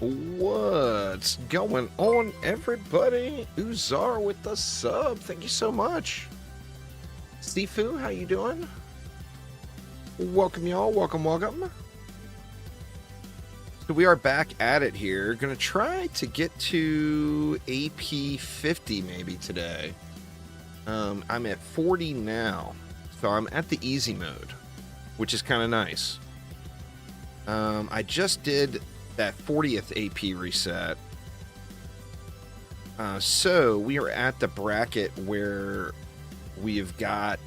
What's going on, everybody? Uzar with the sub. Thank you so much. Sifu, how you doing? Welcome, y'all. Welcome, welcome. So we are back at it here. Gonna try to get to AP 50 maybe today. I'm at 40 now, so I'm at the easy mode, which is kind of nice. I just did that 40th AP reset. So we are at the bracket where we have got,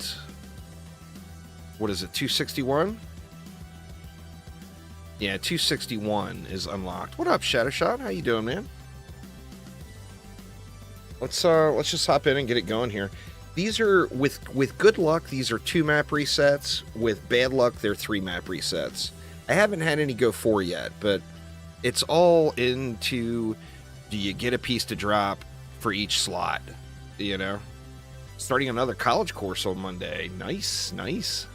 what is it, 261? Yeah, 261 is unlocked. What up, Shadowshot? How you doing, man? Let's just hop in and get it going here. These are, with good luck, these are 2 map resets. With bad luck, they're 3 map resets. I haven't had any go 4 yet, but it's all into, do you get a piece to drop for each slot, you know? Starting another college course on Monday. Nice, nice.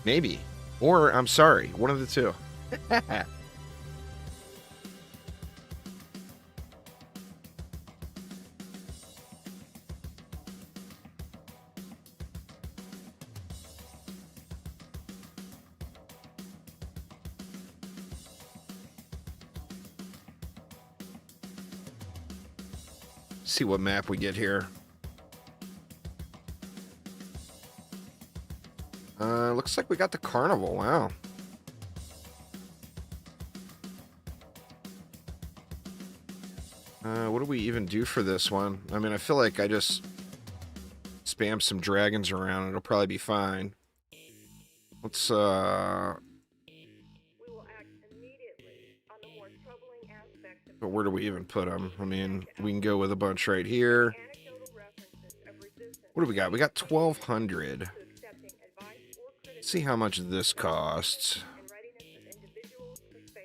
Maybe. Or, I'm sorry, one of the two. See what map we get here. Looks like we got the carnival. Wow. What do we even do for this one? I mean, I feel like I just spam some dragons around and it'll probably be fine. Let's, but where do we even put them? I mean, we can go with a bunch right here. What do we got? We got 1,200. Let's see how much this costs.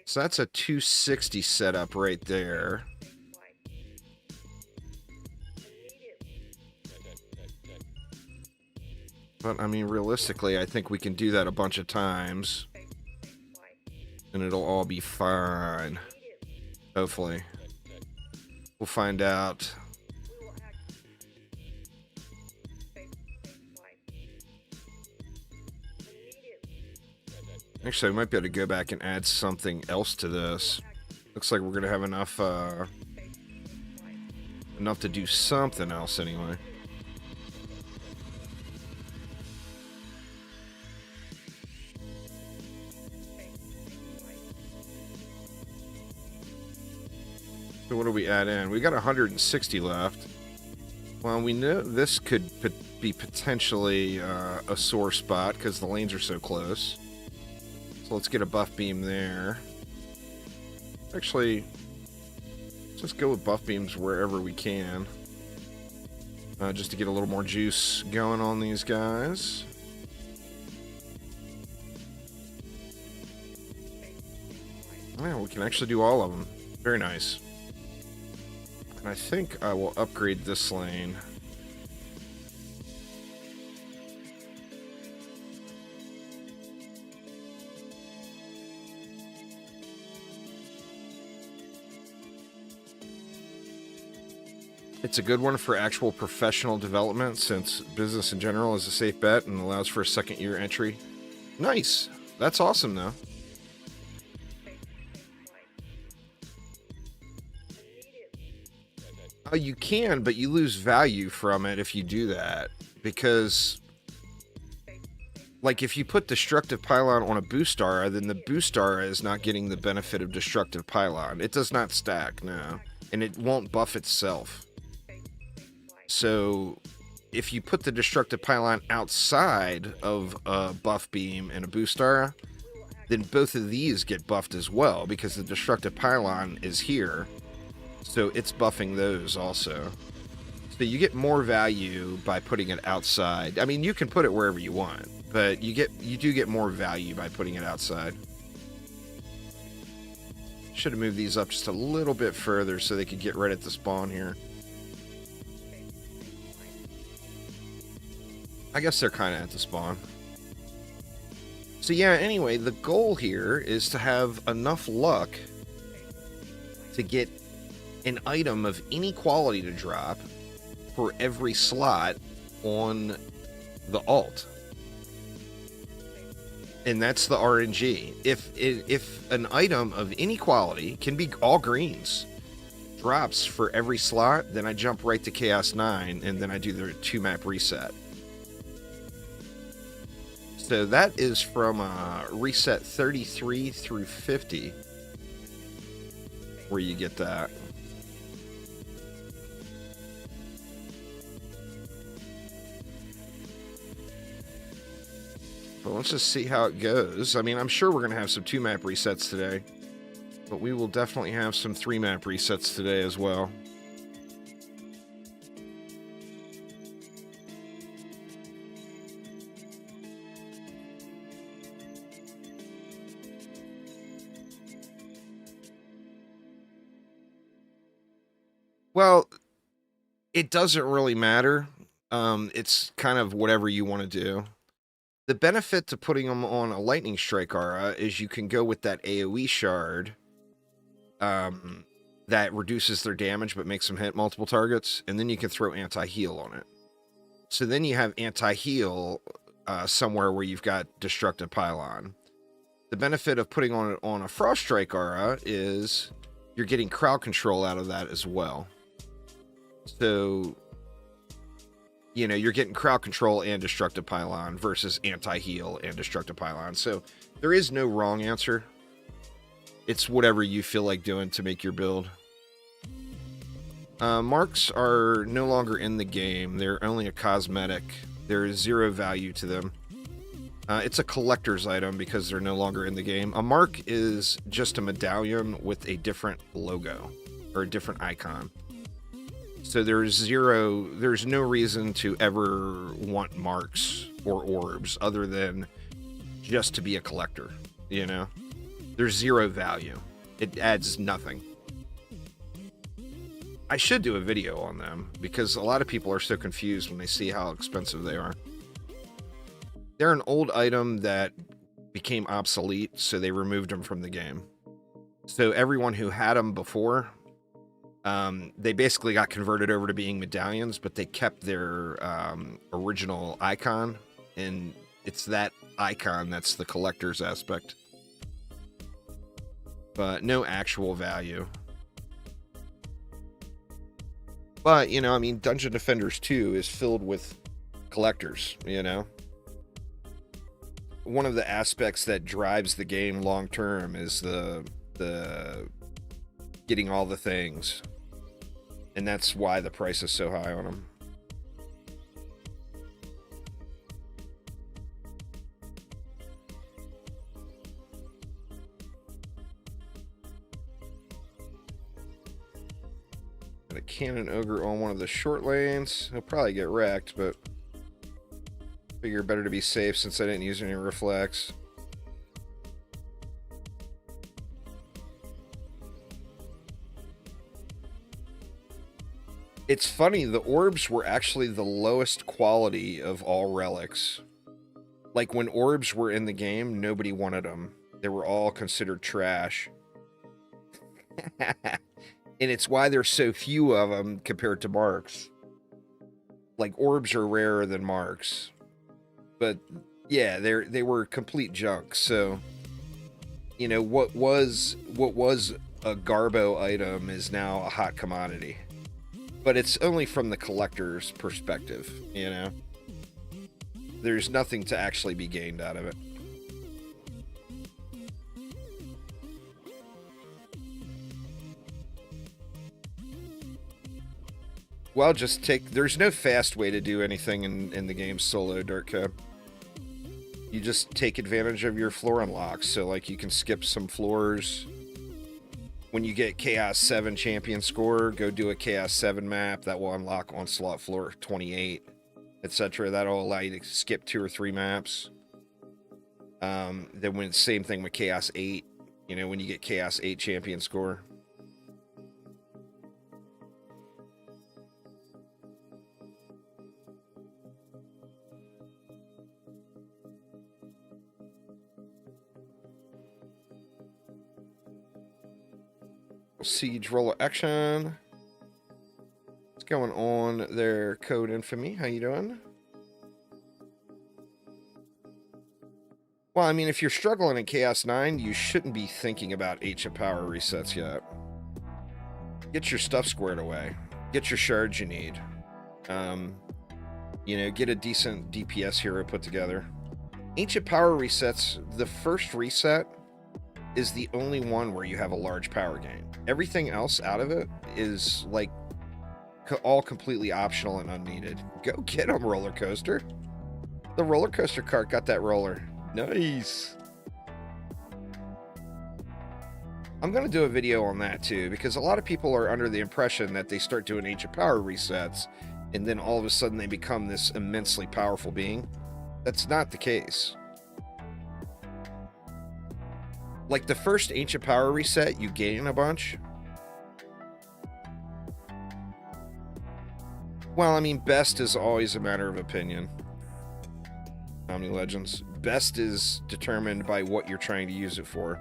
So that's a 260 setup right there. But, I mean, realistically, I think we can do that a bunch of times. And it'll all be fine. Hopefully. We'll find out. Actually, I might be able to go back and add something else to this. Looks like we're going to have enough, enough to do something else anyway. So what do we add in? We got 160 left. Well, we know this could be potentially a sore spot because the lanes are so close. So let's get a buff beam there. Actually, let's just go with buff beams wherever we can. Just to get a little more juice going on these guys. Yeah, we can actually do all of them. Very nice. And I think I will upgrade this lane. It's a good one for actual professional development since business in general is a safe bet and allows for a second year entry. Nice. That's awesome though. You can, but you lose value from it if you do that. Because, like, if you put Destructive Pylon on a Boost Aura, then the Boost Aura is not getting the benefit of Destructive Pylon. It does not stack, no. And it won't buff itself. So, if you put the Destructive Pylon outside of a Buff Beam and a Boost Aura, then both of these get buffed as well, because the Destructive Pylon is here. So it's buffing those also. So you get more value by putting it outside. I mean, you can put it wherever you want, but you do get more value by putting it outside. Should have moved these up just a little bit further so they could get right at the spawn here. I guess they're kind of at the spawn. So yeah, anyway, the goal here is to have enough luck to get an item of any quality to drop for every slot on the alt. And that's the RNG. If an item of any quality, can be all greens, drops for every slot, then I jump right to Chaos 9 and then I do the 2-map reset. So that is from reset 33 through 50 where you get that. But let's just see how it goes. I mean, I'm sure we're going to have some 2-map resets today, but we will definitely have some 3-map resets today as well. Well, it doesn't really matter. It's kind of whatever you want to do. The benefit to putting them on a Lightning Strike Aura is you can go with that AoE shard that reduces their damage but makes them hit multiple targets, and then you can throw anti-heal on it. So then you have anti-heal somewhere where you've got Destructive Pylon. The benefit of putting on a Frost Strike Aura is you're getting crowd control out of that as well. So, you know, you're getting crowd control and Destructive Pylon versus anti-heal and Destructive Pylon. So there is no wrong answer. It's whatever you feel like doing to make your build. Marks are no longer in the game. They're only a cosmetic. There is 0 value to them. It's a collector's item because they're no longer in the game. A mark is just a medallion with a different logo or a different icon. So there's no reason to ever want marks or orbs other than just to be a collector, you know? There's 0 value. It adds nothing. I should do a video on them because a lot of people are so confused when they see how expensive they are. They're an old item that became obsolete, so they removed them from the game. So everyone who had them before, they basically got converted over to being medallions, but they kept their original icon, and it's that icon that's the collector's aspect. But no actual value. But, you know, I mean, Dungeon Defenders 2 is filled with collectors, you know? One of the aspects that drives the game long term is the getting all the things. And that's why the price is so high on them. Got a Cannon Ogre on one of the short lanes. He'll probably get wrecked, but figure better to be safe since I didn't use any reflex. It's funny, the orbs were actually the lowest quality of all relics. Like, when orbs were in the game, nobody wanted them. They were all considered trash. And it's why there's so few of them compared to marks. Like, orbs are rarer than marks. But, yeah, they were complete junk. So, you know, what was a Garbo item is now a hot commodity. But it's only from the collector's perspective, you know? There's nothing to actually be gained out of it. Well, just take... There's no fast way to do anything in the game solo, Dirt Cab. You just take advantage of your floor unlocks. So, like, you can skip some floors. When you get Chaos 7 champion score, go do a Chaos 7 map. That will unlock Onslaught floor 28, etc. That'll allow you to skip 2 or 3 maps. Then when it's same thing with Chaos 8, you know, when you get Chaos 8 champion score. Siege roller action. What's going on there, Code Infamy? How you doing? Well, I mean, if you're struggling in Chaos 9, you shouldn't be thinking about Ancient Power resets yet. Get your stuff squared away. Get your shards you need. You know, get a decent DPS hero put together. Ancient Power resets, the first reset is the only one where you have a large power gain. Everything else out of it is like all completely optional and unneeded. Go get them, roller coaster. The roller coaster cart got that roller. Nice. I'm gonna do a video on that too, because a lot of people are under the impression that they start doing Ancient Power resets and then all of a sudden they become this immensely powerful being. That's not the case. Like, the first Ancient Power reset, you gain a bunch. Well, I mean, best is always a matter of opinion. Omni Legends. Best is determined by what you're trying to use it for.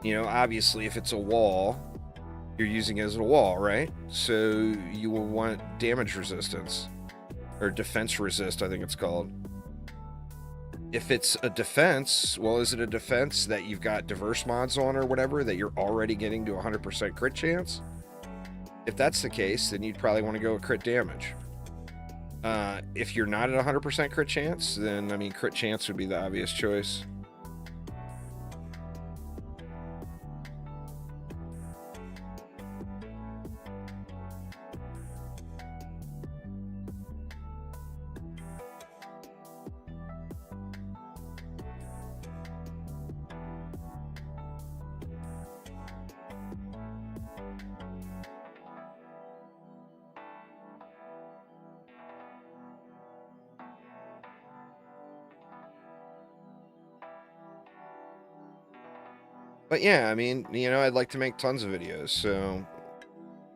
You know, obviously, if it's a wall, you're using it as a wall, right? So you will want damage resistance. Or defense resist, I think it's called. If it's a defense, well, is it a defense that you've got diverse mods on or whatever, that you're already getting to 100% crit chance? If that's the case, then you'd probably want to go with crit damage. If you're not at 100% crit chance, then, I mean, crit chance would be the obvious choice. But yeah, I mean, you know, I'd like to make tons of videos, so,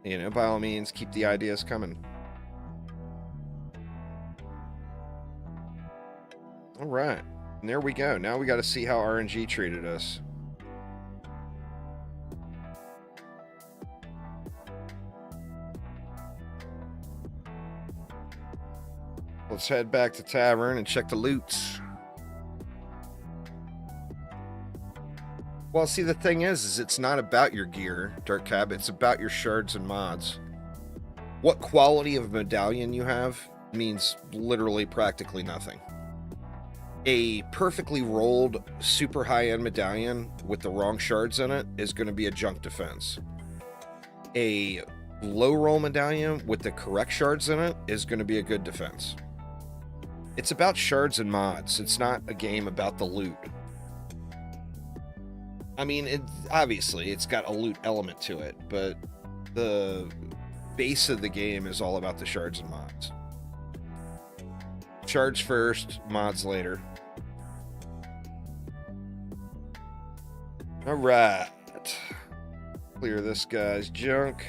you know, by all means, keep the ideas coming. All right, and there we go. Now we got to see how RNG treated us. Let's head back to Tavern and check the loots. Well, see, the thing is it's not about your gear, Dark Cab. It's about your shards and mods. What quality of medallion you have means literally practically nothing. A perfectly rolled, super high-end medallion with the wrong shards in it is going to be a junk defense. A low-roll medallion with the correct shards in it is going to be a good defense. It's about shards and mods. It's not a game about the loot. I mean, obviously, it's got a loot element to it, but the base of the game is all about the shards and mods. Shards first, mods later. All right. Clear this guy's junk.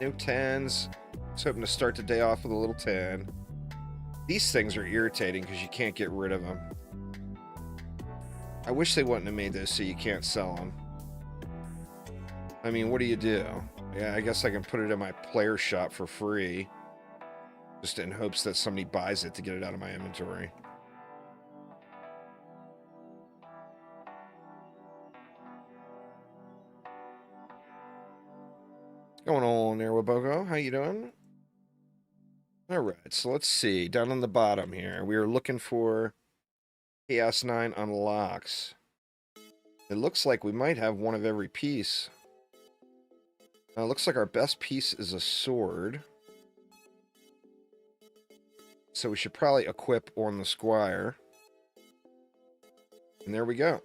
No 10s. Just hoping to start the day off with a little 10. These things are irritating because you can't get rid of them. I wish they wouldn't have made those so you can't sell them. I mean, what do you do? Yeah, I guess I can put it in my player shop for free. Just in hopes that somebody buys it to get it out of my inventory. Going on there, Wabogo? How you doing? All right, so let's see. Down on the bottom here, we are looking for Chaos 9 unlocks. It looks like we might have one of every piece. It looks like our best piece is a sword. So we should probably equip on the Squire. And there we go.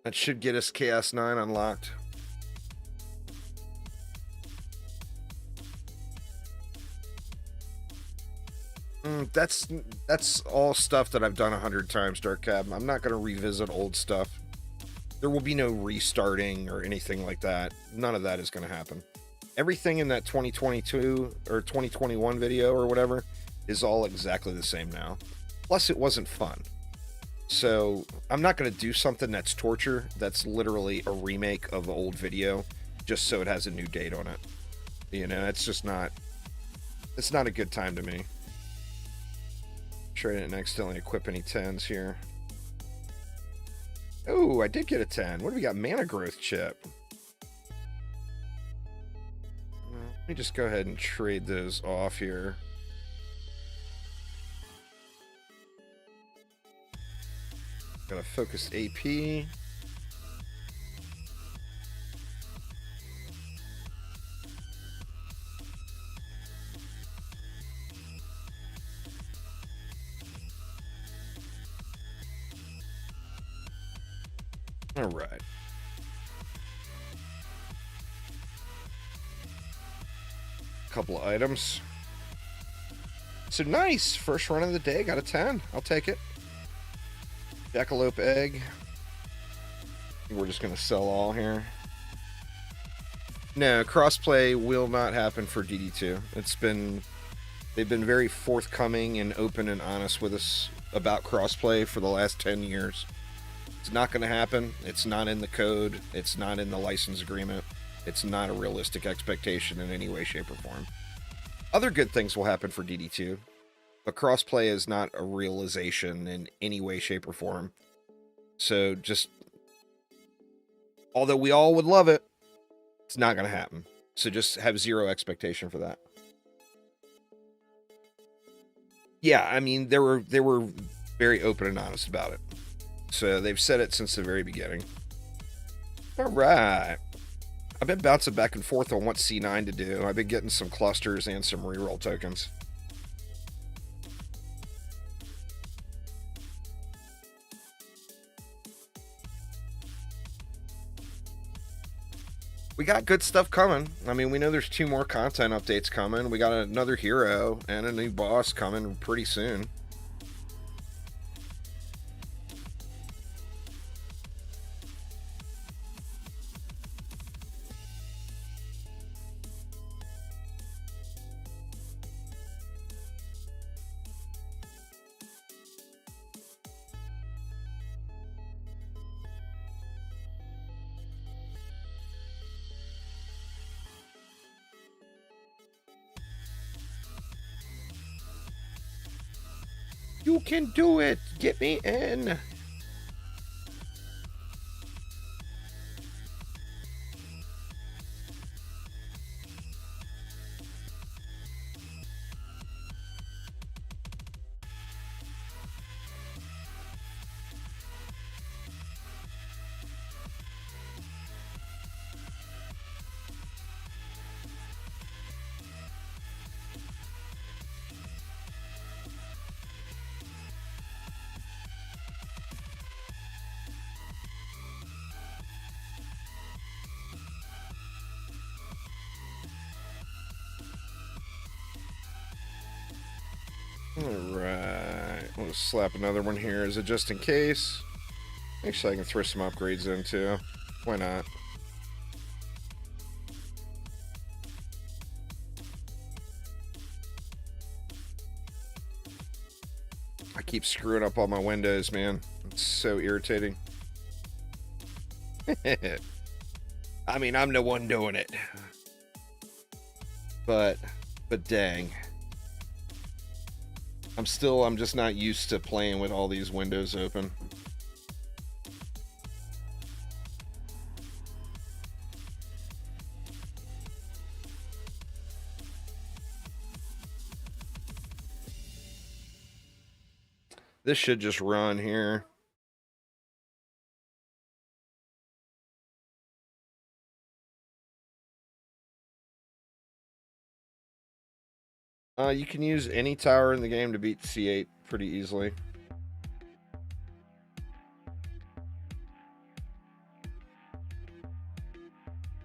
That should get us Chaos 9 unlocked. That's all stuff that I've done 100 times, Dark Cab. I'm not going to revisit old stuff. There will be no restarting or anything like that. None of that is going to happen. Everything in that 2022 or 2021 video or whatever is all exactly the same now. Plus, it wasn't fun. So I'm not going to do something that's torture, that's literally a remake of an old video, just so it has a new date on it. You know, it's just not, it's not a good time to me. Try to accidentally equip any 10s here. Oh, I did get a 10. What do we got? Mana growth chip. Let me just go ahead and trade those off here. Got a focused AP. All right. Couple of items. So nice. First run of the day. Got a 10. I'll take it. Jackalope egg. We're just going to sell all here. No, crossplay will not happen for DD2. They've been very forthcoming and open and honest with us about crossplay for the last 10 years. It's not going to happen. It's not in the code. It's not in the license agreement. It's not a realistic expectation in any way, shape, or form. Other good things will happen for DD2, but crossplay is not a realization in any way, shape, or form. So just, although we all would love it, it's not going to happen. So just have zero expectation for that. Yeah, I mean, they were very open and honest about it. So they've said it since the very beginning. All right. I've been bouncing back and forth on what C9 to do. I've been getting some clusters and some reroll tokens. We got good stuff coming. I mean, we know there's 2 more content updates coming. We got another hero and a new boss coming pretty soon. You can do it! Get me in! Alright, we'll slap another one here as a just in case. Actually, I can throw some upgrades in too. Why not? I keep screwing up all my windows, man. It's so irritating. I mean, I'm the one doing it. But dang. I'm just not used to playing with all these windows open. This should just run here. You can use any tower in the game to beat C8 pretty easily.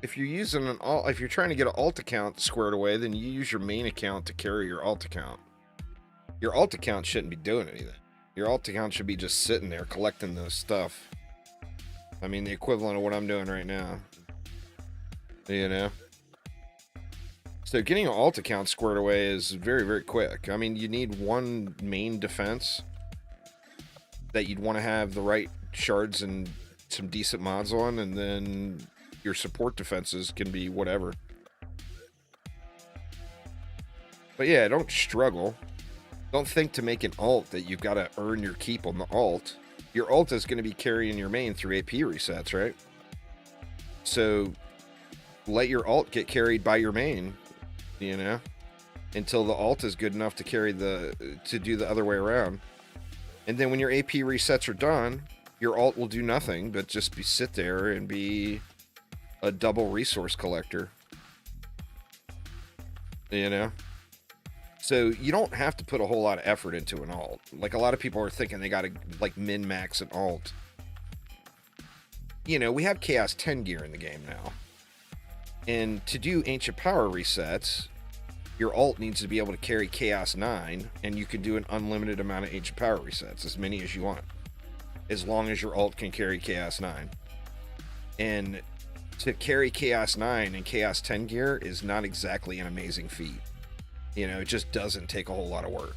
If you're using an alt, if you're trying to get an alt account squared away, then you use your main account to carry your alt account. Your alt account shouldn't be doing anything. Your alt account should be just sitting there collecting the stuff. I mean, the equivalent of what I'm doing right now. You know? So getting an alt account squared away is very, very quick. I mean, you need one main defense that you'd want to have the right shards and some decent mods on, and then your support defenses can be whatever. But yeah, don't struggle. Don't think to make an alt that you've got to earn your keep on the alt. Your alt is going to be carrying your main through AP resets, right? So let your alt get carried by your main, you know, until the alt is good enough to carry to do the other way around. And then when your AP resets are done, your alt will do nothing but just sit there and be a double resource collector. You know? So you don't have to put a whole lot of effort into an alt. Like, a lot of people are thinking they gotta, like, min-max an alt. You know, we have Chaos 10 gear in the game now. And to do Ancient Power resets, your alt needs to be able to carry Chaos 9, and you can do an unlimited amount of Ancient Power resets, as many as you want, as long as your alt can carry Chaos 9. And to carry Chaos 9 and Chaos 10 gear is not exactly an amazing feat. You know, it just doesn't take a whole lot of work.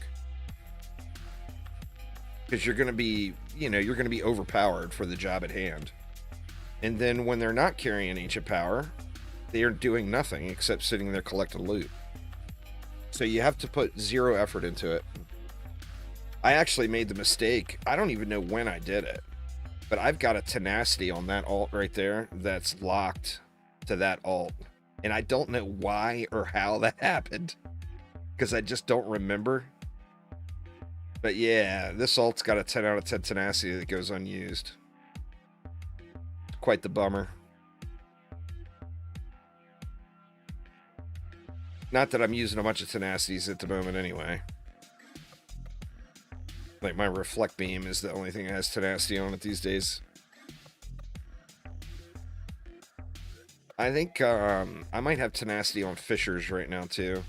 Because you're going to be, you know, you're going to be overpowered for the job at hand. And then when they're not carrying Ancient Power, they are doing nothing except sitting there collecting loot. So you have to put zero effort into it. I actually made the mistake. I don't even know when I did it, but I've got a tenacity on that alt right there that's locked to that alt. And I don't know why or how that happened, because I just don't remember. But yeah, this alt's got a 10 out of 10 tenacity that goes unused. Quite the bummer. Not that I'm using a bunch of tenacities at the moment anyway. Like, my reflect beam is the only thing that has tenacity on it these days. I think I might have tenacity on fishers right now too.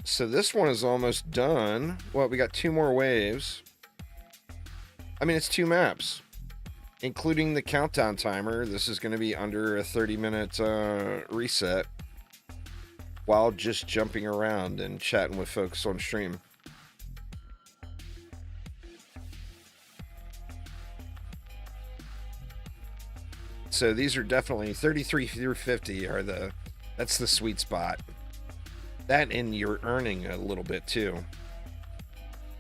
So this one is almost done. Well, we got 2 more waves. I mean, it's 2 maps, including the countdown timer. This is going to be under a 30-minute reset while just jumping around and chatting with folks on stream. So these are definitely 33 through 50 are that's the sweet spot. That, and you're earning a little bit too.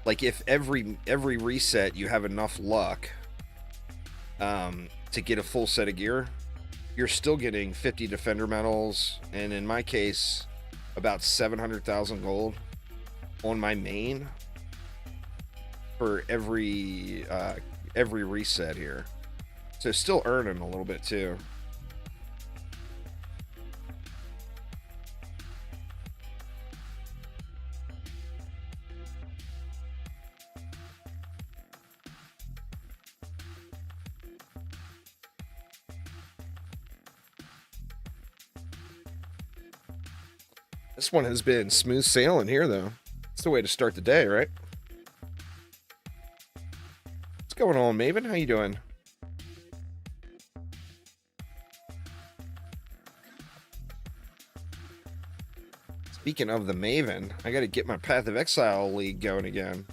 Like, if every reset you have enough luck to get a full set of gear, you're still getting 50 defender medals, and in my case, about 700,000 gold on my main for every reset here. So still earning a little bit too. This one has been smooth sailing here, though. It's the way to start the day, right? What's going on, Maven? How you doing? Speaking of the Maven, I got to get my Path of Exile League going again.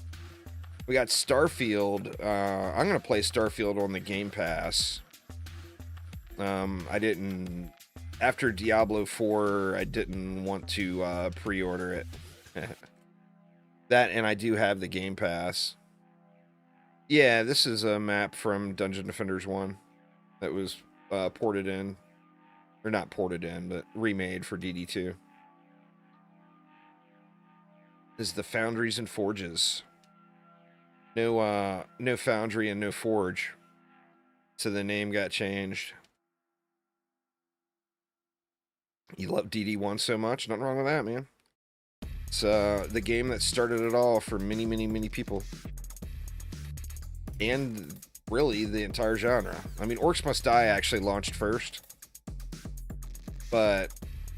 We got Starfield. I'm gonna play Starfield on the Game Pass. I didn't. After Diablo 4, I didn't want to pre-order it. That, and I do have the Game Pass. Yeah, this is a map from Dungeon Defenders 1 that was ported in. Or not ported in, but remade for DD2. This is the Foundries and Forges. No Foundry and no Forge. So the name got changed. You love DD1 so much? Nothing wrong with that, man. It's the game that started it all for many, many, many people. And really, the entire genre. I mean, Orcs Must Die actually launched first. But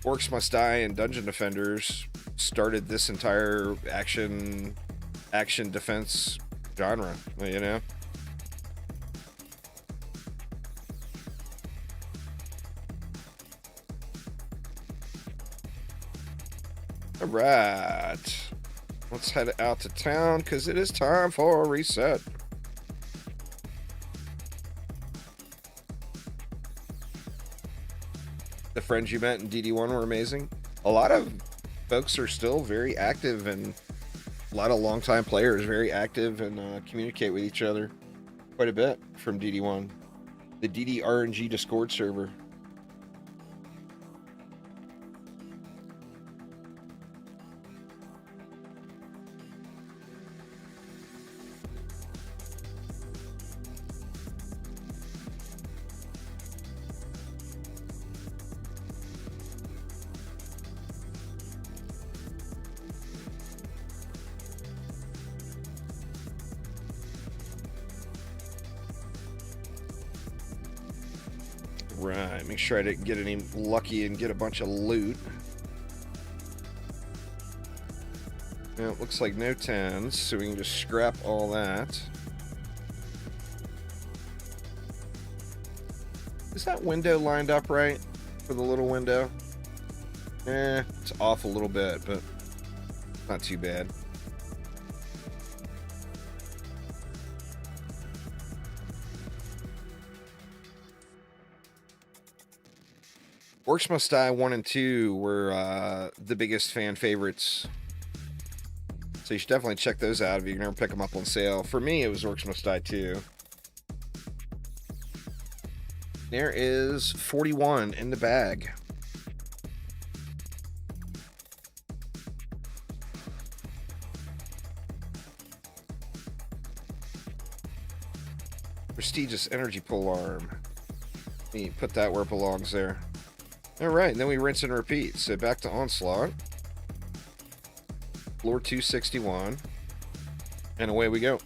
Orcs Must Die and Dungeon Defenders started this entire action defense genre, you know? All right. Let's head out to town because it is time for a reset. The friends you met in DD1 were amazing. A lot of folks are still very active, and a lot of longtime players very active and communicate with each other quite a bit from DD1. The DD RNG Discord server. Right, make sure I didn't get any lucky and get a bunch of loot. Now, it looks like no 10s, so we can just scrap all that. Is that window lined up right for the little window? It's off a little bit, but not too bad. Orcs Must Die 1 and 2 were the biggest fan favorites. So you should definitely check those out if you can ever pick them up on sale. For me, it was Orcs Must Die 2. There is 41 in the bag. Prestigious energy pole arm. Let me put that where it belongs there. Alright, and then we rinse and repeat. So back to Onslaught. Floor 261. And away we go.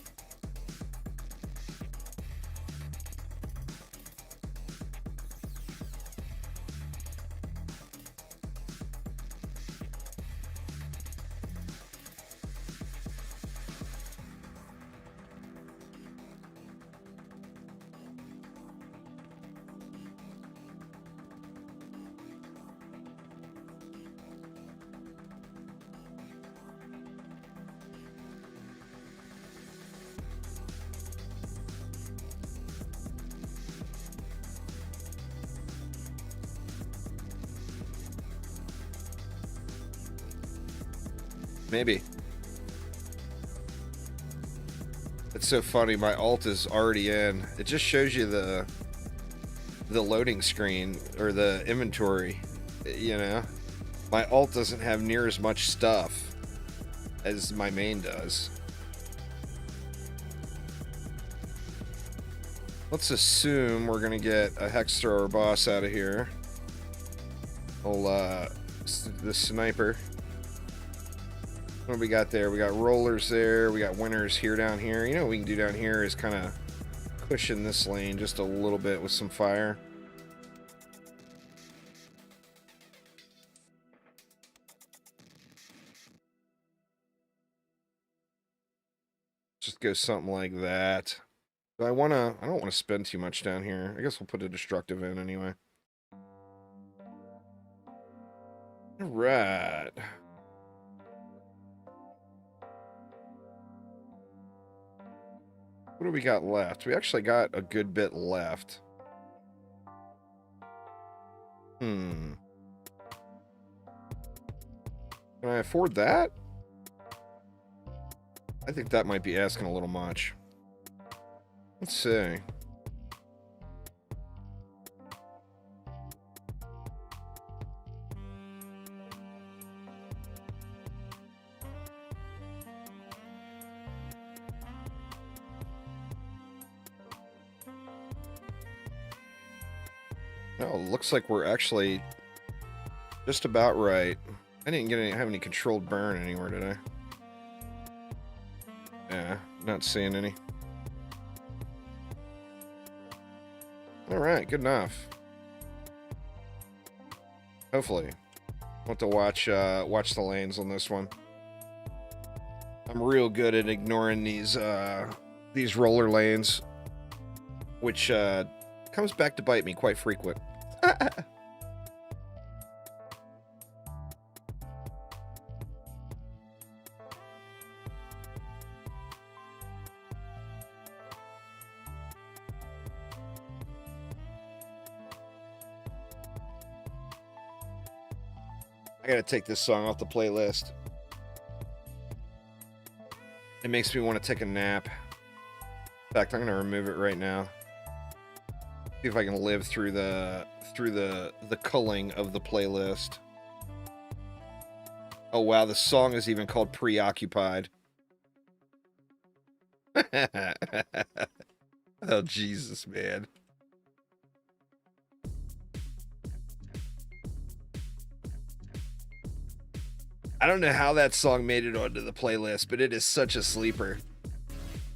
Maybe. It's so funny. My alt is already in. It just shows you the loading screen or the inventory. You know, my alt doesn't have near as much stuff as my main does. Let's assume we're gonna get a hex thrower boss out of here. The sniper. What do we got there? We got rollers there. We got winners here, down here. You know what we can do down here is kind of cushion this lane just a little bit with some fire. Just go something like that. Do I don't want to spend too much down here. I guess we'll put a destructive in anyway. All right. What do we got left? We actually got a good bit left. Can I afford that? I think that might be asking a little much. Let's see. Oh, looks like we're actually just about right. I didn't have any controlled burn anywhere, did I? Yeah, not seeing any. Alright, good enough. Hopefully. I'll have to watch the lanes on this one. I'm real good at ignoring these roller lanes, which comes back to bite me quite frequent. I gotta take this song off the playlist. It makes me want to take a nap. In fact, I'm gonna remove it right now. See if I can live through the culling of the playlist. Oh wow, the song is even called Preoccupied. Oh Jesus, man. I don't know how that song made it onto the playlist, but it is such a sleeper.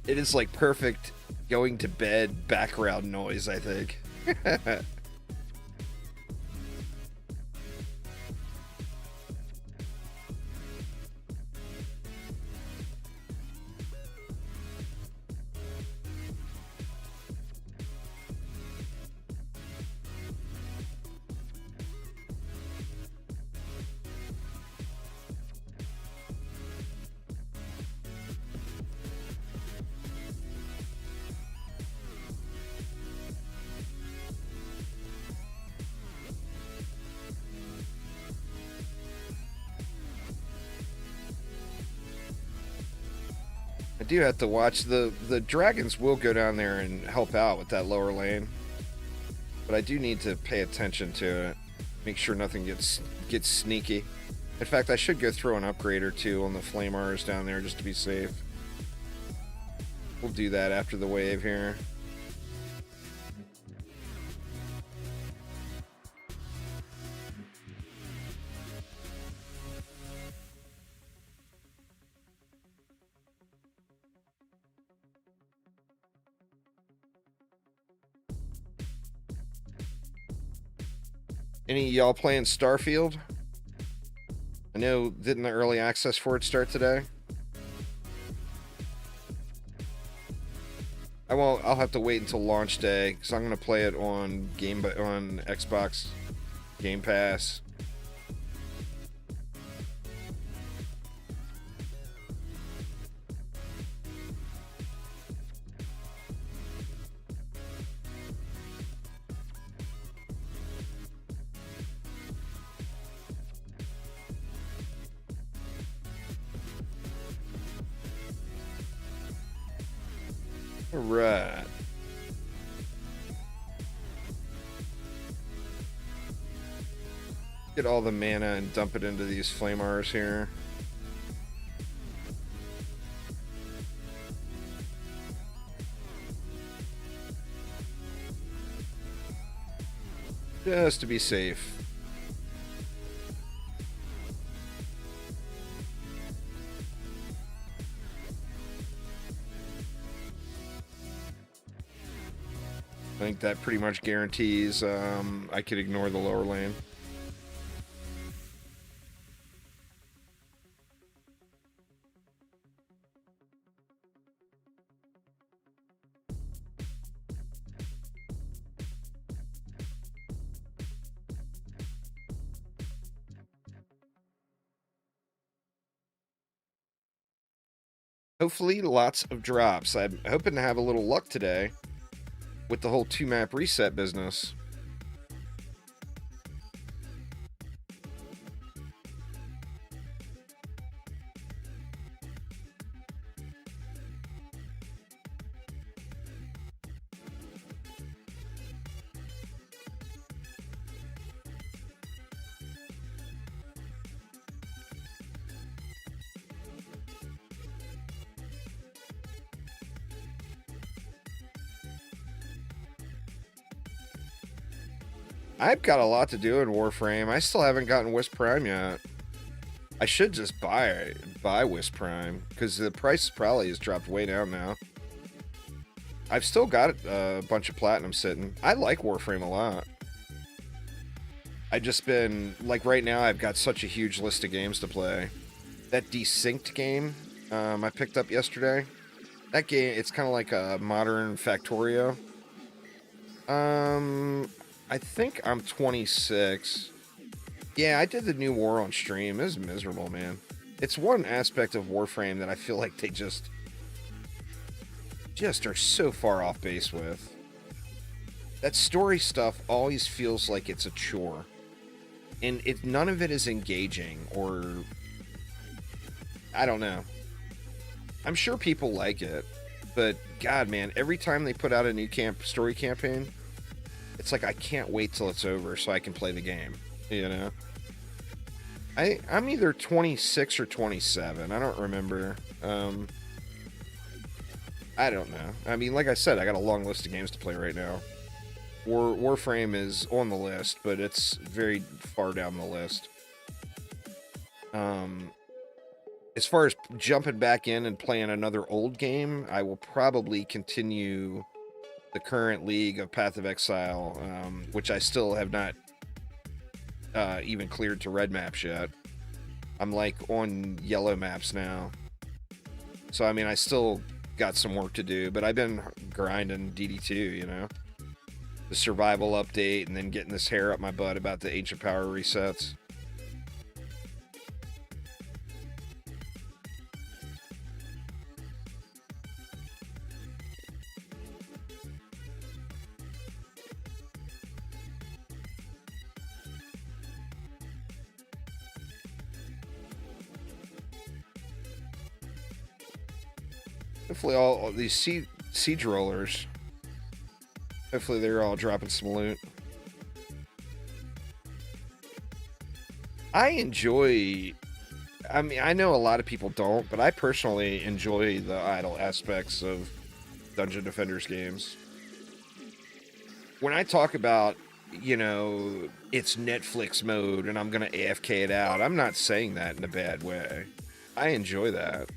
It is like perfect going to bed background noise, I think. I do have to watch the dragons will go down there and help out with that lower lane, but I do need to pay attention to it, make sure nothing gets sneaky. In fact, I should go throw an upgrade or two on the flamers down there just to be safe. We'll do that after the wave here. Any of y'all playing Starfield? I know, didn't the early access for it start today? I'll have to wait until launch day because I'm gonna play it on Xbox Game Pass. All right. Get all the mana and dump it into these flamers here. Just to be safe. I think that pretty much guarantees I could ignore the lower lane. Hopefully, lots of drops. I'm hoping to have a little luck today with the whole 2-map reset business. I've got a lot to do in Warframe. I still haven't gotten Wisp Prime yet. I should just buy Wisp Prime, because the price probably has dropped way down now. I've still got a bunch of Platinum sitting. I like Warframe a lot. I've just been, like right now, I've got such a huge list of games to play. That Desynced game I picked up yesterday. That game, it's kind of like a modern Factorio. I think I'm 26. Yeah, I did the New War on stream. It was miserable, man. It's one aspect of Warframe that I feel like they just are so far off base with. That story stuff always feels like it's a chore. And none of it is engaging, or I don't know. I'm sure people like it, but God, man, every time they put out a new story campaign, it's like I can't wait till it's over so I can play the game, you know? I'm either 26 or 27. I don't remember. I don't know. I mean, like I said, I got a long list of games to play right now. Warframe is on the list, but it's very far down the list. As far as jumping back in and playing another old game, I will probably continue the current League of Path of Exile, which I still have not even cleared to red maps yet. I'm like on yellow maps now. So, I mean, I still got some work to do, but I've been grinding DD2, you know? The survival update, and then getting this hair up my butt about the Ancient Power resets. Hopefully all these siege rollers, hopefully they're all dropping some loot. I enjoy, I mean, I know a lot of people don't, but I personally enjoy the idle aspects of Dungeon Defenders games. When I talk about, you know, it's Netflix mode and I'm going to AFK it out, I'm not saying that in a bad way. I enjoy that.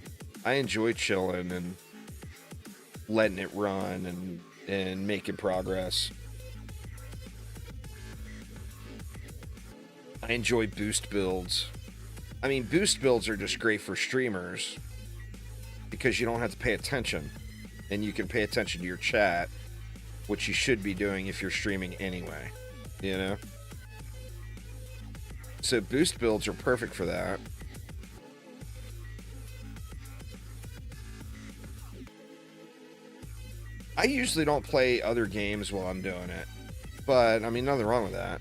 I enjoy chilling and letting it run and making progress. I enjoy boost builds. I mean, boost builds are just great for streamers because you don't have to pay attention, and you can pay attention to your chat, which you should be doing if you're streaming anyway, you know? So boost builds are perfect for that. I usually don't play other games while I'm doing it, but I mean, nothing wrong with that.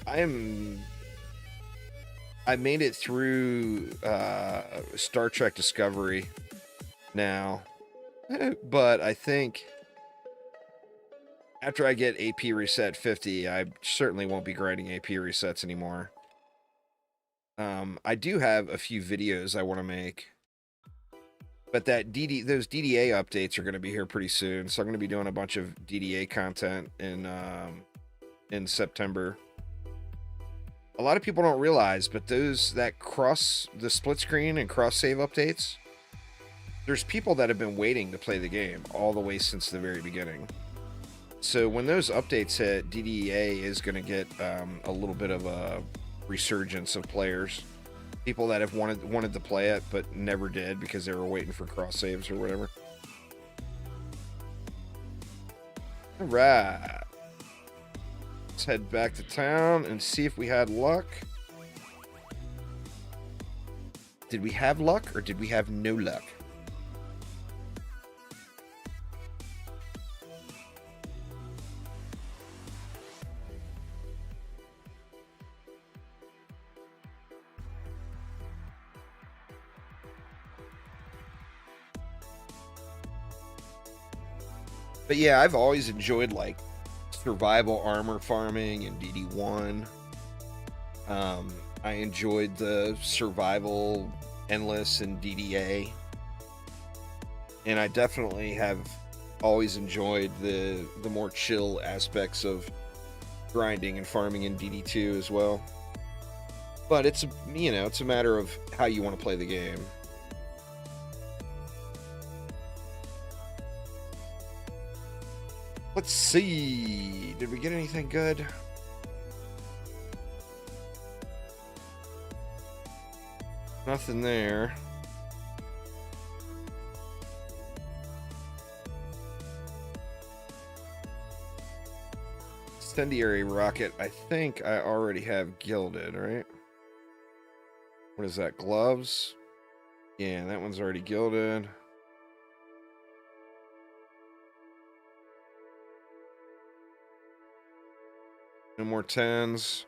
I made it through Star Trek Discovery now, but I think after I get AP reset 50, I certainly won't be grinding AP resets anymore. I do have a few videos I want to make, but those DDA updates are going to be here pretty soon, so I'm going to be doing a bunch of DDA content in September. A lot of people don't realize, but the split screen and cross save updates, there's people that have been waiting to play the game all the way since the very beginning. So when those updates hit, DDA is going to get a little bit of a resurgence of players. People that have wanted to play it but never did because they were waiting for cross saves or whatever. All right. Let's head back to town and see if we had luck. Did we have luck or did we have no luck? But yeah, I've always enjoyed like survival armor farming in DD1. I enjoyed the survival endless in DDA. And I definitely have always enjoyed the more chill aspects of grinding and farming in DD2 as well. But it's, you know, it's a matter of how you want to play the game. Let's see. Did we get anything good? Nothing there. Incendiary rocket, I think I already have gilded, right? What is that? Gloves? Yeah, that one's already gilded. No more 10s.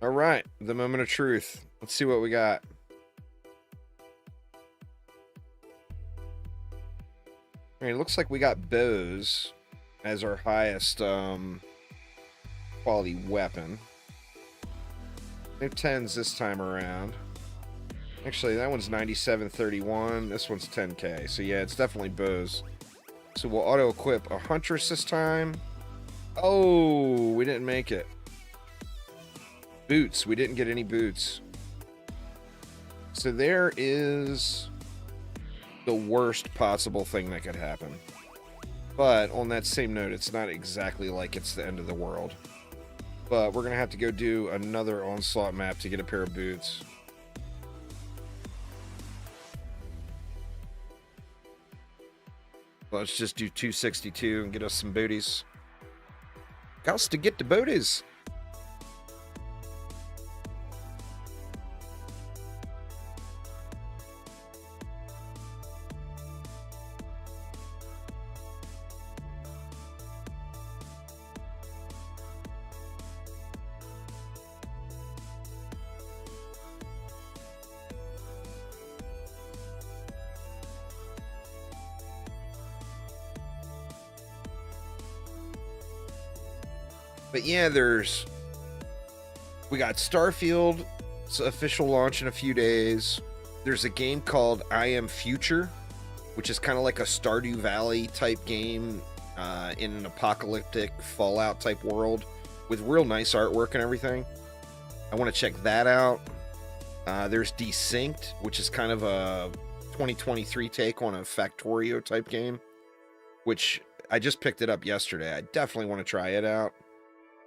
All right, the moment of truth. Let's see what we got. I mean, it looks like we got bows as our highest quality weapon. No 10s this time around. Actually, that one's 9731. This one's 10k. So yeah, it's definitely bows. So we'll auto-equip a Huntress this time. Oh, we didn't make it. Boots. We didn't get any boots. So there is the worst possible thing that could happen. But on that same note, it's not exactly like it's the end of the world. But we're going to have to go do another Onslaught map to get a pair of boots. Let's just do 262 and get us some booties. Gots to get the booties. But yeah, we got Starfield's official launch in a few days. There's a game called I Am Future, which is kind of like a Stardew Valley type game in an apocalyptic Fallout type world with real nice artwork and everything. I want to check that out. There's Desynced, which is kind of a 2023 take on a Factorio type game, which I just picked it up yesterday. I definitely want to try it out.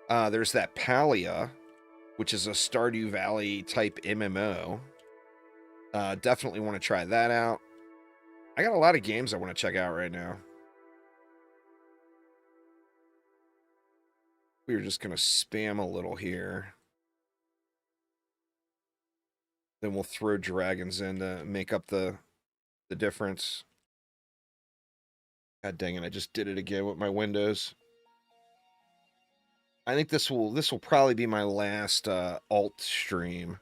There's that Palia, which is a Stardew Valley type MMO. Definitely want to try that out. I got a lot of games I want to check out right now. We're just going to spam a little here. Then we'll throw dragons in to make up the difference. God dang it, I just did it again with my windows. I think this will probably be my last alt stream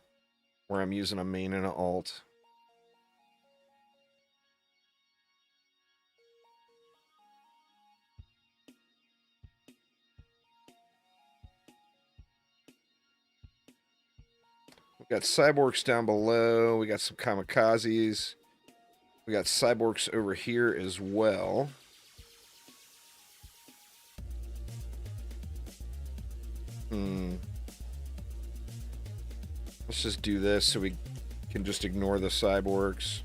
where I'm using a main and an alt. We got cyborgs down below. We got some kamikazes. We got cyborgs over here as well. Let's just do this so we can just ignore the cyborgs.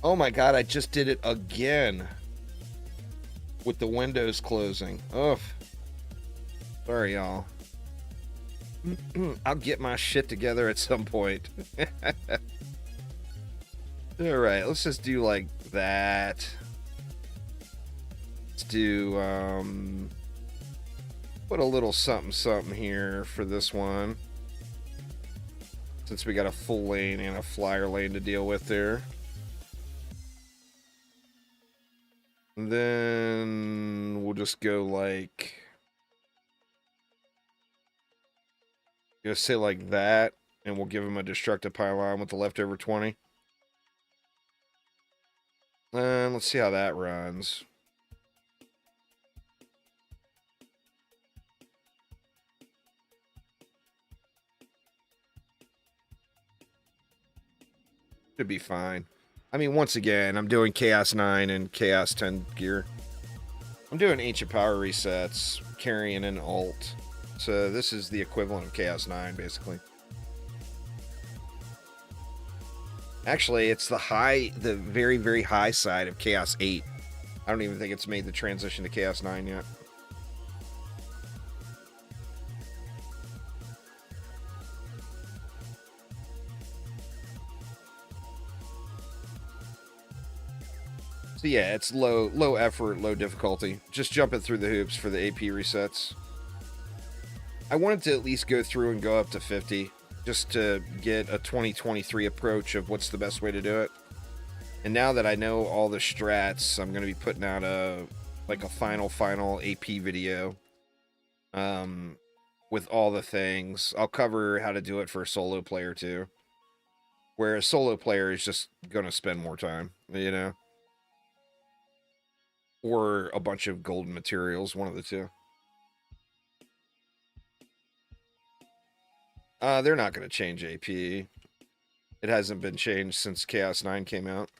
Oh my god, I just did it again with the windows closing. Ugh. Sorry, y'all. I'll get my shit together at some point. All right, let's just do like that. Let's do put a little something something here for this one, since we got a full lane and a flyer lane to deal with there. And then we'll just go like, just say like that, and we'll give him a destructive pylon with the leftover 20. And let's see how that runs. Should be fine. I mean, once again, I'm doing Chaos 9 and Chaos 10 gear. I'm doing Ancient Power resets, carrying an alt. So this is the equivalent of Chaos 9, basically. Actually, it's the very, very high side of Chaos 8. I don't even think it's made the transition to Chaos 9 yet. So yeah, it's low effort, low difficulty. Just jumping through the hoops for the AP resets. I wanted to at least go through and go up to 50, just to get a 2023 approach of what's the best way to do it. And now that I know all the strats, I'm going to be putting out a final AP video with all the things. I'll cover how to do it for a solo player too, where a solo player is just going to spend more time, you know, or a bunch of golden materials, one of the two. They're not going to change AP. It hasn't been changed since Chaos 9 came out.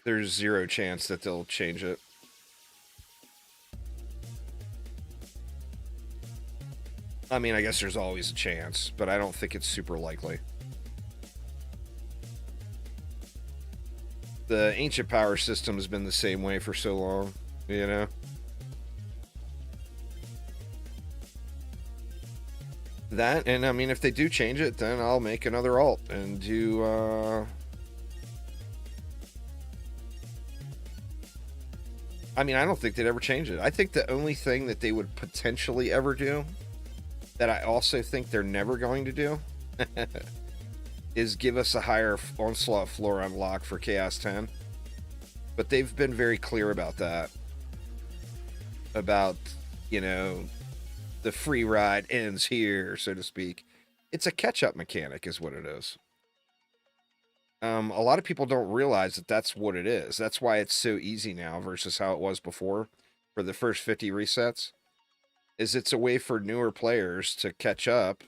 There's zero chance that they'll change it. I mean, I guess there's always a chance, but I don't think it's super likely. The Ancient Power system has been the same way for so long, you know? That, and I mean, if they do change it, then I'll make another alt and do, I mean, I don't think they'd ever change it. I think the only thing that they would potentially ever do, that I also think they're never going to do, is give us a higher onslaught floor unlock for Chaos 10. But they've been very clear about that. About, you know, the free ride ends here, so to speak. It's a catch-up mechanic is what it is. A lot of people don't realize that that's what it is. That's why it's so easy now versus how it was before for the first 50 resets. Is it's a way for newer players to catch up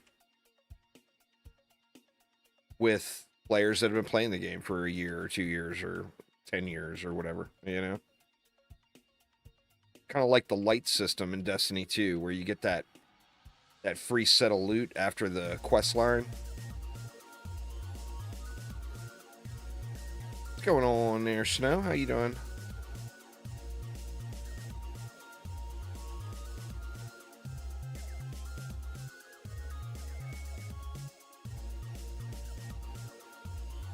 with players that have been playing the game for a year or 2 years or 10 years or whatever, you know? Kind of like the light system in Destiny 2, where you get that free set of loot after the quest line. What's going on there, Snow? How you doing?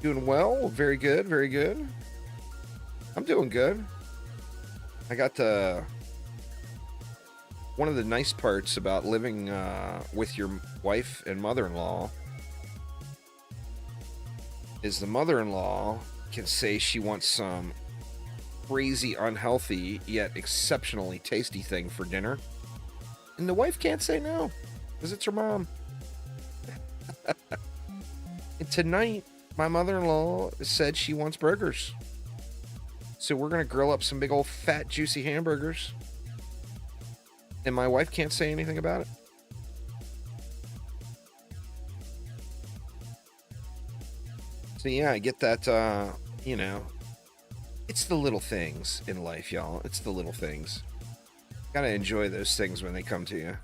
Doing well. Very good. Very good. I'm doing good. I got one of the nice parts about living with your wife and mother-in-law is the mother-in-law can say she wants some crazy unhealthy yet exceptionally tasty thing for dinner, and the wife can't say no because it's her mom. And tonight my mother-in-law said she wants burgers, so we're gonna grill up some big old fat juicy hamburgers, and my wife can't say anything about it. So yeah, I get that, you know, it's the little things in life, y'all. It's the little things. Gotta enjoy those things when they come to you.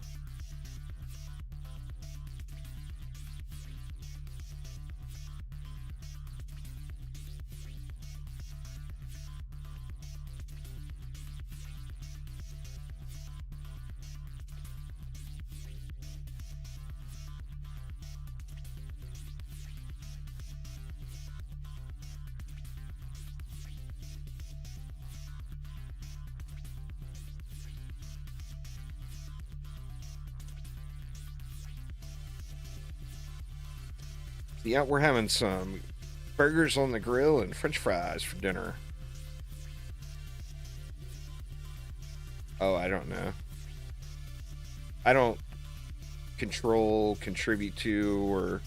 Yeah, we're having some burgers on the grill and French fries for dinner. Oh, I don't know. I don't contribute to, or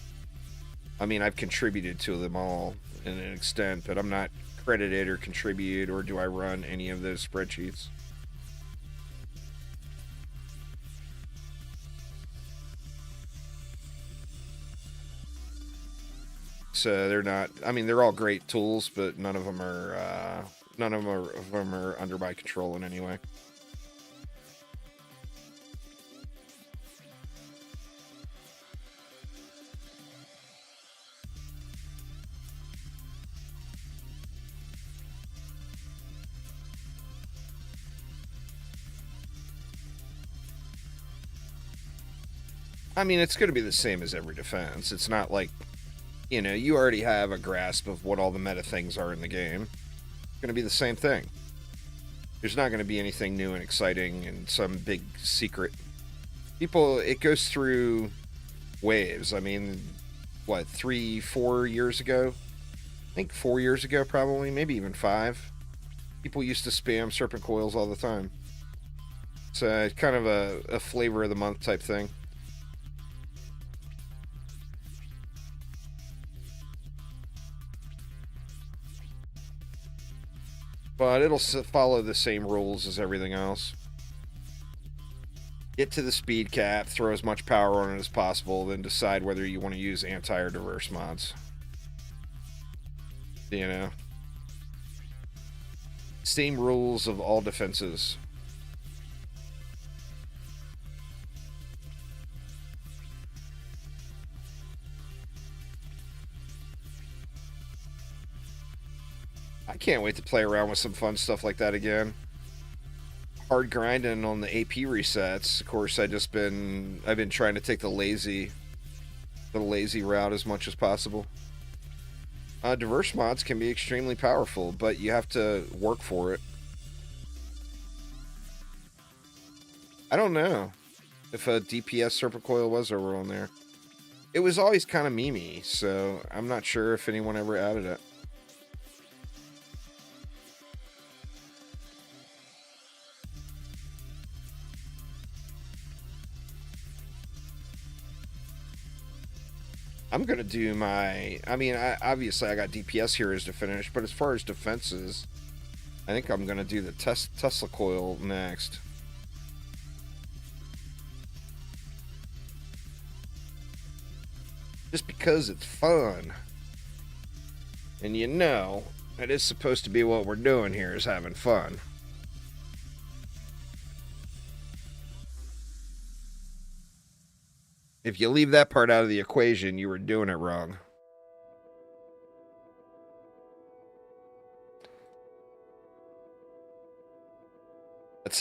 I mean, I've contributed to them all in an extent, but I'm not credited or contribute, or do I run any of those spreadsheets. So they're not. I mean, they're all great tools, but none of them are under my control in any way. I mean, it's going to be the same as every defense. It's not like, you already have a grasp of what all the meta things are in the game. It's going to be the same thing. There's not going to be anything new and exciting and some big secret. It goes through waves. I mean, what, 3-4 years ago? I think 4 years ago, probably, maybe even 5. People used to spam serpent coils all the time. It's kind of a flavor of the month type thing. But it'll follow the same rules as everything else. Get to the speed cap, throw as much power on it as possible, then decide whether you want to use anti or diverse mods. Same rules of all defenses. I can't wait to play around with some fun stuff like that again. Hard grinding on the AP resets. Of course, I've been trying to take the lazy route as much as possible. Diverse mods can be extremely powerful, but you have to work for it. I don't know if a DPS Serpent Coil was ever on there. It was always kind of memey, so I'm not sure if anyone ever added it. I'm going to do obviously I got DPS heroes to finish, but as far as defenses, I think I'm going to do the Tesla coil next. Just because it's fun. And it is supposed to be what we're doing here, is having fun. If you leave that part out of the equation, you were doing it wrong. That's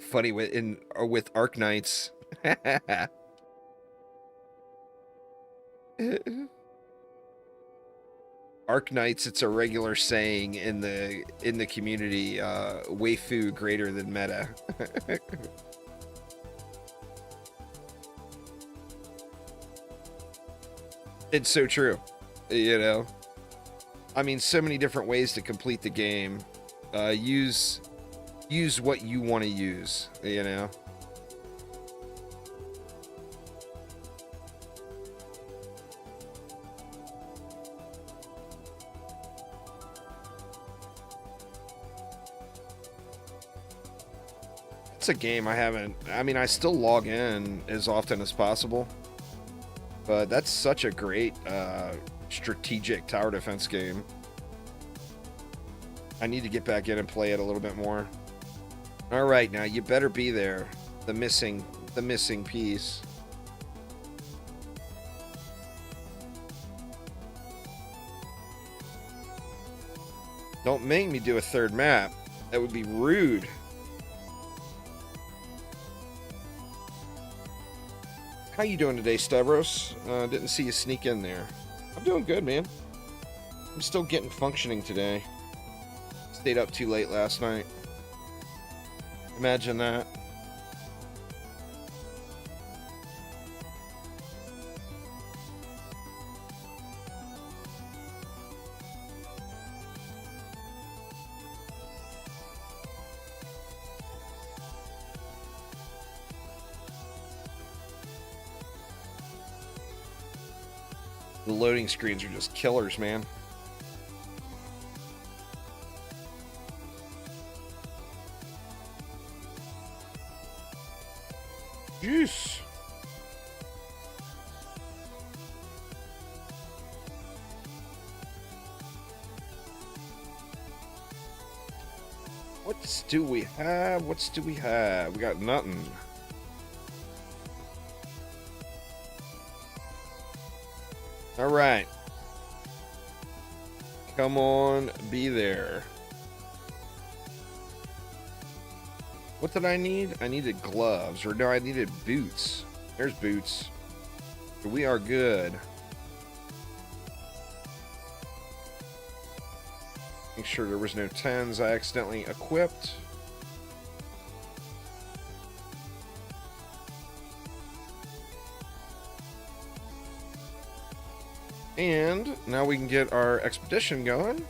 funny with Arc Knights. Arc Knights, it's a regular saying in the community, waifu greater than meta. It's so true, I mean, so many different ways to complete the game. Use what you want to use, It's a game I still log in as often as possible. But that's such a great strategic tower defense game. I need to get back in and play it a little bit more. All right, now you better be there. The missing piece. Don't make me do a third map. That would be rude. How you doing today, Stavros? Didn't see you sneak in there. I'm doing good, man. I'm still getting functioning today. Stayed up too late last night. Imagine that. The loading screens are just killers, man. Jeez. What do we have? What do we have? We got nothing. All right. Come on, be there. What did I need? I needed gloves, or no, I needed boots. There's boots. We are good. Make sure there was no 10s I accidentally equipped. And now we can get our expedition going.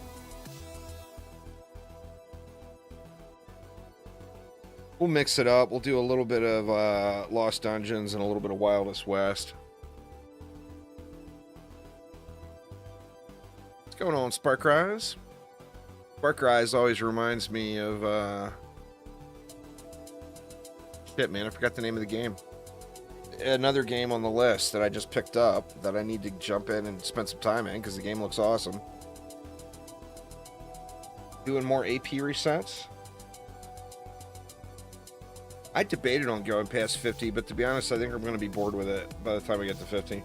We'll mix it up. We'll do a little bit of Lost Dungeons and a little bit of Wildest West. What's going on, Sparkrise? Sparkrise always reminds me of... Shit, man, I forgot the name of the game. Another game on the list that I just picked up that I need to jump in and spend some time in because the game looks awesome. Doing more AP resets. I debated on going past 50, but to be honest, I think I'm going to be bored with it by the time I get to 50.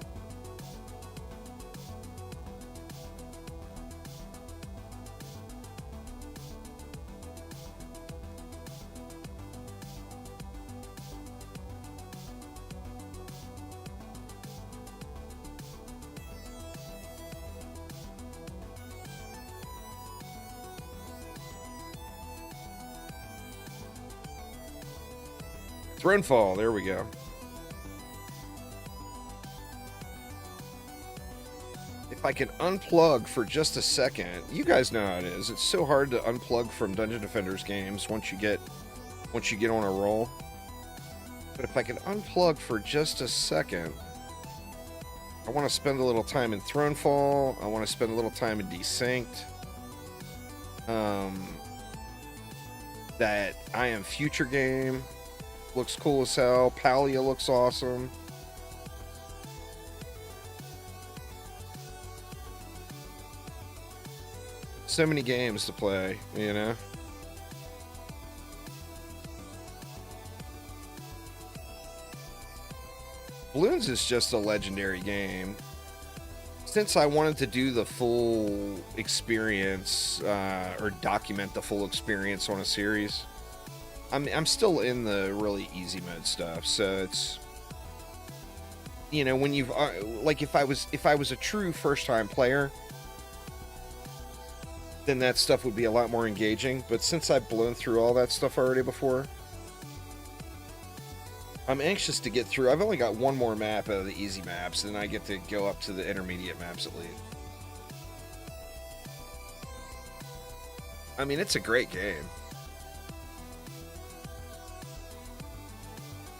Thronefall, there we go. If I can unplug for just a second, you guys know how it is. It's so hard to unplug from Dungeon Defenders games once you get on a roll. But if I can unplug for just a second, I want to spend a little time in Thronefall. I want to spend a little time in Desynced. That I Am Future game looks cool as hell. Palia looks awesome. So many games to play, you know? Bloons is just a legendary game. Since I wanted to do the full experience, or document the full experience on a series, I'm still in the really easy mode stuff, so it's, you know, when you've like if I was a true first time player, then that stuff would be a lot more engaging. But since I've blown through all that stuff already before, I'm anxious to get through. I've only got one more map out of the easy maps, and I get to go up to the intermediate maps at least. I mean, it's a great game.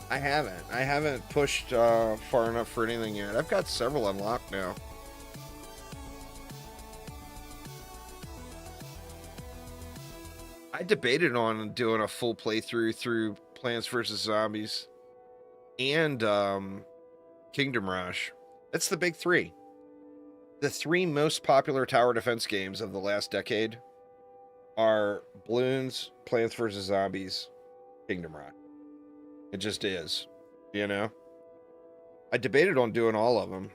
I haven't pushed far enough for anything yet. I've got several unlocked now. I debated on doing a full playthrough through Plants vs. Zombies and Kingdom Rush. That's the big three. The three most popular tower defense games of the last decade are Bloons, Plants vs. Zombies, Kingdom Rush. It just is, you know? I debated on doing all of them.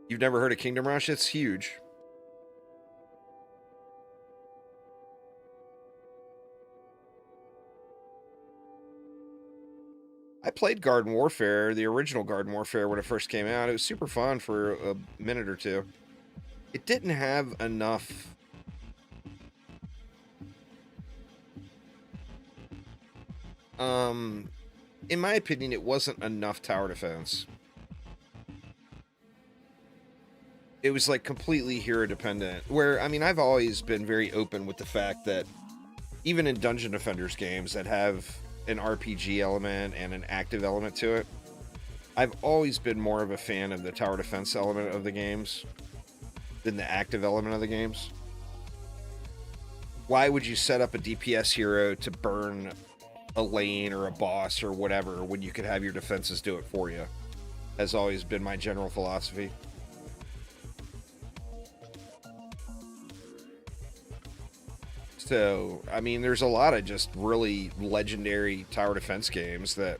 You've never heard of Kingdom Rush? It's huge. I played Garden Warfare, the original Garden Warfare, when it first came out. It was super fun for a minute or two. It didn't have enough... in my opinion, it wasn't enough tower defense. It was like completely hero dependent. Where, I mean, I've always been very open with the fact that even in Dungeon Defenders games that have an RPG element and an active element to it, I've always been more of a fan of the tower defense element of the games than the active element of the games. Why would you set up a DPS hero to burn a lane or a boss or whatever when you could have your defenses do it for you? Has always been my general philosophy. So, I mean, there's a lot of just really legendary tower defense games that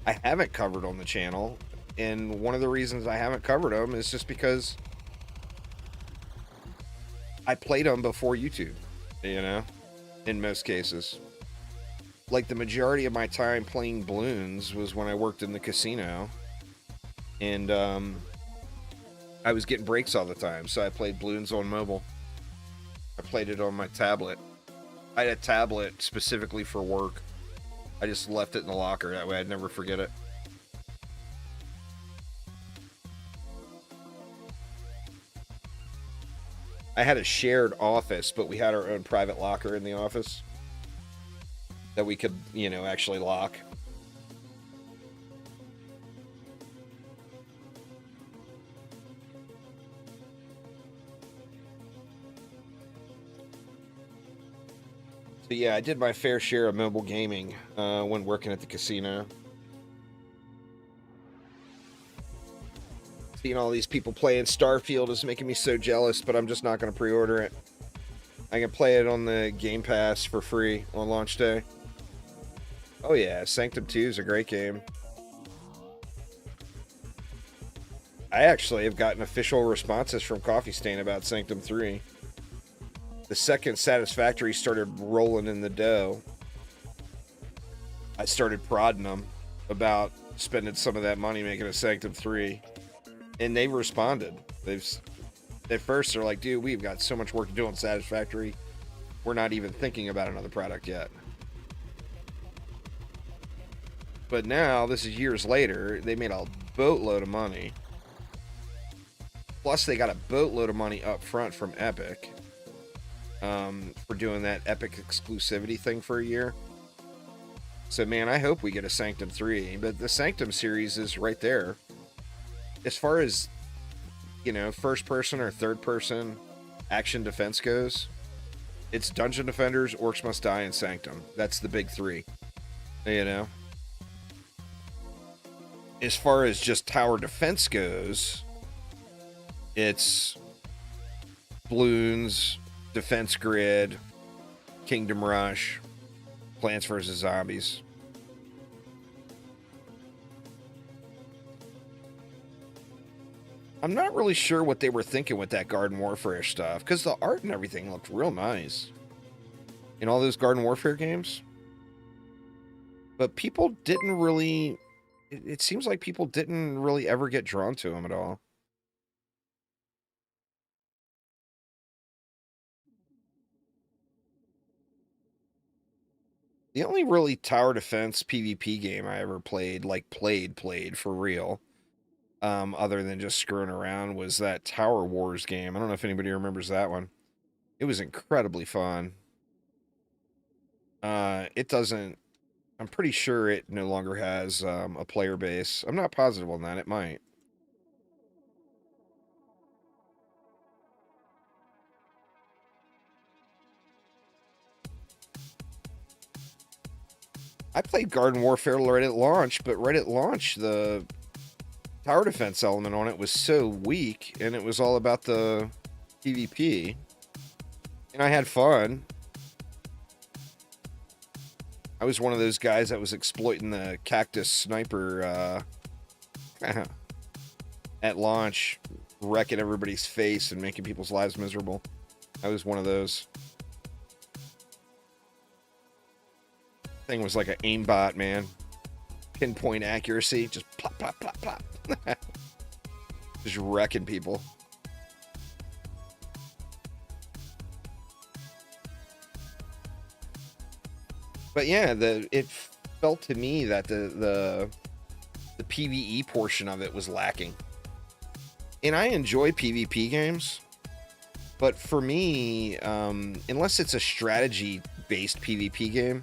I haven't covered on the channel. And one of the reasons I haven't covered them is just because I played them before YouTube, you know, in most cases. Like, the majority of my time playing balloons was when I worked in the casino. And I was getting breaks all the time, so I played balloons on mobile. I played it on my tablet. I had a tablet specifically for work. I just left it in the locker. That way I'd never forget it. I had a shared office, but we had our own private locker in the office that we could, you know, actually lock. So yeah, I did my fair share of mobile gaming when working at the casino. Seeing all these people playing Starfield is making me so jealous, but I'm just not going to pre-order it. I can play it on the Game Pass for free on launch day. Oh yeah, Sanctum 2 is a great game. I actually have gotten official responses from Coffee Stain about Sanctum 3. The second Satisfactory started rolling in the dough, I started prodding them about spending some of that money making a Sanctum 3. And they've responded. At first they're like, dude, we've got so much work to do on Satisfactory. We're not even thinking about another product yet. But now, this is years later, they made a boatload of money. Plus, they got a boatload of money up front from Epic. For doing that Epic exclusivity thing for a year. So, man, I hope we get a Sanctum 3. But the Sanctum series is right there. As far as, you know, first person or third person action defense goes, it's Dungeon Defenders, Orcs Must Die, and Sanctum. That's the big three. You know? As far as just tower defense goes, it's Bloons, Defense Grid, Kingdom Rush, Plants vs. Zombies. I'm not really sure what they were thinking with that Garden Warfare stuff, because the art and everything looked real nice in all those Garden Warfare games. But people didn't really... It seems like people didn't really ever get drawn to them at all. The only really tower defense PvP game I ever played, like played for real, other than just screwing around, was that Tower Wars game. I don't know if anybody remembers that one. It was incredibly fun. It doesn't... I'm pretty sure it no longer has a player base. I'm not positive on that. It might. I played Garden Warfare right at launch, but right at launch, the tower defense element on it was so weak, and it was all about the PvP. And I had fun. I was one of those guys that was exploiting the cactus sniper at launch, wrecking everybody's face and making people's lives miserable. I was one of those. Thing was like an aimbot, man. Pinpoint accuracy, just plop, plop, plop, plop. Just wrecking people. But yeah, it felt to me that the PvE portion of it was lacking. And I enjoy PvP games, but for me, unless it's a strategy-based PvP game,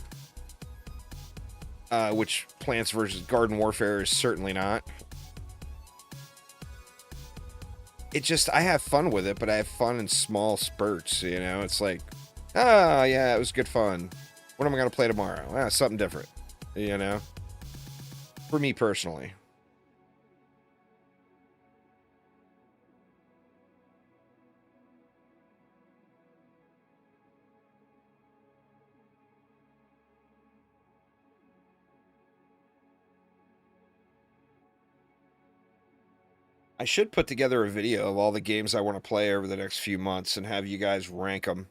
which Plants vs. Garden Warfare is certainly not. it just, I have fun with it, but I have fun in small spurts, you know? It's like, oh, yeah, it was good fun. What am I going to play tomorrow? Ah, something different, you know? For me personally. I should put together a video of all the games I want to play over the next few months and have you guys rank them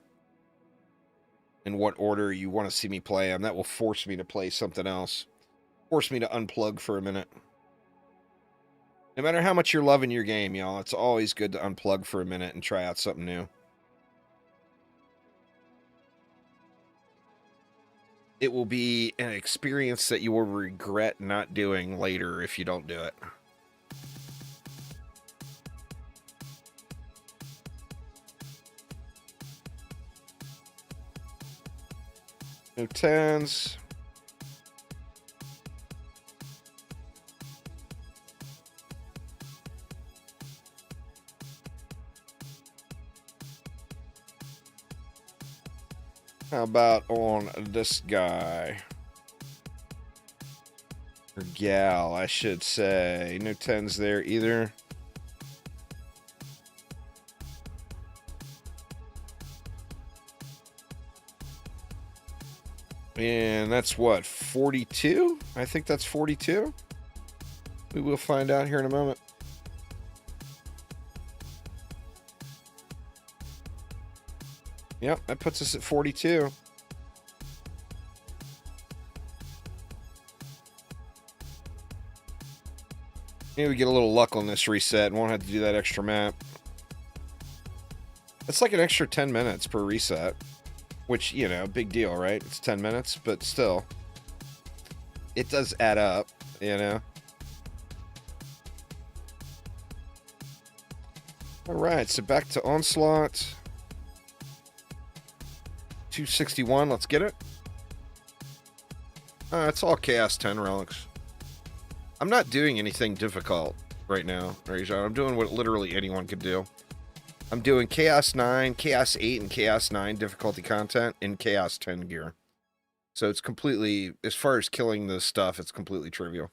in what order you want to see me play them. That will force me to play something else. Force me to unplug for a minute. No matter how much you're loving your game, y'all, it's always good to unplug for a minute and try out something new. It will be an experience that you will regret not doing later if you don't do it. No 10s. How about on this guy? Or gal, I should say. No 10s there either. And that's what, 42? I think that's 42. We will find out here in a moment. Yep, that puts us at 42. Maybe we get a little luck on this reset and won't have to do that extra map. That's like an extra 10 minutes per reset. Which, you know, big deal, right? It's 10 minutes, but still. It does add up, you know? Alright, so back to Onslaught. 261, let's get it. It's all Chaos 10 relics. I'm not doing anything difficult right now, Rajon. I'm doing what literally anyone could do. I'm doing Chaos 9, Chaos 8, and Chaos 9 difficulty content in Chaos 10 gear. So it's completely, as far as killing the stuff, it's completely trivial.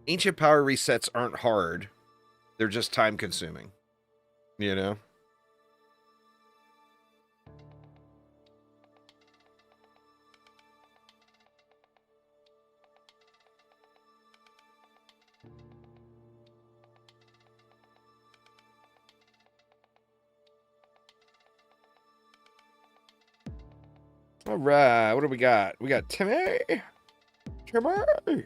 Ancient power resets aren't hard. They're just time consuming. You know? All right, what do we got? We got Timmy. Timmy.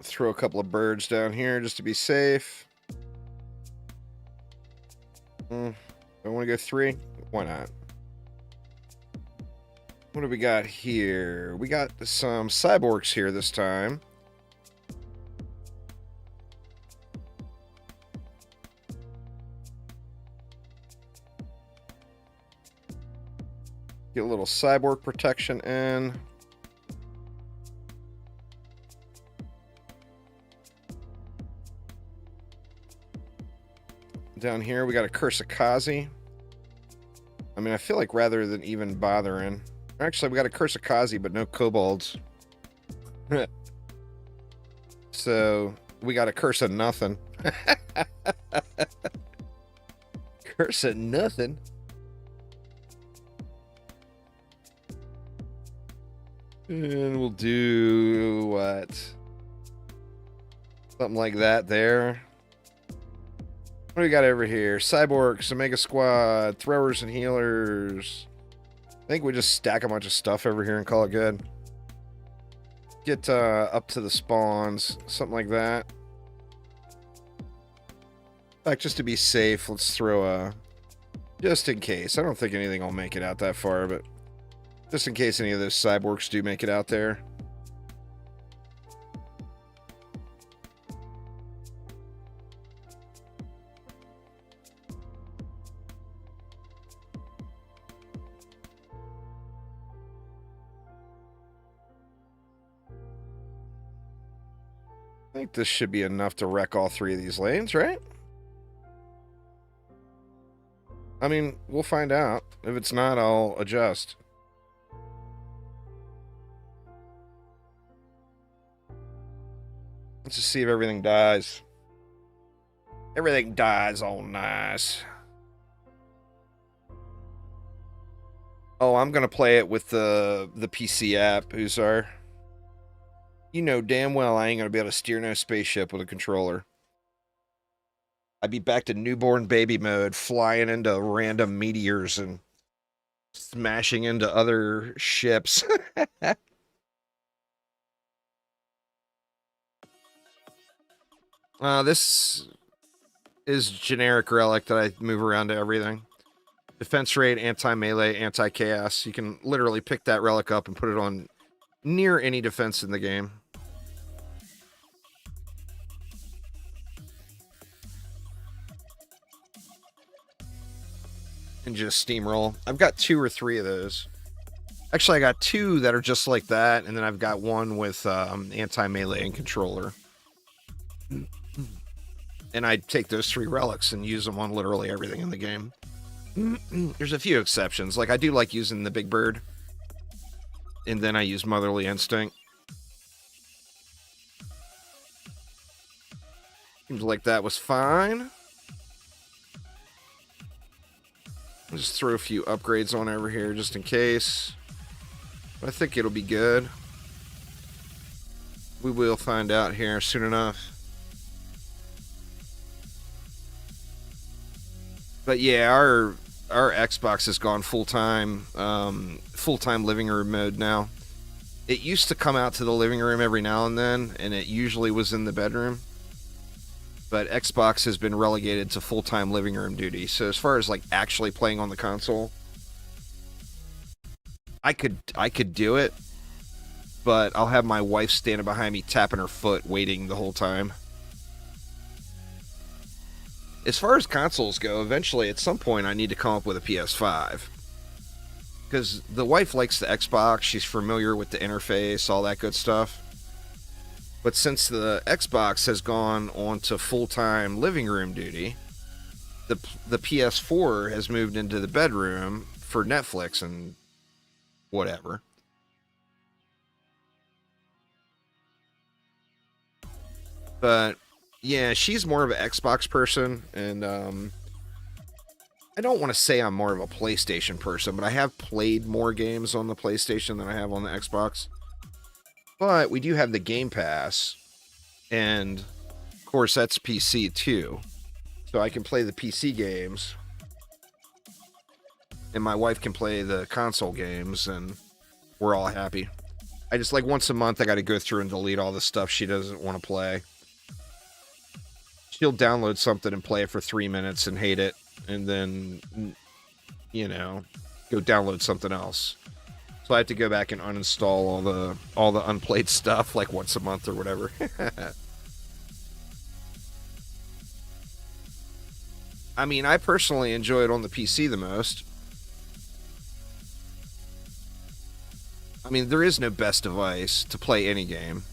Throw a couple of birds down here just to be safe. I want to go 3. Why not? What do we got here? We got some cyborgs here this time. Get a little cyborg protection in. Down here, we got a Curse of Kazi. I mean, I feel like rather than even bothering... Actually, we got a Curse of Kazi, but no kobolds. So, we got a Curse of Nothing. Curse of Nothing? And we'll do... what? Something like that there. What do we got over here? Cyborgs, Omega Squad, Throwers and Healers. I think we just stack a bunch of stuff over here and call it good. Get up to the spawns, something like that. Like, just to be safe, let's throw a... Just in case. I don't think anything will make it out that far, but... Just in case any of those cyborgs do make it out there. I think this should be enough to wreck all 3 of these lanes, right? I mean, we'll find out. If it's not, I'll adjust. Let's just see if everything dies. Everything dies all nice. Oh, I'm gonna play it with the PC app, Uzar. You know damn well I ain't gonna be able to steer no spaceship with a controller. I'd be back to newborn baby mode, flying into random meteors and smashing into other ships. This is generic relic that I move around to everything. Defense rate, anti-melee, anti-chaos. You can literally pick that relic up and put it on near any defense in the game. And just steamroll. I've got 2 or 3 of those. Actually, I got 2 that are just like that, and then I've got 1 with anti-melee and controller. And I take those 3 relics and use them on literally everything in the game. There's a few exceptions. Like, I do like using the Big Bird. And then I use Motherly Instinct. Seems like that was fine. I'll just throw a few upgrades on over here just in case. I think it'll be good. We will find out here soon enough. But yeah, our Xbox has gone full-time living room mode now. It used to come out to the living room every now and then, and it usually was in the bedroom. But Xbox has been relegated to full-time living room duty. So as far as like actually playing on the console, I could do it, but I'll have my wife standing behind me tapping her foot waiting the whole time. As far as consoles go, eventually at some point I need to come up with a PS5. Because the wife likes the Xbox, she's familiar with the interface, all that good stuff. But since the Xbox has gone on to full-time living room duty, the PS4 has moved into the bedroom for Netflix and whatever. But yeah, she's more of an Xbox person, and I don't want to say I'm more of a PlayStation person, but I have played more games on the PlayStation than I have on the Xbox. But we do have the Game Pass, and of course that's PC too. So I can play the PC games, and my wife can play the console games, and we're all happy. I just, like, once a month I gotta go through and delete all the stuff she doesn't want to play. She'll download something and play it for 3 minutes and hate it, and then, you know, go download something else. So I have to go back and uninstall all the unplayed stuff, like once a month or whatever. I mean, I personally enjoy it on the PC the most. I mean, there is no best device to play any game.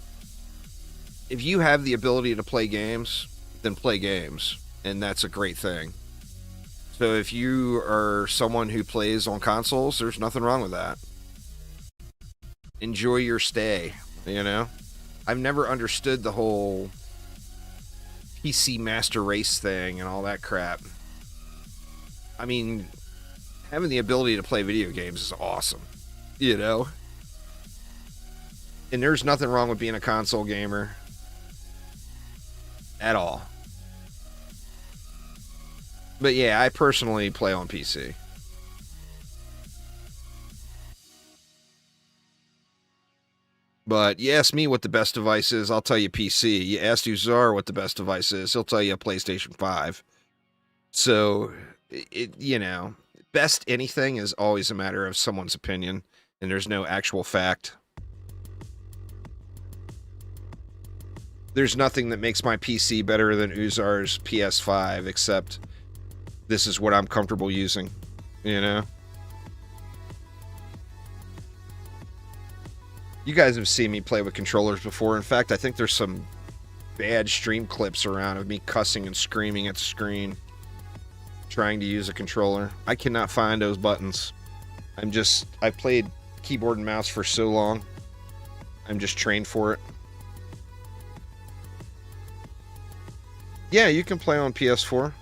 If you have the ability to play games, then play games, and that's a great thing. So if you are someone who plays on consoles, there's nothing wrong with that. Enjoy your stay, you know? I've never understood the whole PC Master Race thing and all that crap. I mean, having the ability to play video games is awesome, you know? And there's nothing wrong with being a console gamer at all. But yeah, I personally play on PC. But you ask me what the best device is, I'll tell you PC. You ask Uzar what the best device is, he'll tell you a PlayStation 5. So, you know, best anything is always a matter of someone's opinion, and there's no actual fact. There's nothing that makes my PC better than Uzar's PS5, except this is what I'm comfortable using, you know? You guys have seen me play with controllers before. In fact, I think there's some bad stream clips around of me cussing and screaming at the screen trying to use a controller. I cannot find those buttons. I played keyboard and mouse for so long. I'm just trained for it. Yeah, you can play on PS4.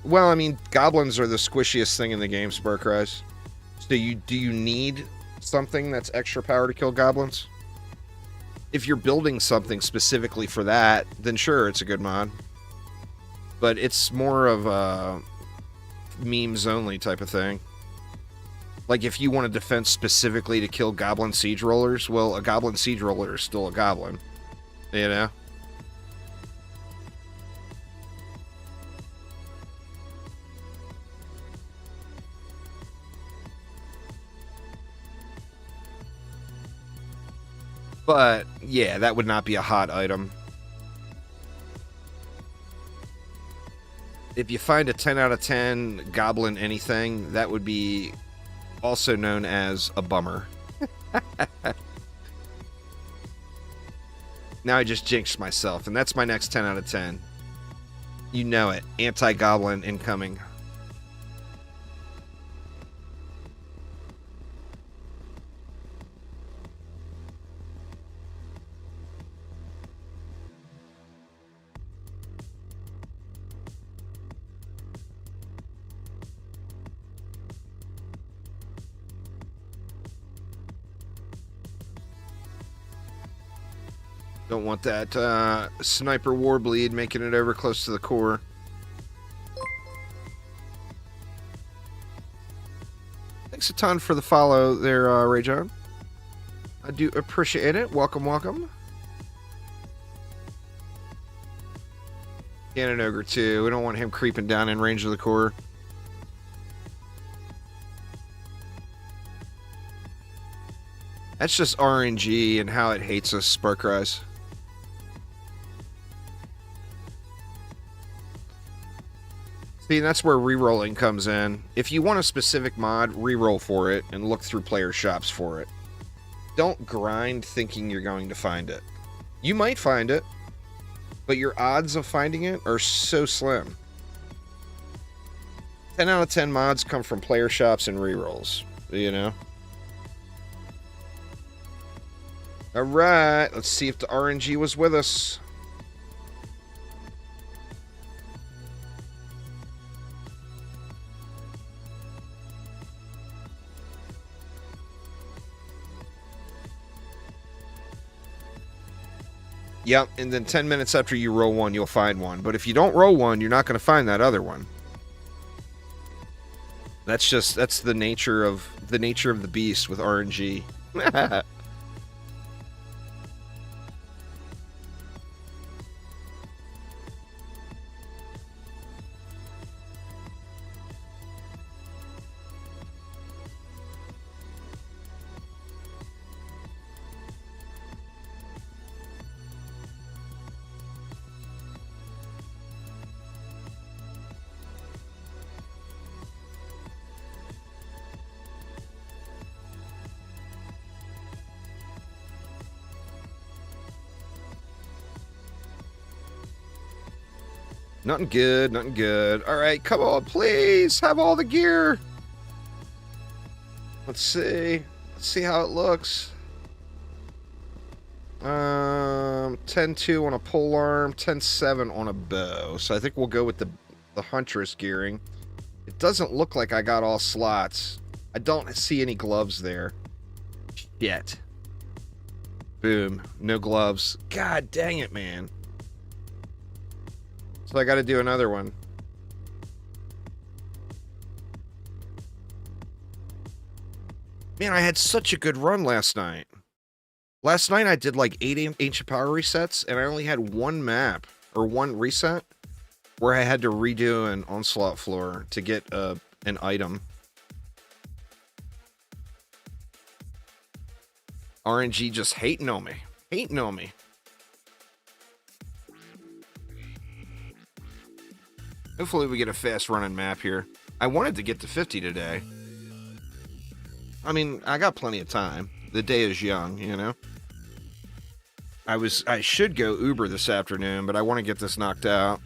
Well, I mean, goblins are the squishiest thing in the game, Sparkrise. So do you need something that's extra power to kill goblins? If you're building something specifically for that, then sure, it's a good mod. But it's more of a memes only type of thing. Like if you want a defense specifically to kill goblin siege rollers, well, a goblin siege roller is still a goblin. You know? But, yeah, that would not be a hot item. If you find a 10 out of 10 goblin anything, that would be also known as a bummer. Now I just jinxed myself, and that's my next 10 out of 10. You know it. Anti-goblin incoming. Don't want that sniper warbleed making it over close to the core. Thanks a ton for the follow there, Ray John. I do appreciate it. Welcome, welcome. Cannon Ogre too. We don't want him creeping down in range of the core. That's just RNG and how it hates us, Sparkrise. See, that's where rerolling comes in. If you want a specific mod, reroll for it and look through player shops for it. Don't grind thinking you're going to find it. You might find it, but your odds of finding it are so slim. 10 out of 10 mods come from player shops and rerolls, you know? Alright, let's see if the RNG was with us. Yep, and then 10 minutes after you roll one, you'll find one. But if you don't roll one, you're not going to find that other one. That's the nature of the beast with RNG. Nothing good, nothing good. Alright, come on, please! Have all the gear! Let's see. Let's see how it looks. 10-2 on a polearm, 10-7 on a bow. So I think we'll go with the Huntress gearing. It doesn't look like I got all slots. I don't see any gloves there. Yet. Boom. No gloves. God dang it, man. So I gotta do another one. Man, I had such a good run last night. Last night I did like 8 ancient power resets, and I only had one map or one reset where I had to redo an onslaught floor to get an item. RNG just hating on me. Hating on me. Hopefully we get a fast running map here. I wanted to get to 50 today. I mean, I got plenty of time. The day is young, you know? I should go Uber this afternoon, but I want to get this knocked out.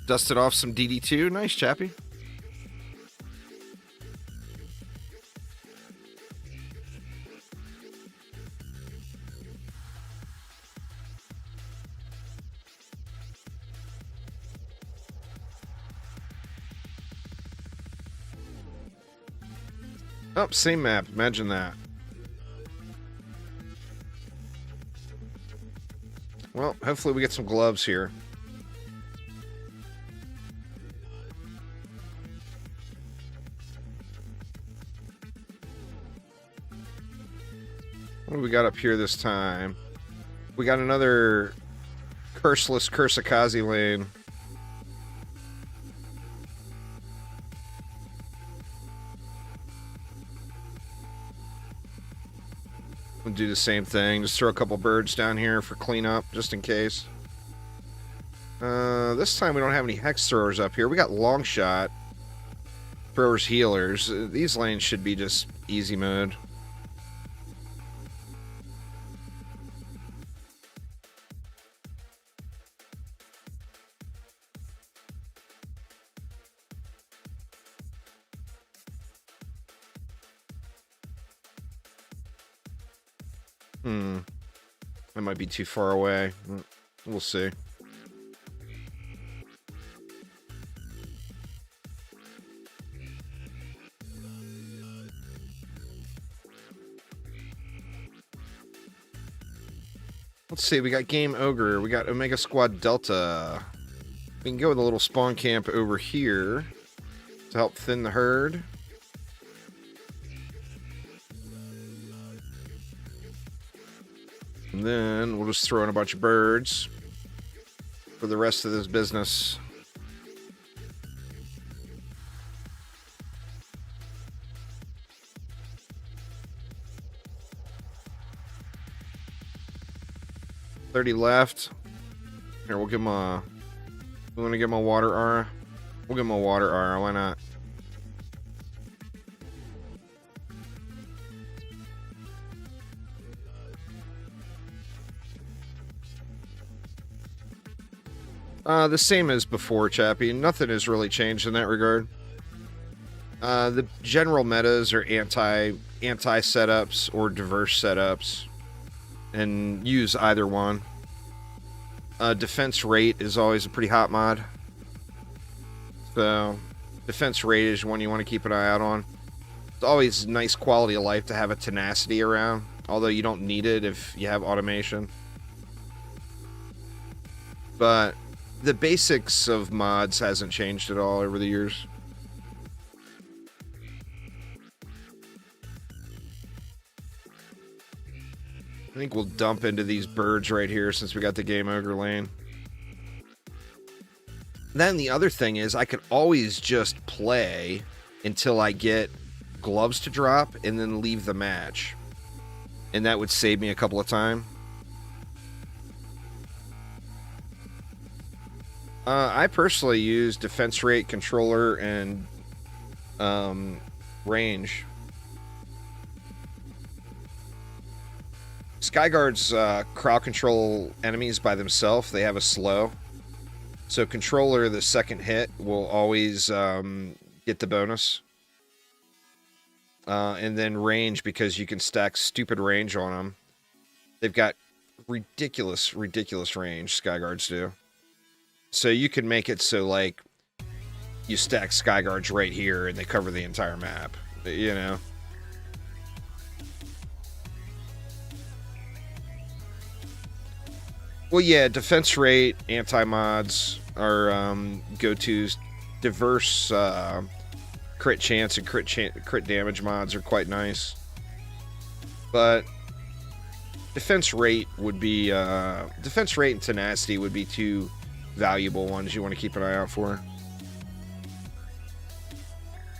Dusted off some DD2. Nice, Chappie. Oh, same map. Imagine that. Well, hopefully we get some gloves here. What do we got up here this time? We got another curseless Kursakazi lane. We'll do the same thing. Just throw a couple birds down here for cleanup, just in case. This time we don't have any hex throwers up here. We got long shot, throwers, healers. These lanes should be just easy mode. That might be too far away. We'll see. Let's see, we got Game Ogre, we got Omega Squad Delta. We can go with a little spawn camp over here to help thin the herd. And then we'll just throw in a bunch of birds for the rest of this business. $30 left. Here, we'll give him a... We want to give him a water aura? We'll give him a water aura, why not? The same as before, Chappie. Nothing has really changed in that regard. The general metas are anti setups or diverse setups, and use either one. Defense rate is always a pretty hot mod. So, defense rate is one you want to keep an eye out on. It's always nice quality of life to have a tenacity around, although you don't need it if you have automation. But the basics of mods hasn't changed at all over the years. I think we'll dump into these birds right here since we got the Game Ogre lane. Then the other thing is I could always just play until I get gloves to drop and then leave the match. And that would save me a couple of time. I personally use defense rate, controller, and range. Skyguards crowd control enemies by themselves. They have a slow. So controller, the second hit, will always get the bonus. And then range, because you can stack stupid range on them. They've got ridiculous range, Skyguards do. So you can make it so, like, you stack Skyguards right here and they cover the entire map, you know? Well, yeah, defense rate, anti-mods are go-tos. Diverse crit chance and crit damage mods are quite nice. But defense rate would be defense rate and tenacity would be two valuable ones you want to keep an eye out for.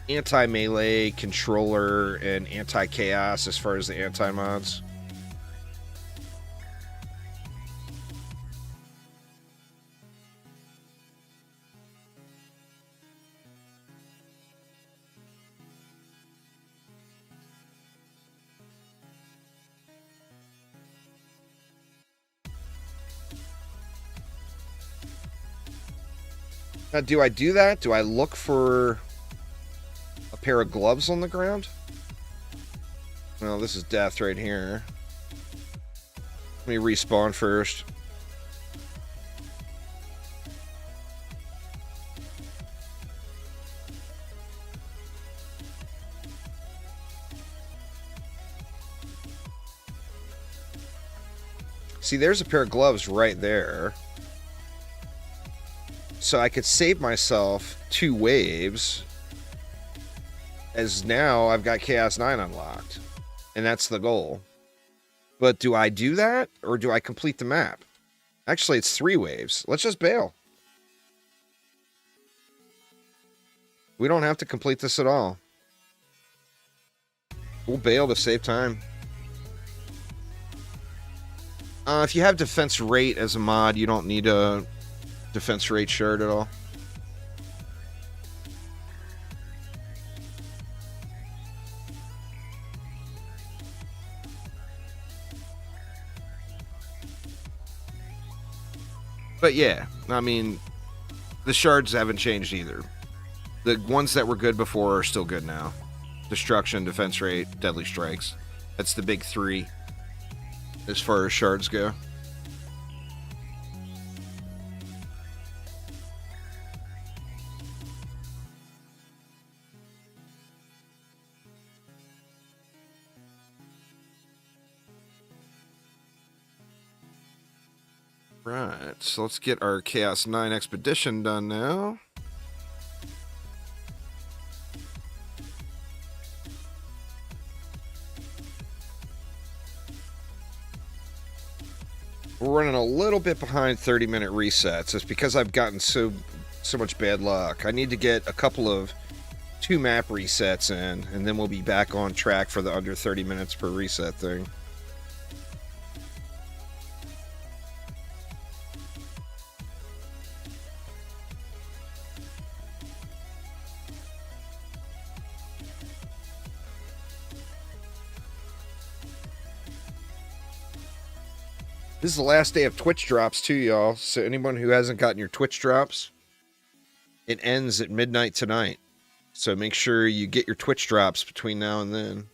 Anti-melee, controller, and anti-chaos as far as the anti-mods. Now, do I do that? Do I look for a pair of gloves on the ground? Well, this is death right here. Let me respawn first. See, there's a pair of gloves right there. So I could save myself 2 waves, as now I've got Chaos 9 unlocked. And that's the goal. But do I do that, or do I complete the map? Actually, it's 3 waves. Let's just bail. We don't have to complete this at all. We'll bail to save time. If you have defense rate as a mod, you don't need a defense rate shard at all. But yeah, I mean, the shards haven't changed either. The ones that were good before are still good now. Destruction, defense rate, deadly strikes. That's the big 3 as far as shards go. Right, so let's get our Chaos 9 expedition done now. We're running a little bit behind 30-minute resets. It's because I've gotten so much bad luck. I need to get a couple of 2 map resets in, and then we'll be back on track for the under 30 minutes per reset thing. This is the last day of Twitch drops too, y'all. So anyone who hasn't gotten your Twitch drops, it ends at midnight tonight. So make sure you get your Twitch drops between now and then.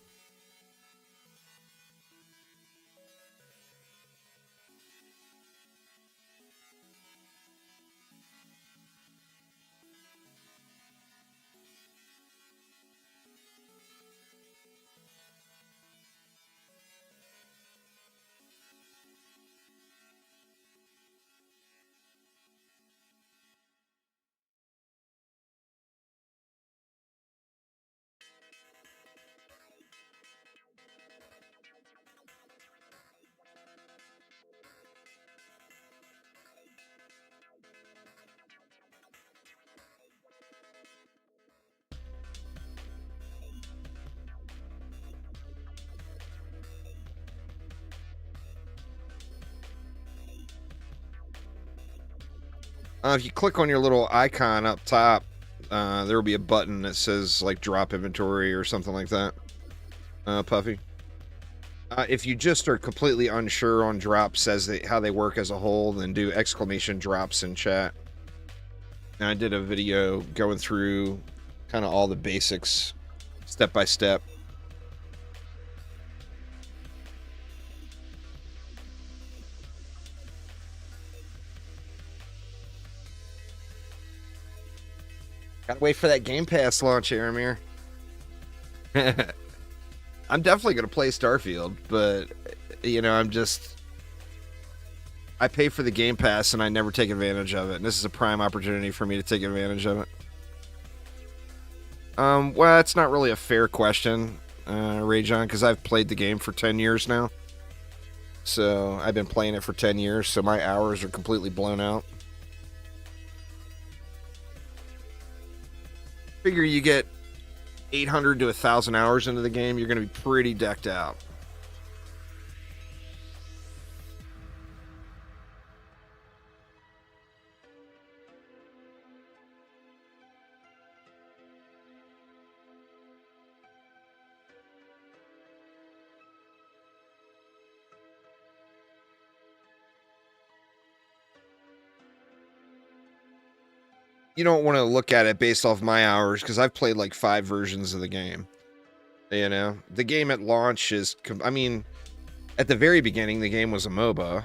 If you click on your little icon up top, there will be a button that says like drop inventory or something like that. Puffy. If you just are completely unsure on drops as how they work as a whole, then do exclamation drops in chat. And I did a video going through kind of all the basics, step by step. Gotta wait for that Game Pass launch, Aramir. I'm definitely gonna play Starfield, but you know, I pay for the Game Pass and I never take advantage of it. And this is a prime opportunity for me to take advantage of it. Well, that's not really a fair question, Ray John, because I've played the game for 10 years now. So I've been playing it for 10 years, so my hours are completely blown out. Figure you get 800 to 1,000 hours into the game, you're going to be pretty decked out. You don't want to look at it based off my hours, because I've played like 5 versions of the game. You know, the game at launch is, I mean, at the very beginning, the game was a MOBA.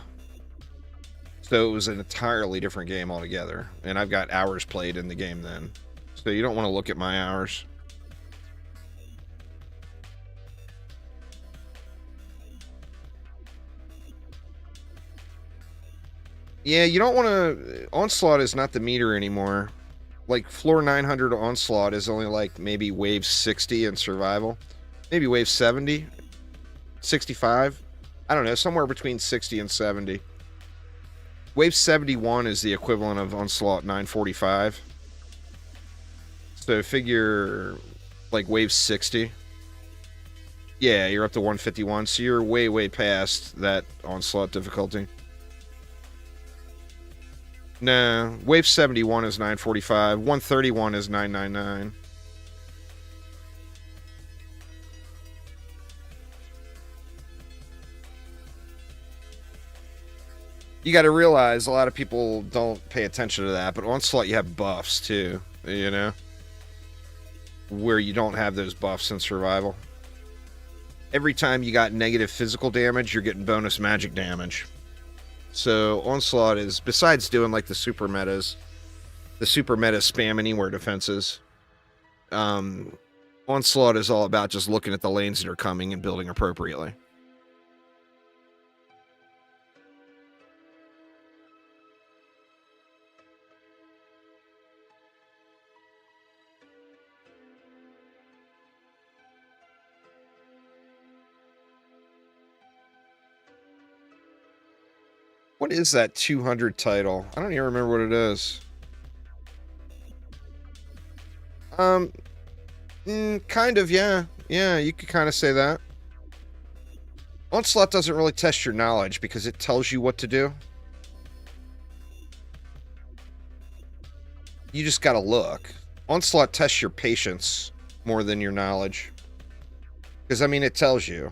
So it was an entirely different game altogether. And I've got hours played in the game then. So you don't want to look at my hours. Yeah, you don't want to... Onslaught is not the meter anymore. Like, floor 900 Onslaught is only like maybe wave 60 in survival. Maybe wave 70? 65? I don't know, somewhere between 60 and 70. Wave 71 is the equivalent of Onslaught 945. So figure like wave 60. Yeah, you're up to 151, so you're way, way past that Onslaught difficulty. No, wave 71 is 945, 131 is 999. You got to realize a lot of people don't pay attention to that, but Onslaught you have buffs too, you know? Where you don't have those buffs in survival. Every time you got negative physical damage, you're getting bonus magic damage. So Onslaught is, besides doing like the super meta spam anywhere defenses, Onslaught is all about just looking at the lanes that are coming and building appropriately. What is that 200 title? I don't even remember what it is. Kind of, yeah. Yeah, you could kind of say that. Onslaught doesn't really test your knowledge because it tells you what to do. You just gotta look. Onslaught tests your patience more than your knowledge. Because, I mean, it tells you.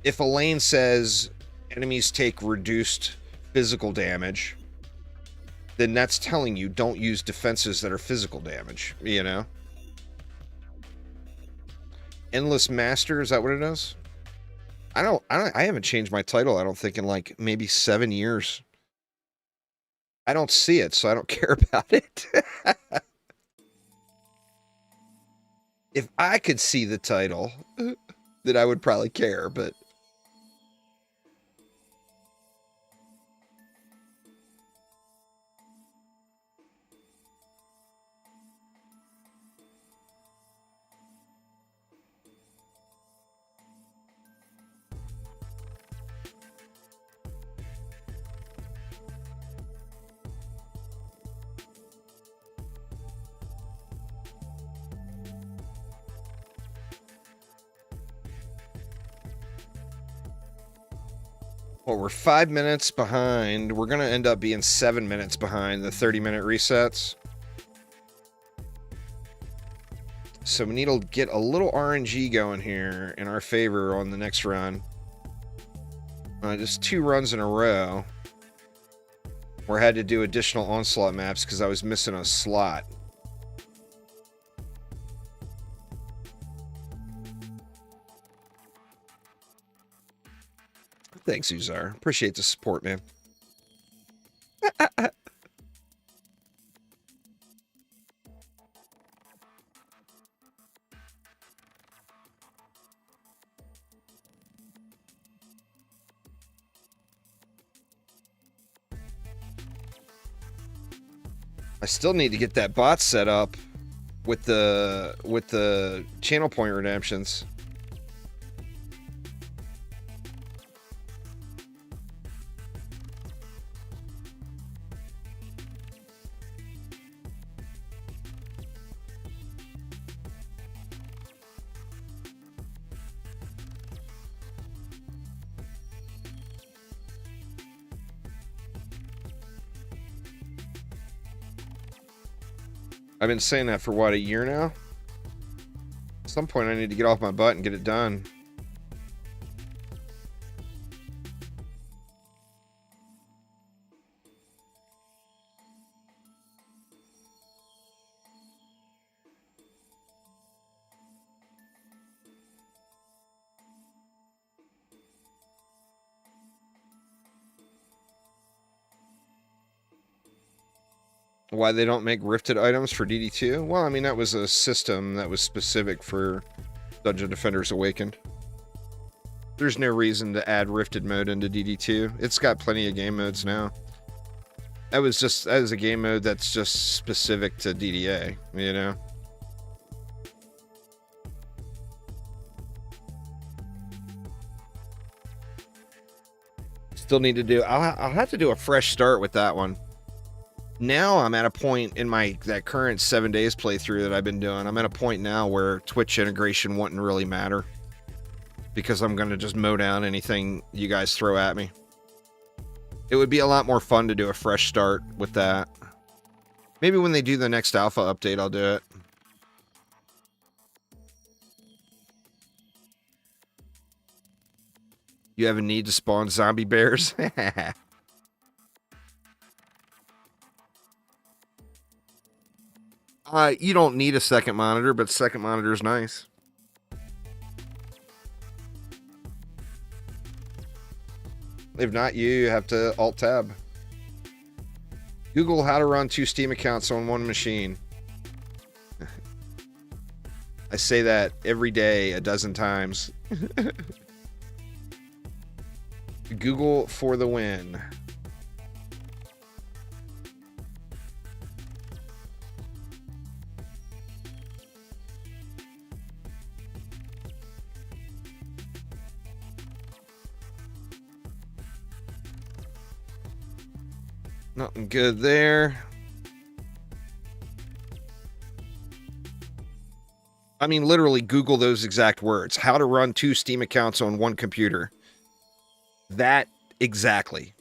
If a lane says enemies take reduced physical damage, then that's telling you don't use defenses that are physical damage, you know? Endless Master, is that what it is? I haven't changed my title, I don't think, in like maybe 7 years. I don't see it, so I don't care about it. If I could see the title, then I would probably care, but... Well, we're 5 minutes behind. We're going to end up being 7 minutes behind the 30-minute resets. So we need to get a little RNG going here in our favor on the next run. Just 2 runs in a row. Where I had to do additional Onslaught maps because I was missing a slot. Thanks, Uzar. Appreciate the support, man. I still need to get that bot set up. with the channel point redemptions. I've been saying that for what, a year now? At some point I need to get off my butt and get it done. Why they don't make rifted items for DD2? Well, I mean, that was a system that was specific for Dungeon Defenders Awakened. There's no reason to add rifted mode into DD2. It's got plenty of game modes now. That was a game mode that's just specific to DDA, you know? Still need to do... I'll have to do a fresh start with that one. Now I'm at a point in that current 7 days playthrough that I've been doing. I'm at a point now where Twitch integration wouldn't really matter, because I'm going to just mow down anything you guys throw at me. It would be a lot more fun to do a fresh start with that. Maybe when they do the next alpha update, I'll do it. You have a need to spawn zombie bears? You don't need a second monitor, but second monitor is nice. If not, you have to Alt-Tab. Google how to run 2 Steam accounts on one machine. I say that every day a dozen times. Google for the win. Nothing good there. I mean, literally Google those exact words. How to run 2 Steam accounts on one computer. That exactly.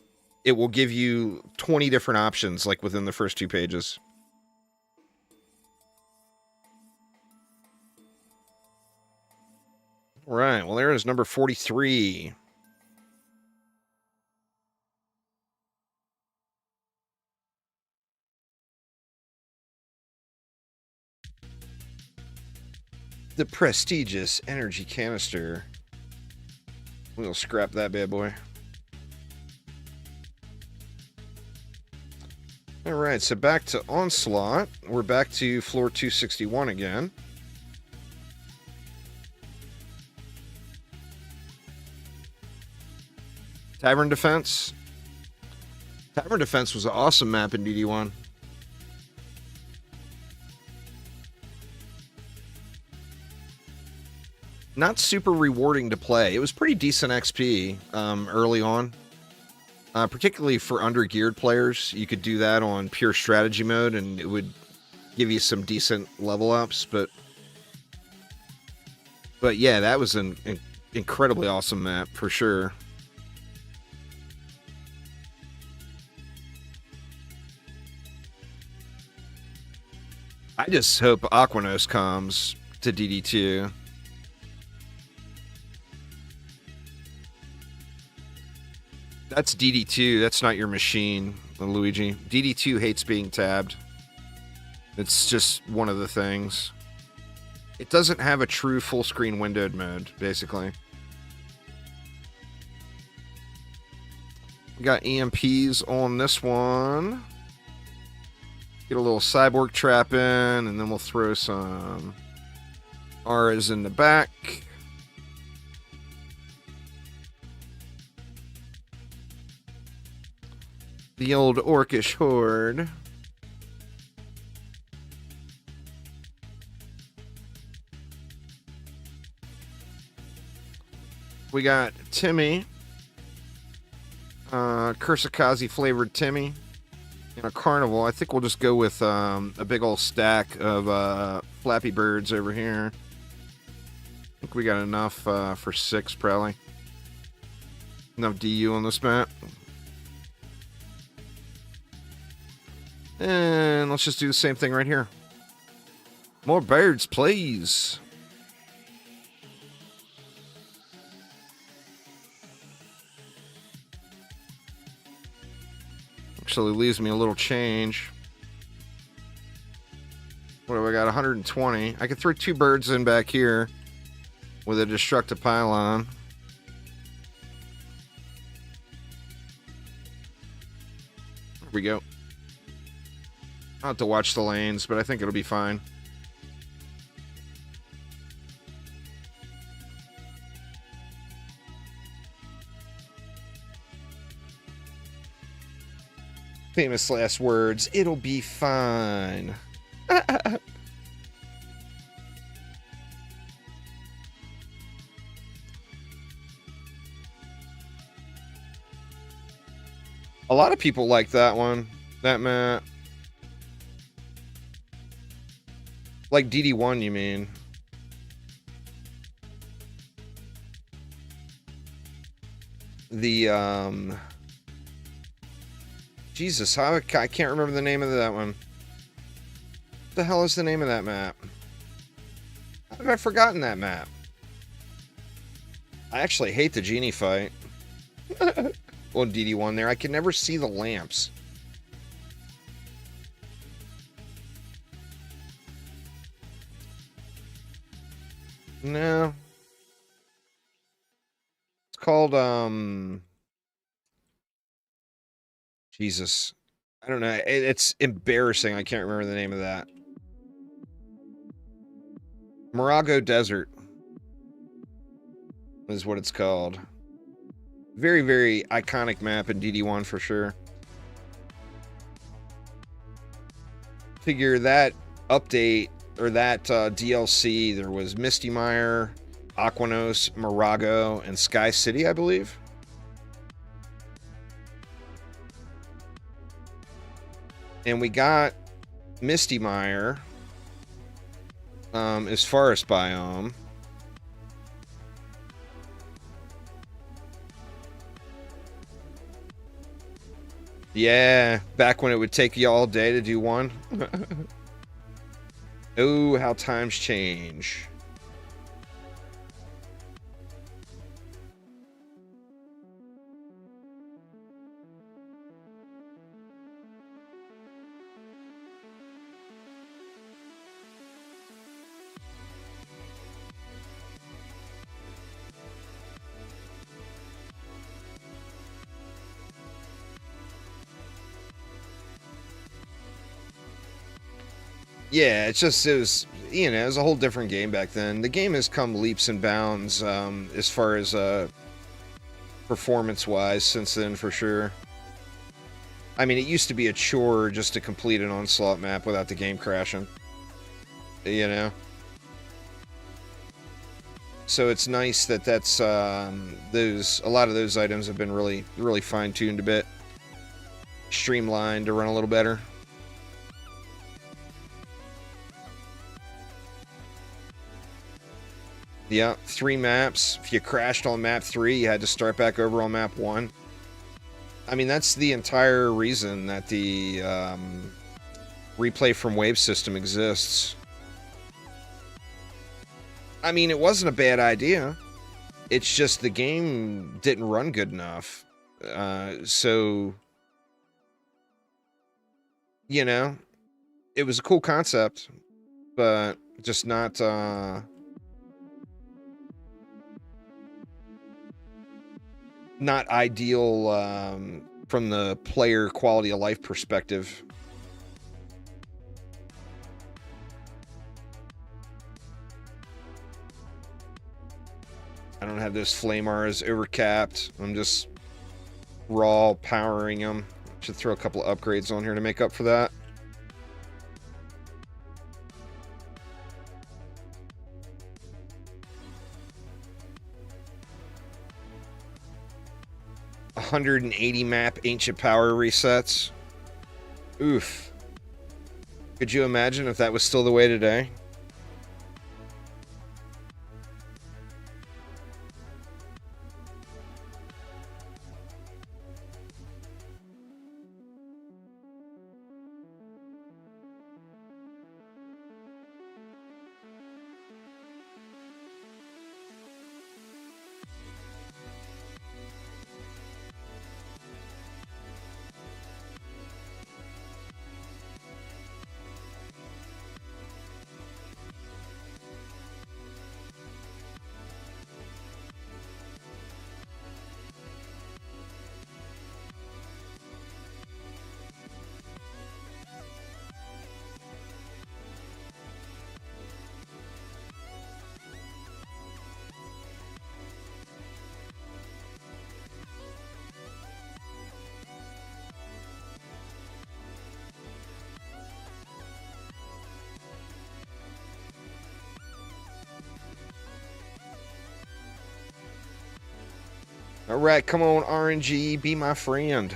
It will give you 20 different options, like within the first 2 pages. All right, well, there is number 43. The prestigious energy canister. We'll scrap that bad boy. All right, so back to Onslaught. We're back to floor 261 again. Tavern Defense. Tavern Defense was an awesome map in DD1. Not super rewarding to play. It was pretty decent XP early on. Particularly for under-geared players. You could do that on pure strategy mode and it would give you some decent level ups. But yeah, that was an incredibly awesome map for sure. I just hope Aquanos comes to DD2. That's DD2. That's not your machine, Luigi. DD2 hates being tabbed. It's just one of the things. It doesn't have a true full-screen windowed mode, basically. We got EMPs on this one. Get a little cyborg trap in, and then we'll throw some auras in the back. The old orcish horde. We got Timmy, Kursakazi flavored Timmy, and a Carnival. I think we'll just go with a big old stack of Flappy Birds over here. I think we got enough for 6 probably. Enough DU on this map. And let's just do the same thing right here. More birds, please. Actually leaves me a little change. What do I got? 120. I could throw 2 birds in back here with a destructive pylon. There we go. I'll have to watch the lanes, but I think it'll be fine. Famous last words, it'll be fine. A lot of people like that one, that map. Like DD1, you mean? The, Jesus, I can't remember the name of that one. What the hell is the name of that map? How have I forgotten that map? I actually hate the genie fight. On DD1 there. I can never see the lamps. No. It's called, Jesus. I don't know. It's embarrassing. I can't remember the name of that. Morago Desert is what it's called. Very, very iconic map in DD1 for sure. Figure that update, or that DLC, there was Misty Mire, Aquanos, Morago, and Sky City, I believe. And we got Misty Mire as forest biome. Yeah, back when it would take you all day to do one. Oh, how times change. Yeah, it was, you know, it was a whole different game back then. The game has come leaps and bounds as far as performance-wise since then, for sure. I mean, it used to be a chore just to complete an Onslaught map without the game crashing. You know? So it's nice that that's, a lot of those items have been really, really fine-tuned a bit. Streamlined to run a little better. Yeah, 3 maps. If you crashed on map 3, you had to start back over on map 1. I mean, that's the entire reason that the replay from wave system exists. I mean, it wasn't a bad idea. It's just the game didn't run good enough. So, you know, it was a cool concept, but just not... not ideal from the player quality of life perspective. I don't have those flame auras overcapped. I'm just raw powering them. Should throw a couple of upgrades on here to make up for that. 180 map ancient power resets. Oof. Could you imagine if that was still the way today? All right, come on, RNG, be my friend.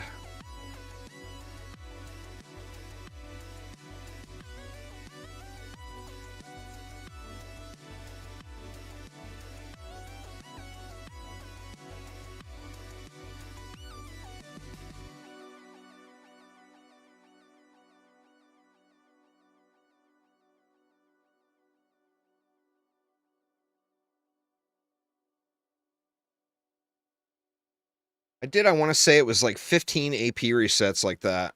I want to say it was like 15 AP resets like that.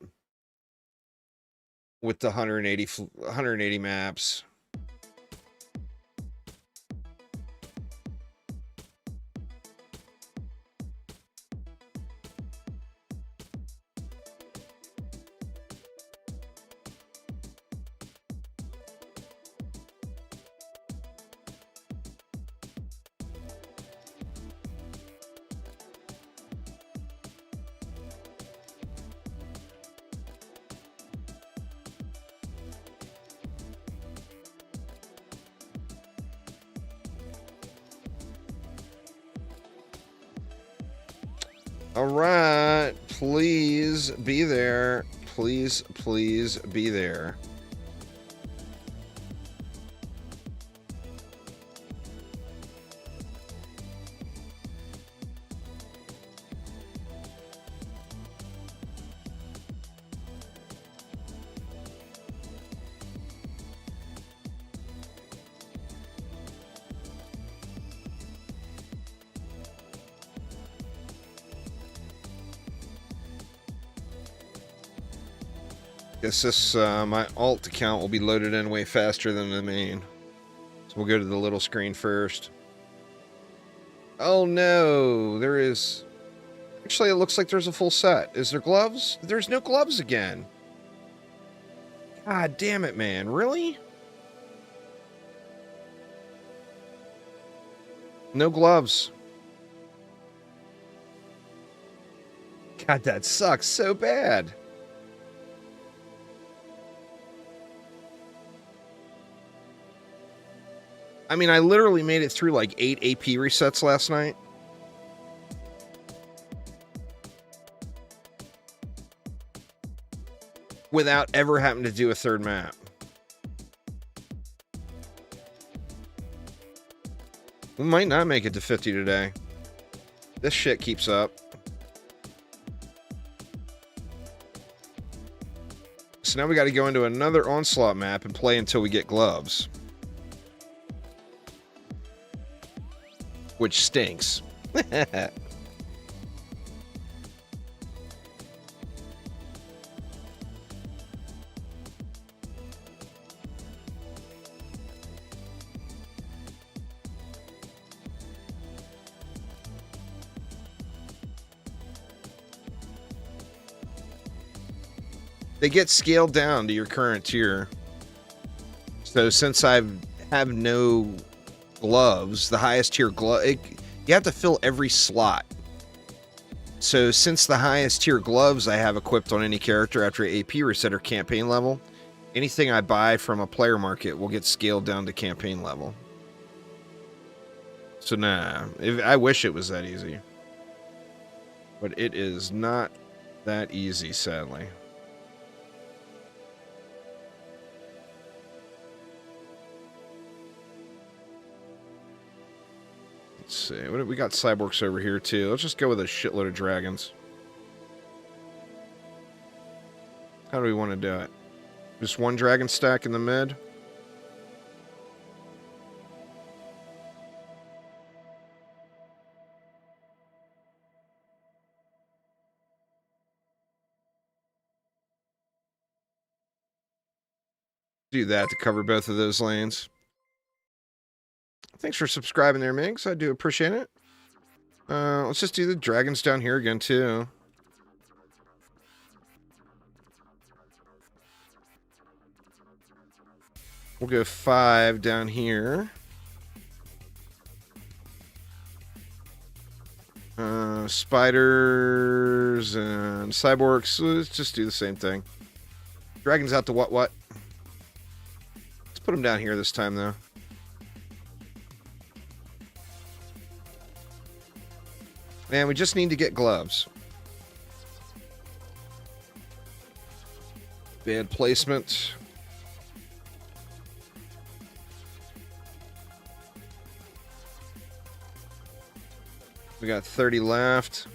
With the 180 maps. All right, please be there. Please, please be there. Guess this, my alt account will be loaded in way faster than the main. So we'll go to the little screen first. Oh no, there is... Actually, it looks like there's a full set. Is there gloves? There's no gloves again. God damn it, man. Really? No gloves. God, that sucks so bad. I mean, I literally made it through like 8 AP resets last night. Without ever having to do a third map. We might not make it to 50 today. This shit keeps up. So now we got to go into another onslaught map and play until we get gloves. Which stinks. They get scaled down to your current tier. So since I have no gloves, the highest tier glove, you have to fill every slot. So since the highest tier gloves I have equipped on any character after AP reset or campaign level, anything I buy from a player market will get scaled down to campaign level. So nah, I wish it was that easy. But it is not that easy, sadly. Let's see. We got cyborgs over here, too. Let's just go with a shitload of dragons. How do we want to do it? Just one dragon stack in the mid? Do that to cover both of those lanes. Thanks for subscribing there, Migs. I do appreciate it. Let's just do the dragons down here again, too. We'll go 5 down here. Spiders and cyborgs. Let's just do the same thing. Dragons out to what? Let's put them down here this time, though. Man, we just need to get gloves. Bad placement. We got 30 left.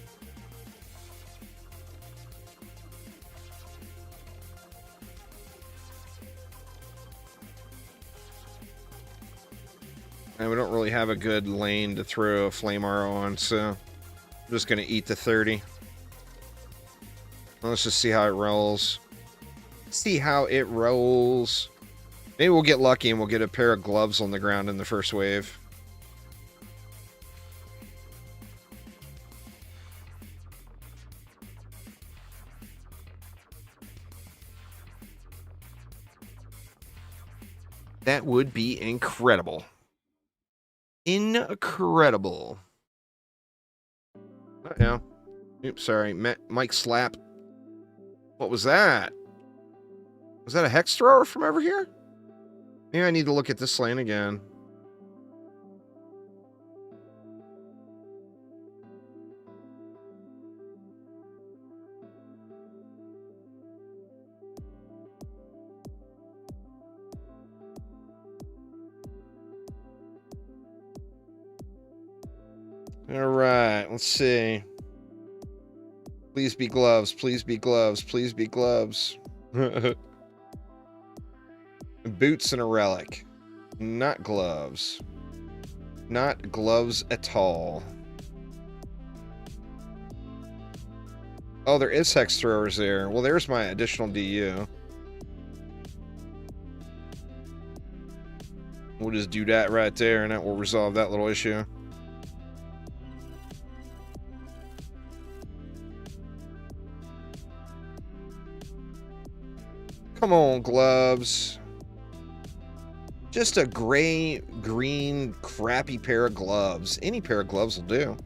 And we don't really have a good lane to throw a flame arrow on, so I'm just going to eat the 30. Let's just see how it rolls. See how it rolls. Maybe we'll get lucky and we'll get a pair of gloves on the ground in the first wave. That would be incredible. Incredible. Yeah. Oops, sorry. Mike Slap. What was that? Was that a hex thrower from over here? Maybe I need to look at this lane again. All right, let's see. Please be gloves. Please be gloves. Please be gloves. Boots and a relic. Not gloves. Not gloves at all. Oh, there is hex throwers there. Well, there's my additional DU. We'll just do that right there, and that will resolve that little issue. Come on, gloves. Just a gray, green, crappy pair of gloves. Any pair of gloves will do.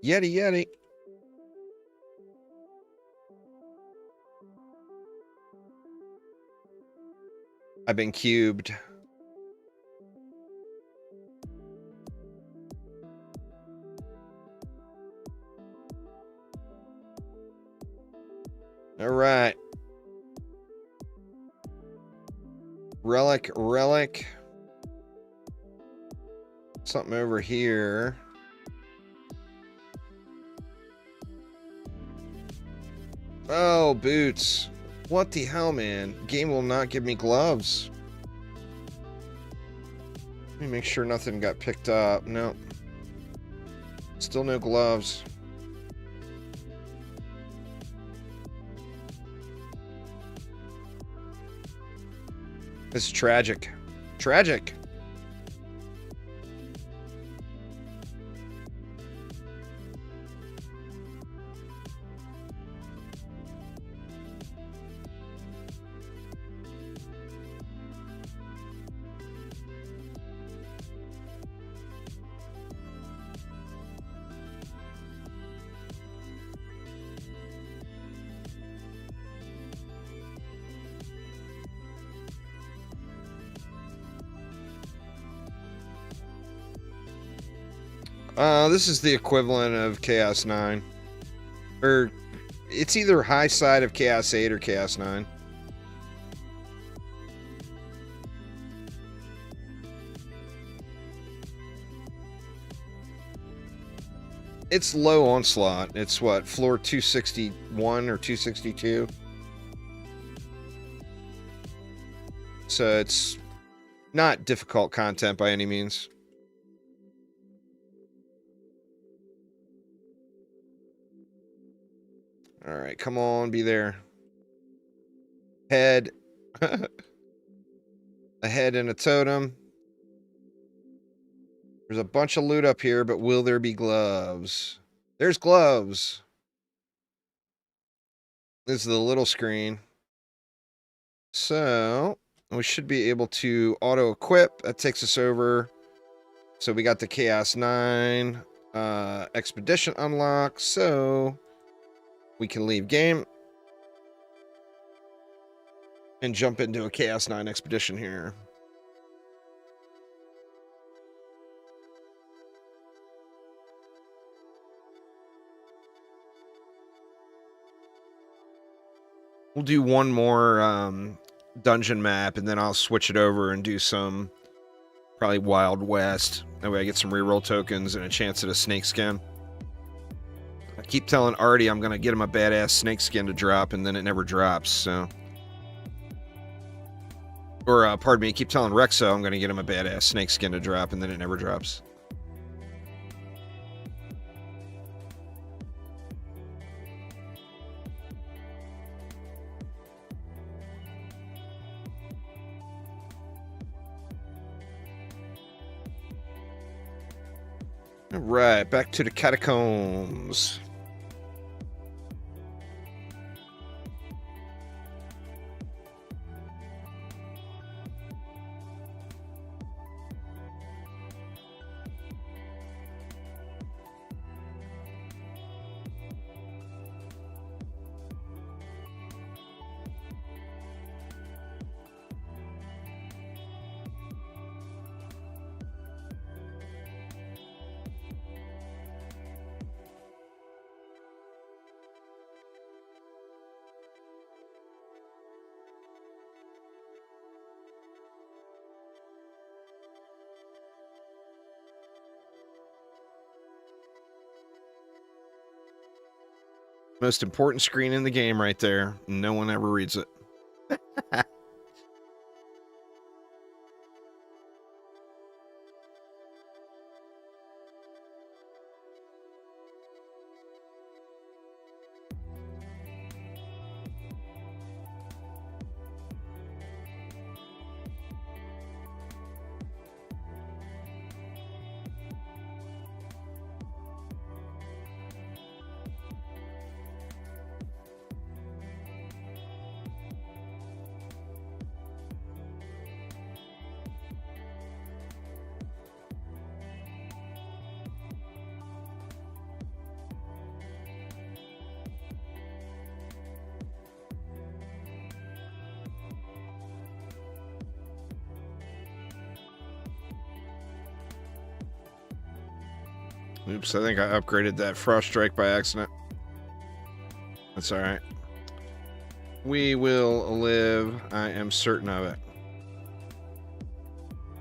Yeti, Yeti. I've been cubed. All right. Relic, relic. Something over here. Oh, boots. What the hell, man? Game will not give me gloves. Let me make sure nothing got picked up. Nope. Still no gloves. This is tragic. Tragic. This is the equivalent of Chaos 9. Or, it's either high side of Chaos 8 or Chaos 9. It's low onslaught. It's what, floor 261 or 262? So it's not difficult content by any means. All right, come on, be there. Head. A head and a totem. There's a bunch of loot up here, but will there be gloves? There's gloves. This is the little screen. So we should be able to auto-equip. That takes us over. So we got the Chaos 9 expedition unlocked. So we can leave game and jump into a Chaos 9 expedition here. We'll do one more dungeon map, and then I'll switch it over and do some probably Wild West. That way I get some reroll tokens and a chance at a snake skin. I keep telling Artie I'm going to get him a badass snake skin to drop, and then it never drops, so... Or, pardon me, I keep telling Rexo I'm going to get him a badass snake skin to drop, and then it never drops. Alright, back to the catacombs. Most important screen in the game right there. No one ever reads it. Oops, I think I upgraded that Frost Strike by accident. That's alright. We will live. I am certain of it.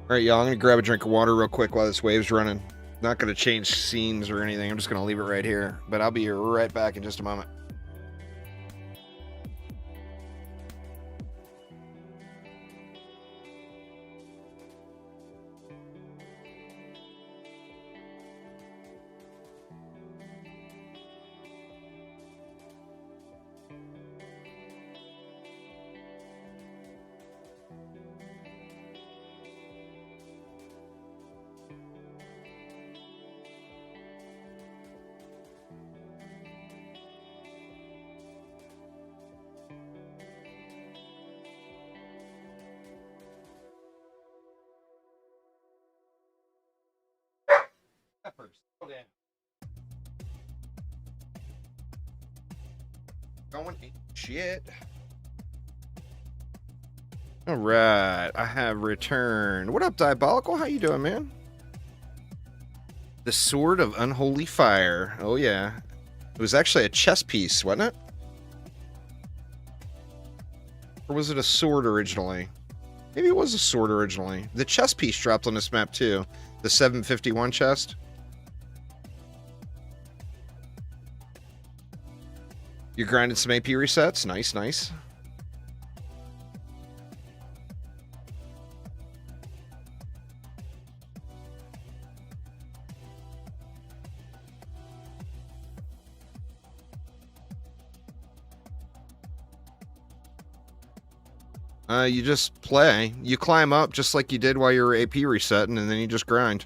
Alright, y'all. I'm going to grab a drink of water real quick while this wave's running. Not going to change scenes or anything. I'm just going to leave it right here. But I'll be right back in just a moment. Peppers. Oh, damn. Going shit. All right, I have returned. What up, Diabolical? How you doing, man? The Sword of Unholy Fire. Oh, yeah. It was actually a chess piece, wasn't it? Or was it a sword originally? Maybe it was a sword originally. The chess piece dropped on this map, too. The 751 chest. You're grinding some AP resets? Nice, nice. You just play. You climb up just like you did while you were AP resetting, and then you just grind.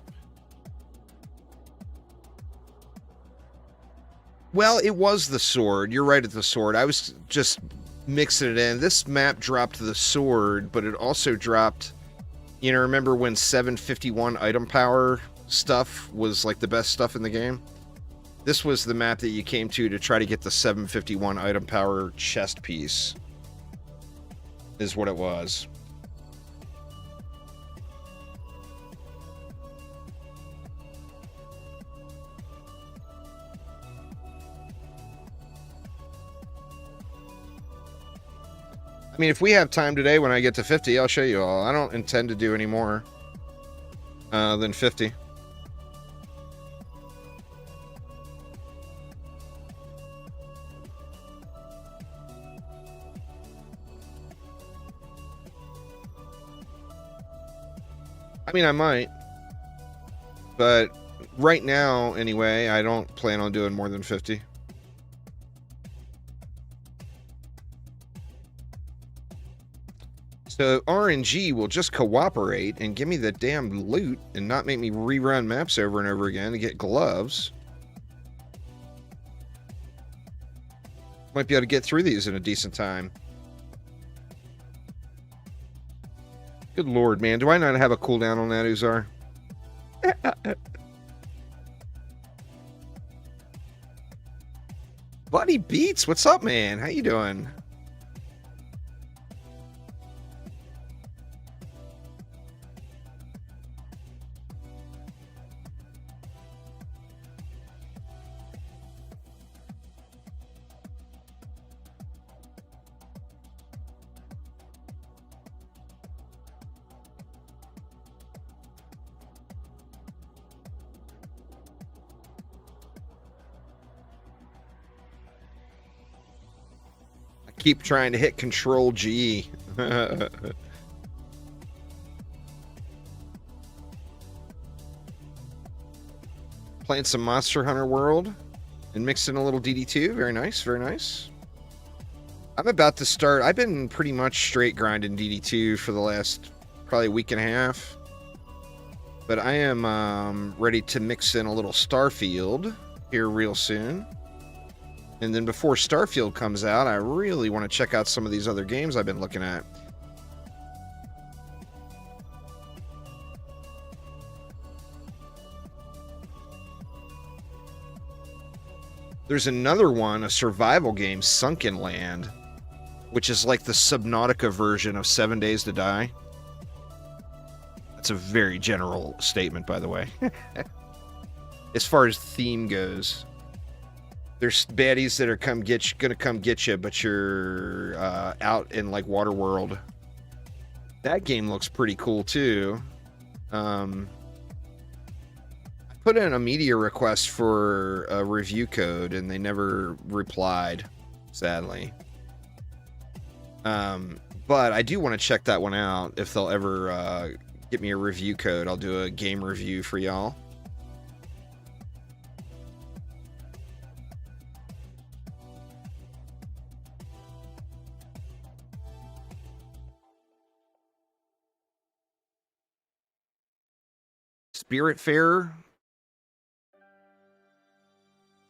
Well, it was the sword. You're right at the sword. I was just mixing it in. This map dropped the sword, but it also dropped... You know, remember when 751 item power stuff was like the best stuff in the game? This was the map that you came to try to get the 751 item power chest piece. Is what it was. I mean, if we have time today when I get to 50, I'll show you all. I don't intend to do any more than 50. I mean, I might. But right now, anyway, I don't plan on doing more than 50. So RNG will just cooperate and give me the damn loot and not make me rerun maps over and over again to get gloves. Might be able to get through these in a decent time. Good lord, man. Do I not have a cooldown on that, Uzar? Buddy Beats, what's up, man? How you doing? Keep trying to hit Control G. Playing some Monster Hunter World and mixing a little DD2. Very nice, very nice. I'm about to start. I've been pretty much straight grinding DD2 for the last probably week and a half. But I am ready to mix in a little Starfield here real soon. And then before Starfield comes out, I really want to check out some of these other games I've been looking at. There's another one, a survival game, Sunken Land, which is like the Subnautica version of 7 Days to Die. That's a very general statement, by the way. As far as theme goes. There's baddies that are gonna come get you, but you're out in like Waterworld. That game looks pretty cool too. I put in a media request for a review code, and they never replied, sadly. But I do want to check that one out. If they'll ever get me a review code, I'll do a game review for y'all. Spiritfarer.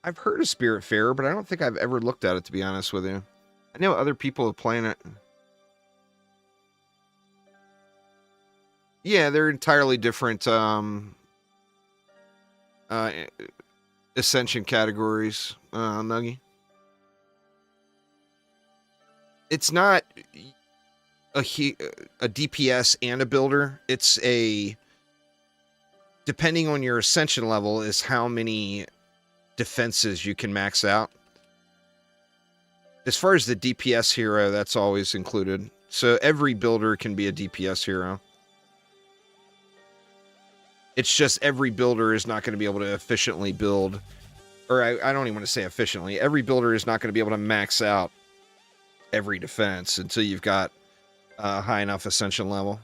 I've heard of Spiritfarer, but I don't think I've ever looked at it, to be honest with you. I know other people have played it. Yeah, they're entirely different Ascension categories, Nuggy. It's not a DPS and a builder. It's a depending on your ascension level, is how many defenses you can max out. As far as the DPS hero, that's always included. So every builder can be a DPS hero. It's just every builder is not going to be able to efficiently build, or I don't even want to say efficiently. Every builder is not going to be able to max out every defense until you've got a high enough ascension level.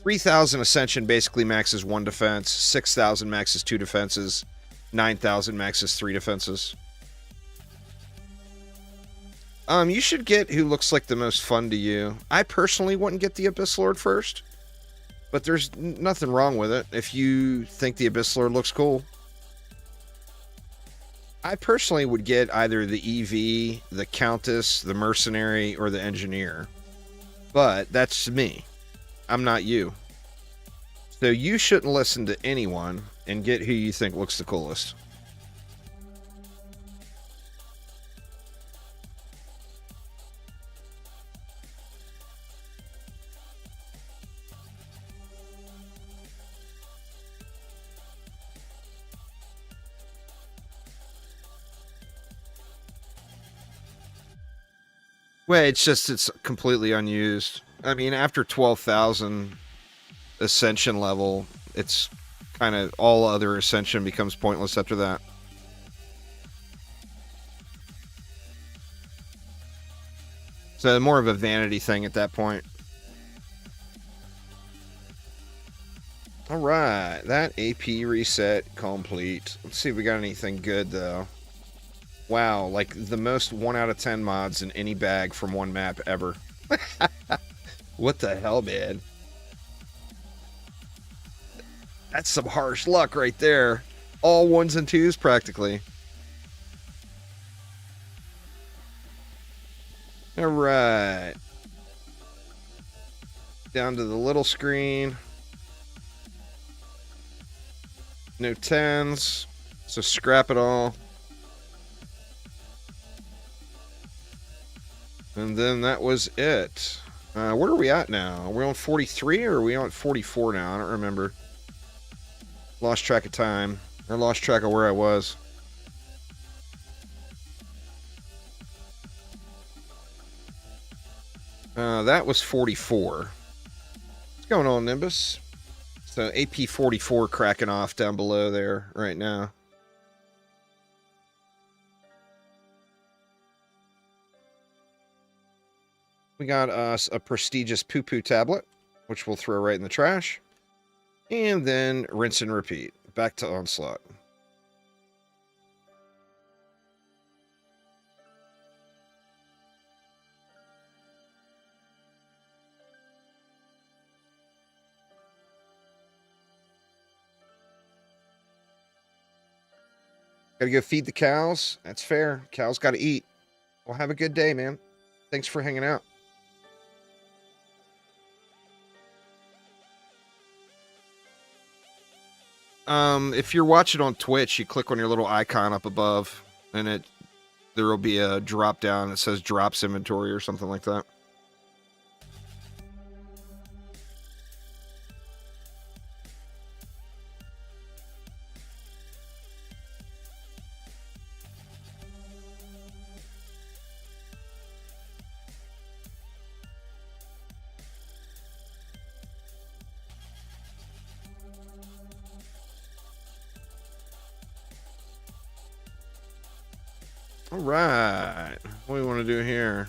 3,000 ascension basically maxes 1 defense, 6,000 maxes 2 defenses, 9,000 maxes 3 defenses. You should get who looks like the most fun to you. I personally wouldn't get the Abyss Lord first, but there's nothing wrong with it if you think the Abyss Lord looks cool. I personally would get either the EV, the Countess, the Mercenary, or the Engineer. But that's me. I'm not you. So you shouldn't listen to anyone and get who you think looks the coolest. Well, it's completely unused. I mean, after 12,000 ascension level, it's kind of all other ascension becomes pointless after that. So more of a vanity thing at that point. All right, that AP reset complete. Let's see if we got anything good though. Wow, like the most 1 out of 10 mods in any bag from one map ever. What the hell, man? That's some harsh luck right there. All 1s and 2s practically. All right. Down to the little screen. No 10s, so scrap it all. And then that was it. Where are we at now? Are we on 43 or are we on 44 now? I don't remember. Lost track of time. Or lost track of where I was. That was 44. What's going on, Nimbus? So AP 44 cracking off down below there right now. We got us a prestigious poo-poo tablet, which we'll throw right in the trash. And then rinse and repeat. Back to Onslaught. Gotta go feed the cows. That's fair. Cows gotta eat. Well, have a good day, man. Thanks for hanging out. If you're watching on Twitch, you click on your little icon up above, and there will be a drop down that says drops inventory or something like that. All right, what do we want to do here?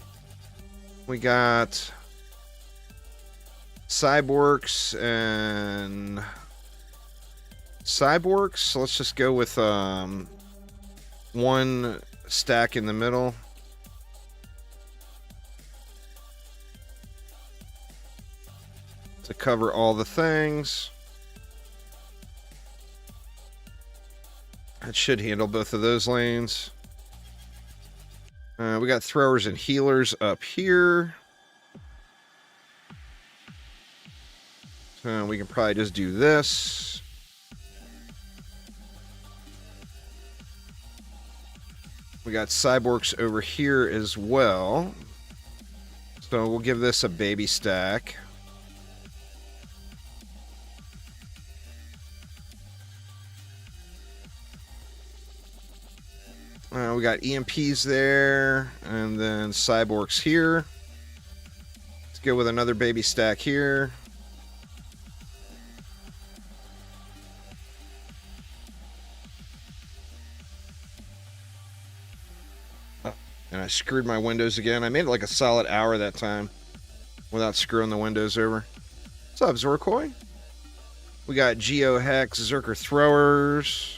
We got Cyborgs and Cyborgs. So let's just go with 1 stack in the middle. To cover all the things. That should handle both of those lanes. We got throwers and healers up here. So we can probably just do this. We got cyborgs over here as well. So we'll give this a baby stack. We got EMPs there, and then cyborgs here. Let's go with another baby stack here. And I screwed my windows again. I made it like a solid hour that time without screwing the windows over. What's up, Zorkoi? We got Geohex, Zerker Throwers.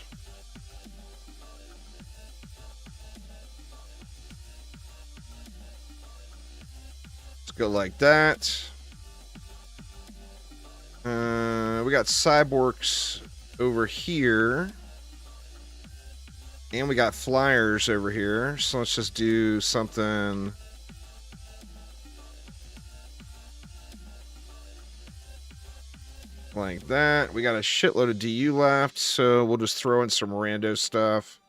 Let's go like that. We got Cyborgs over here. And we got flyers over here. So let's just do something. Like that. We got a shitload of DU left, so we'll just throw in some rando stuff.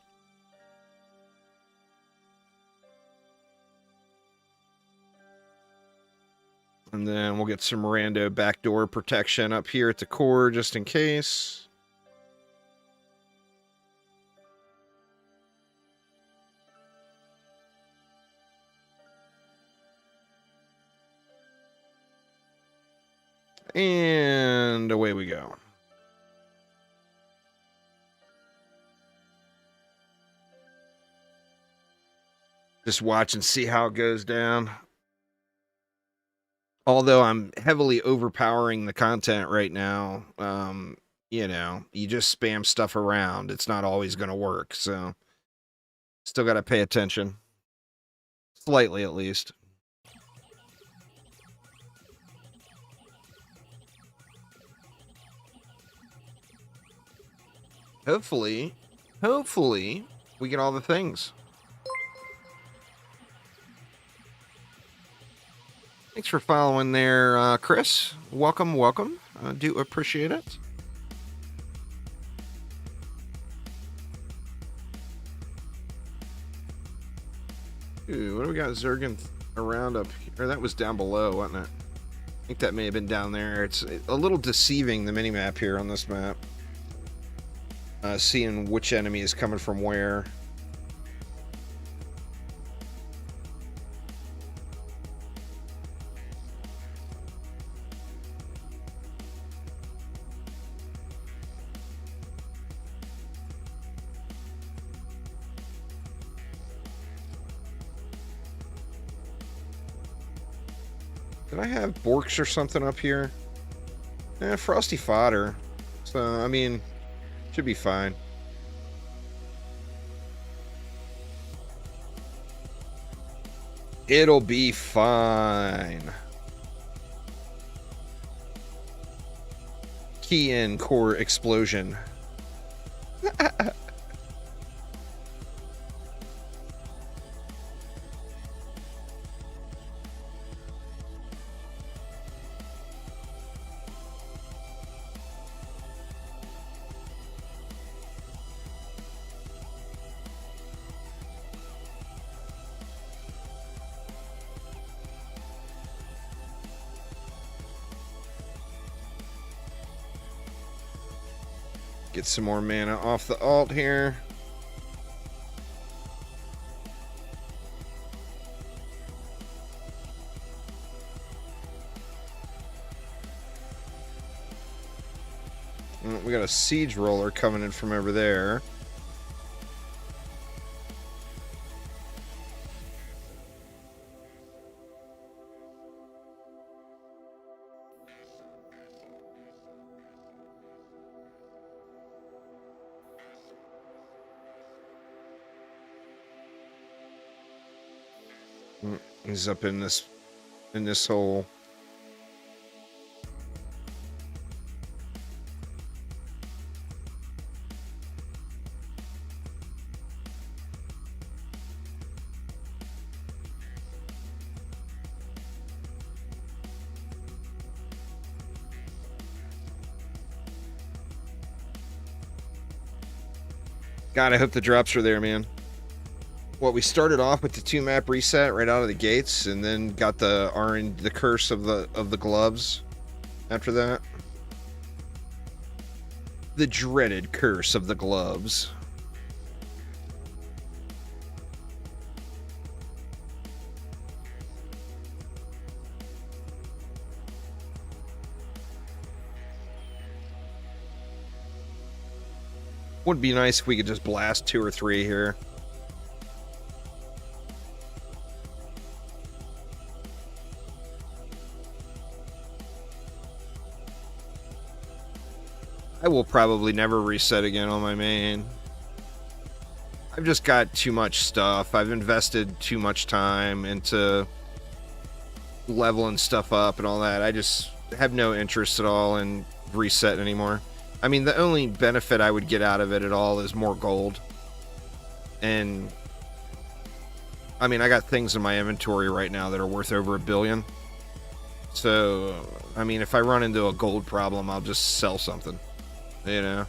And then we'll get some rando backdoor protection up here at the core just in case. And away we go. Just watch and see how it goes down. Although I'm heavily overpowering the content right now, you know, you just spam stuff around. It's not always going to work, so still got to pay attention. Slightly, at least. Hopefully, we get all the things. Thanks for following there, Chris. Welcome. Do appreciate it. Ooh, what do we got Zergen around up here? That was down below, wasn't it? I think that may have been down there. It's a little deceiving, the mini-map here on this map. Seeing which enemy is coming from where. Did I have Borks or something up here? Frosty fodder. So, I mean, should be fine. It'll be fine. Key in core explosion. Get some more mana off the alt here. We got a siege roller coming in from over there. He's up in this hole. God, I hope the drops are there, man. What, we started off with the 2-map reset right out of the gates, and then got the curse of the gloves after that. The dreaded curse of the gloves. Would be nice if we could just blast 2 or 3 here. I will probably never reset again on my main. I've just got too much stuff. I've invested too much time into leveling stuff up and all that. I just have no interest at all in resetting anymore. I mean, the only benefit I would get out of it at all is more gold. And I mean, I got things in my inventory right now that are worth over $1 billion. So, I mean, if I run into a gold problem, I'll just sell something, you know?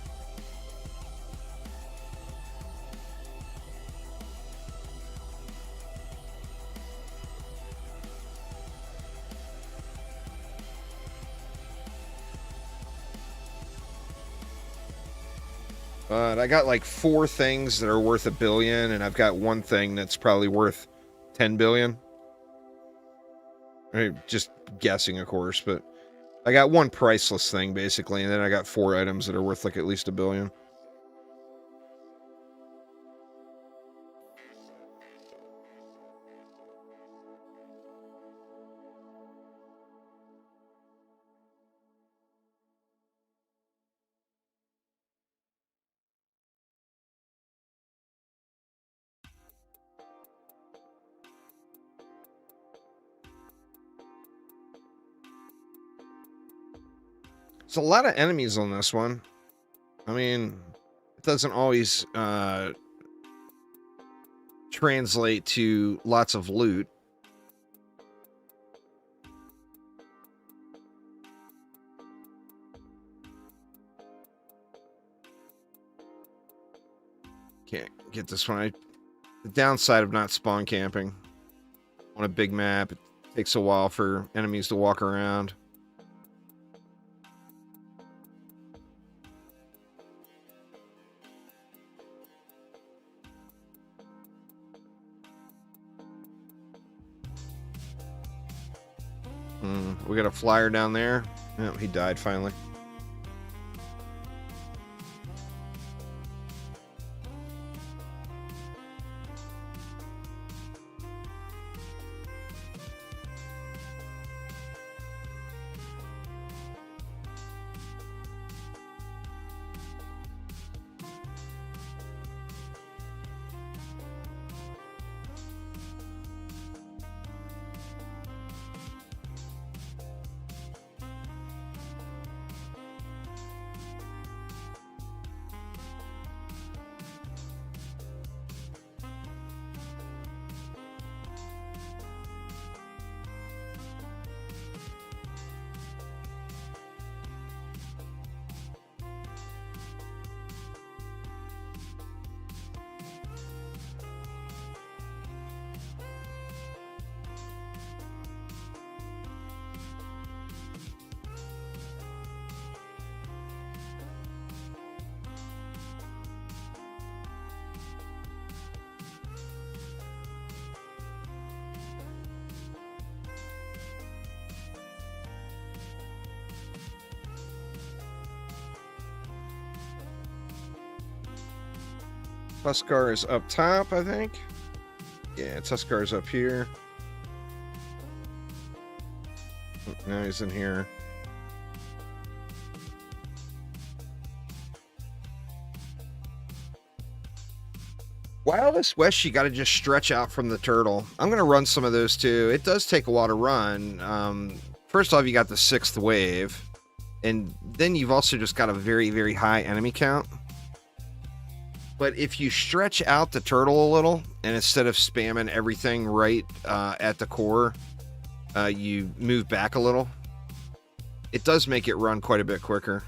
But I got like 4 things that are worth $1 billion, and I've got 1 thing that's probably worth 10 billion. I mean, just guessing, of course, but I got 1 priceless thing basically, and then I got 4 items that are worth like at least $1 billion. There's a lot of enemies on this one. I mean, it doesn't always translate to lots of loot. Can't get this one. The downside of not spawn camping on a big map, it takes a while for enemies to walk around. We got a flyer down there. Oh, he died finally. Tuskar is up top, I think. Yeah, Tuskar is up here. Now he's in here. Wildest West, you got to just stretch out from the turtle. I'm going to run some of those too. It does take a while to run. First off, you got the 6th wave. And then you've also just got a very, very high enemy count. But if you stretch out the turtle a little, and instead of spamming everything right at the core, you move back a little, it does make it run quite a bit quicker.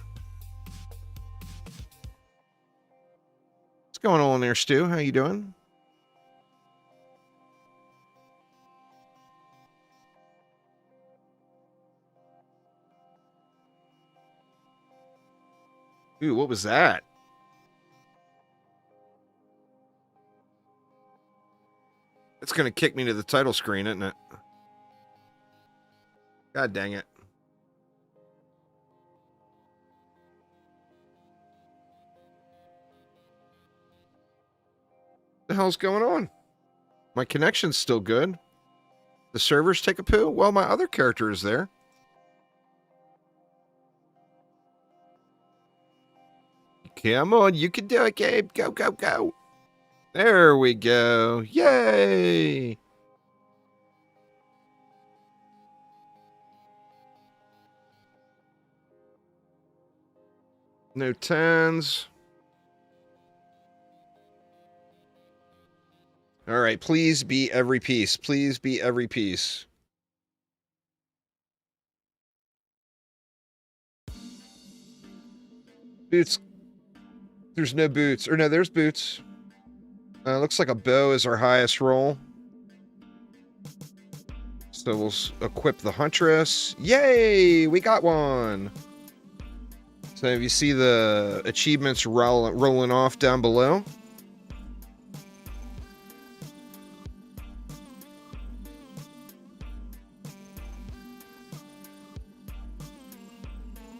What's going on there, Stu? How you doing? Ooh, what was that? It's going to kick me to the title screen, isn't it? God dang it. hell's going on? My connection's still good. The servers take a poo? Well, my other character is there. Come on, you can do it, Gabe. Go, go, go. There we go. Yay! No 10s. All right, please be every piece. Please be every piece. Boots. There's no boots. Or no, there's boots. Looks like a bow is our highest roll. So we'll equip the Huntress. Yay! We got one! So if you see the achievements rolling off down below.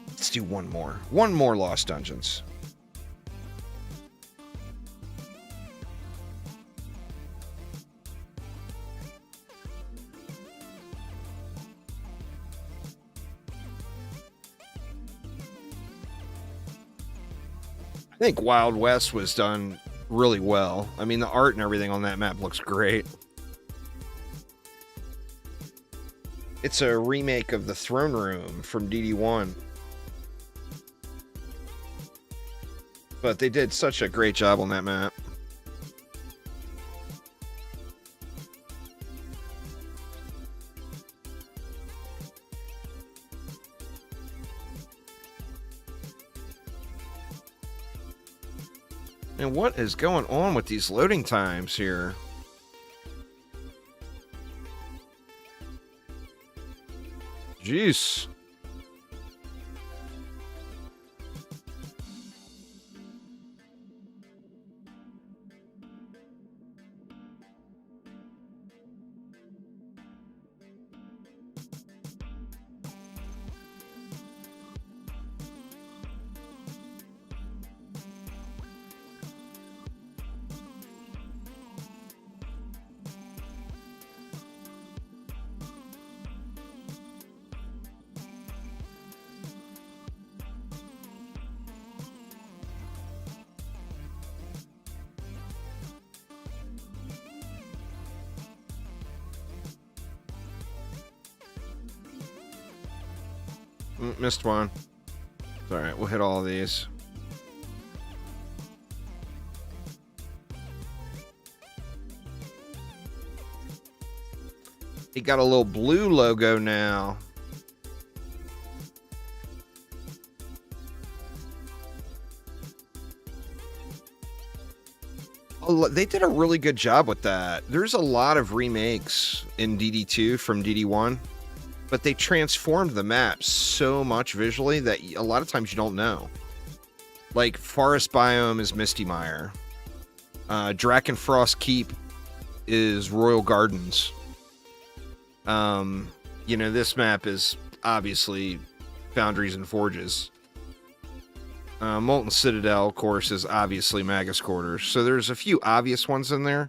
Let's do one more. One more Lost Dungeons. I think Wild West was done really well. I mean, the art and everything on that map looks great. It's a remake of the Throne Room from DD1. But they did such a great job on that map. And what is going on with these loading times here? Jeez. Missed one. It's all right. We'll hit all of these. He got a little blue logo now. Oh, they did a really good job with that. There's a lot of remakes in DD2 from DD1. But they transformed the map so much visually that a lot of times you don't know. Like, Forest Biome is Misty Mire. Drakenfrost Keep is Royal Gardens. You know, this map is obviously Foundries and Forges. Molten Citadel, of course, is obviously Magus Quarters. So there's a few obvious ones in there.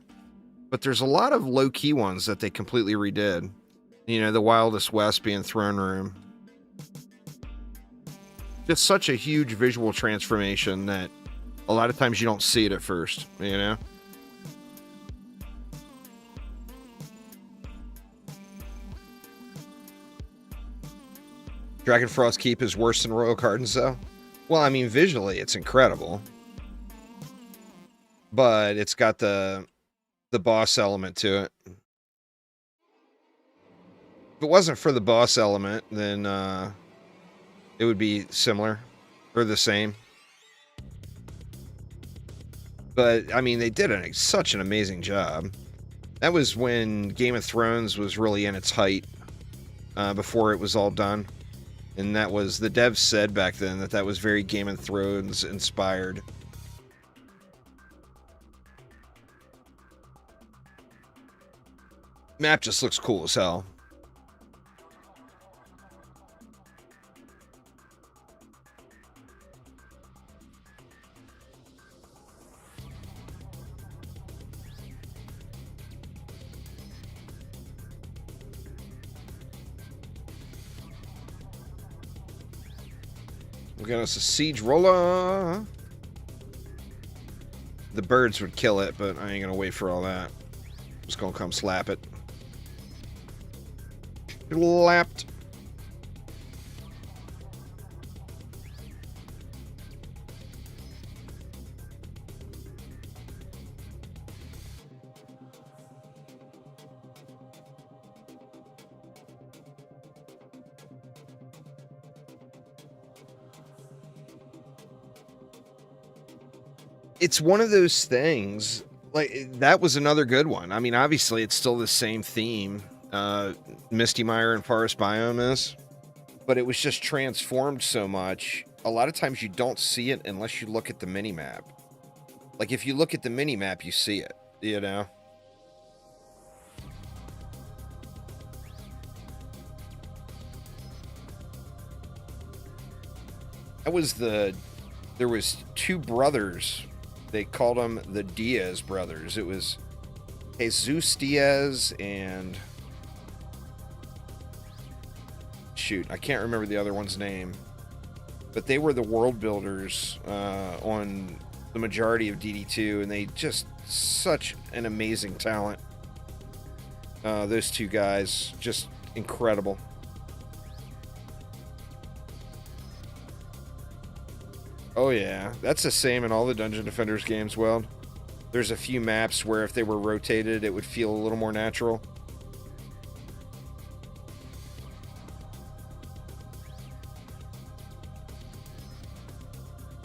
But there's a lot of low-key ones that they completely redid. You know, the Wildest West being Throne Room. Just such a huge visual transformation that a lot of times you don't see it at first, you know? Drakenfrost Keep is worse than Royal Gardens, though? Well, I mean, visually, it's incredible. But it's got the boss element to it. If it wasn't for the boss element, then it would be similar or the same. But I mean, they did such an amazing job. That was when Game of Thrones was really in its height, before it was all done. And that was, the devs said back then that was very Game of Thrones inspired. Map just looks cool as hell. We got us a siege roller. The birds would kill it, but I ain't gonna wait for all that. Just gonna come slap it. Slapped. It's one of those things, like, that was another good one. I mean, obviously, it's still the same theme, Misty Mire and Forest Biome is, but it was just transformed so much. A lot of times you don't see it unless you look at the mini-map. Like, if you look at the mini-map, you see it, you know? That was there was two brothers. They called them the Diaz brothers. It was Jesus Diaz and... shoot, I can't remember the other one's name. But they were the world builders on the majority of DD2, and they just... such an amazing talent. Those two guys, just incredible. Oh yeah, that's the same in all the Dungeon Defenders games, Weld. There's a few maps where if they were rotated, it would feel a little more natural.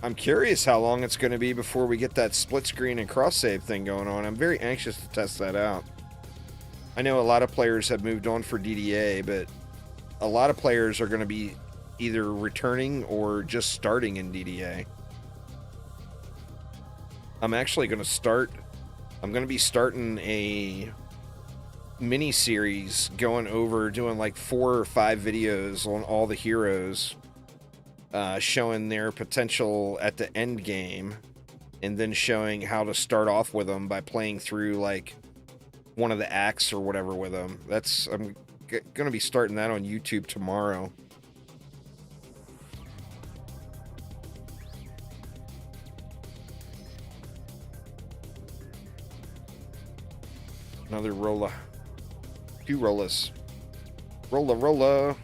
I'm curious how long it's going to be before we get that split screen and cross save thing going on. I'm very anxious to test that out. I know a lot of players have moved on for DDA, but a lot of players are going to be either returning or just starting in DDA. I'm actually going to start... I'm going to be starting a mini-series going over, doing like 4 or 5 videos on all the heroes, showing their potential at the end game, and then showing how to start off with them by playing through like one of the acts or whatever with them. I'm going to be starting that on YouTube tomorrow. Another rolla. 2 rollas. Rolla, rolla.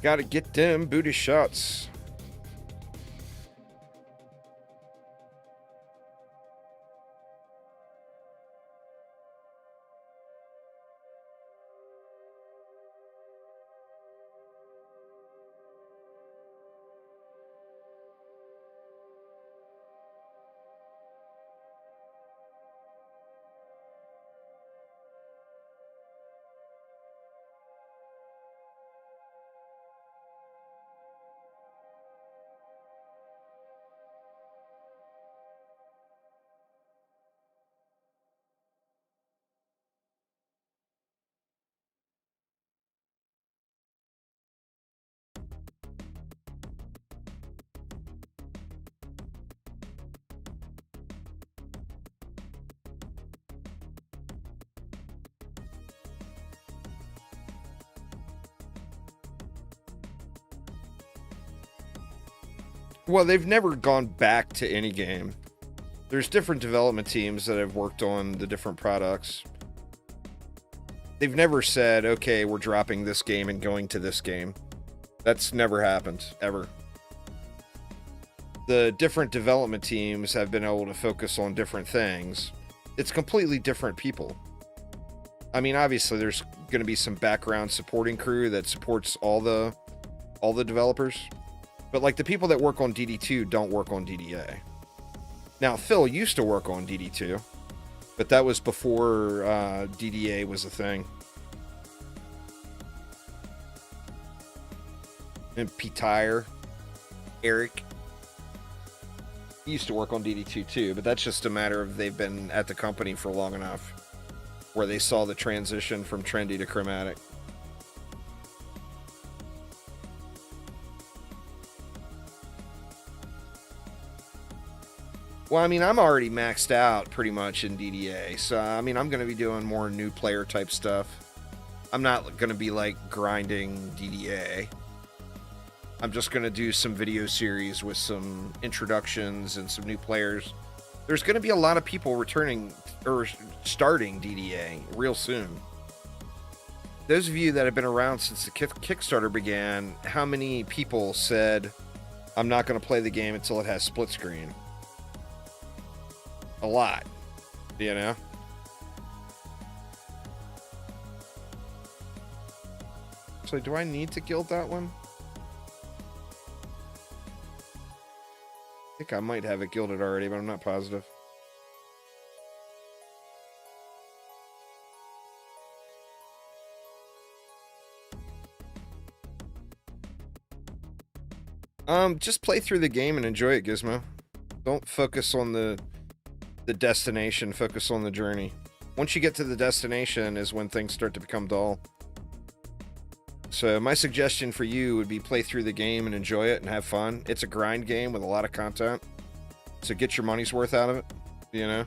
Gotta get them booty shots. Well, they've never gone back to any game. There's different development teams that have worked on the different products. They've never said, okay, we're dropping this game and going to this game. That's never happened, ever. The different development teams have been able to focus on different things. It's completely different people. I mean, obviously, there's going to be some background supporting crew that supports all the developers. But like the people that work on DD2 don't work on DDA. Now, Phil used to work on DD2, but that was before DDA was a thing. And Peter, Eric, he used to work on DD2 too, but that's just a matter of they've been at the company for long enough where they saw the transition from trendy to chromatic. Well, I mean, I'm already maxed out pretty much in DDA, so I mean, I'm going to be doing more new player type stuff. I'm not going to be like grinding DDA. I'm just going to do some video series with some introductions and some new players. There's going to be a lot of people returning or starting DDA real soon. Those of you that have been around since the Kickstarter began, how many people said, I'm not going to play the game until it has split screen? A lot, you know? So do I need to guild that one? I think I might have it gilded already, but I'm not positive. Just play through the game and enjoy it, Gizmo. Don't focus on the destination, focus on the journey. Once you get to the destination is when things start to become dull. So my suggestion for you would be play through the game and enjoy it and have fun. It's a grind game with a lot of content. So get your money's worth out of it, you know?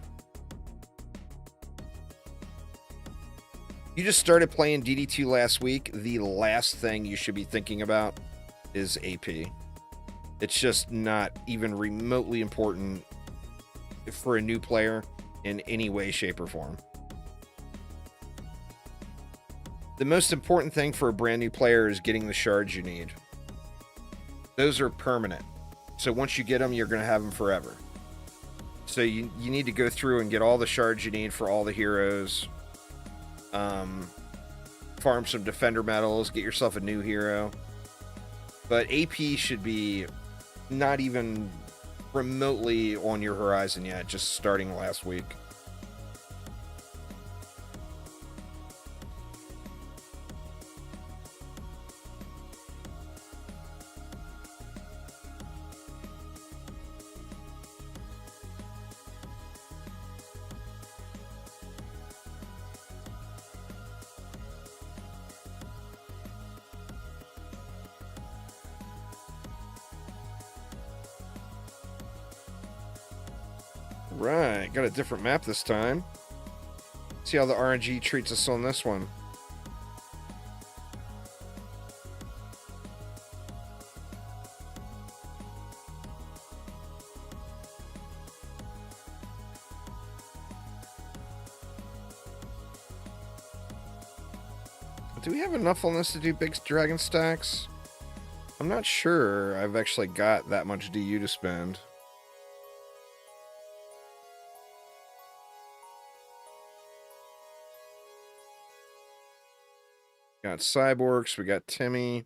You just started playing DD2 last week. The last thing you should be thinking about is AP. It's just not even remotely important for a new player in any way, shape, or form. The most important thing for a brand new player is getting the shards you need. Those are permanent. So once you get them, you're going to have them forever. So you need to go through and get all the shards you need for all the heroes. Farm some defender medals, get yourself a new hero. But AP should be not even remotely on your horizon yet, just starting last week. Right, got a different map this time. See how the RNG treats us on this one. Do we have enough on this to do big dragon stacks? I'm not sure I've actually got that much DU to spend. Got Cyborgs, we got Timmy.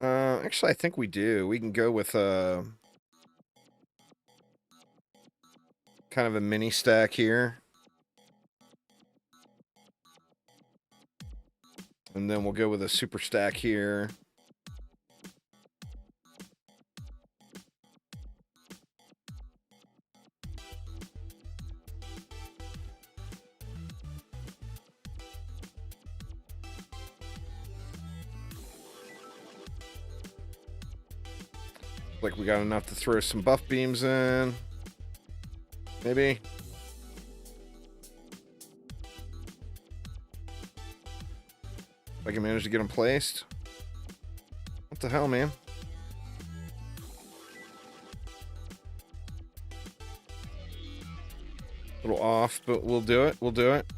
Actually, I think we do. We can go with kind of a mini stack here. And then we'll go with a super stack here. Like we got enough to throw some buff beams in. Maybe. If I can manage to get them placed. What the hell, man? A little off, but we'll do it. We'll do it.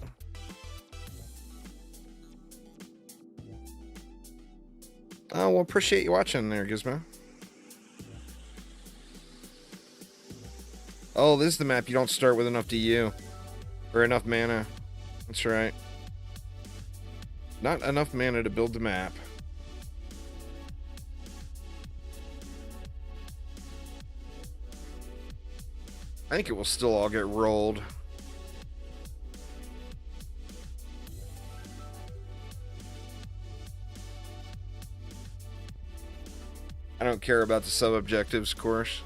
Oh, well, appreciate you watching there, Gizmo. Oh, this is the map you don't start with enough DU. Or enough mana. That's right. Not enough mana to build the map. I think it will still all get rolled. I don't care about the sub-objectives, of course.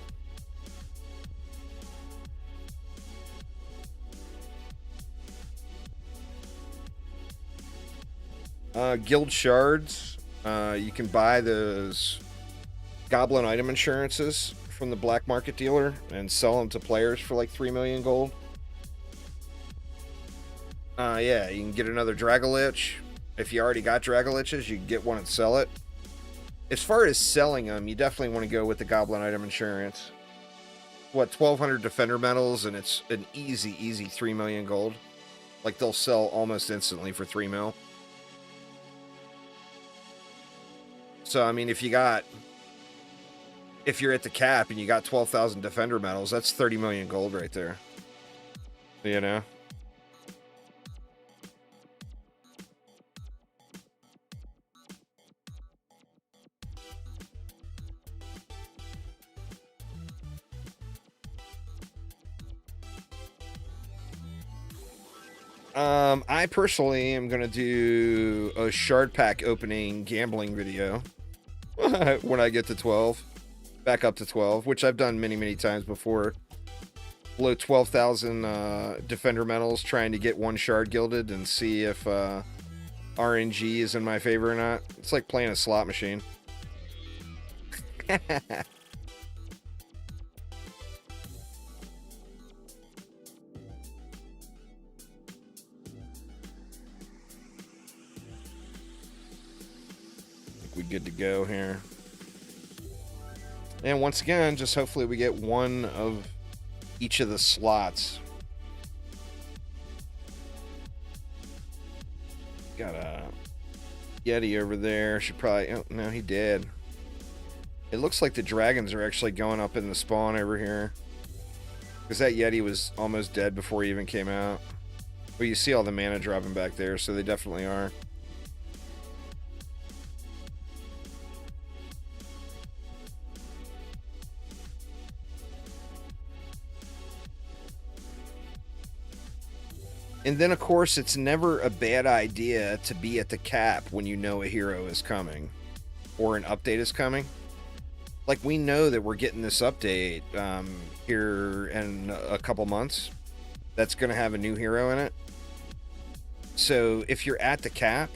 Guild shards. You can buy those goblin item insurances from the black market dealer and sell them to players for like 3 million gold. Yeah, you can get another Dragolich. If you already got Dragoliches, you can get one and sell it. As far as selling them, you definitely want to go with the Goblin Item Insurance. What, 1,200 Defender medals, and it's an easy 3 million gold. Like, they'll sell almost instantly for 3 mil. So, I mean, if you're at the cap and you got 12,000 Defender medals, that's 30 million gold right there. You know? I personally am going to do a shard pack opening gambling video when I get to 12. Back up to 12, which I've done many times before. Below 12,000 Defender medals trying to get one shard gilded and see if RNG is in my favor or not. It's like playing a slot machine. We good to go here. And once again, just hopefully we get one of each of the slots. Got a Yeti over there. Should probably... Oh, no, he did. It looks like the dragons are actually going up in the spawn over here. Because that Yeti was almost dead before he even came out. Well, you see all the mana dropping back there, so they definitely are. And then, of course, it's never a bad idea to be at the cap when you know a hero is coming or an update is coming. Like, we know that we're getting this update here in a couple months that's going to have a new hero in it. So if you're at the cap,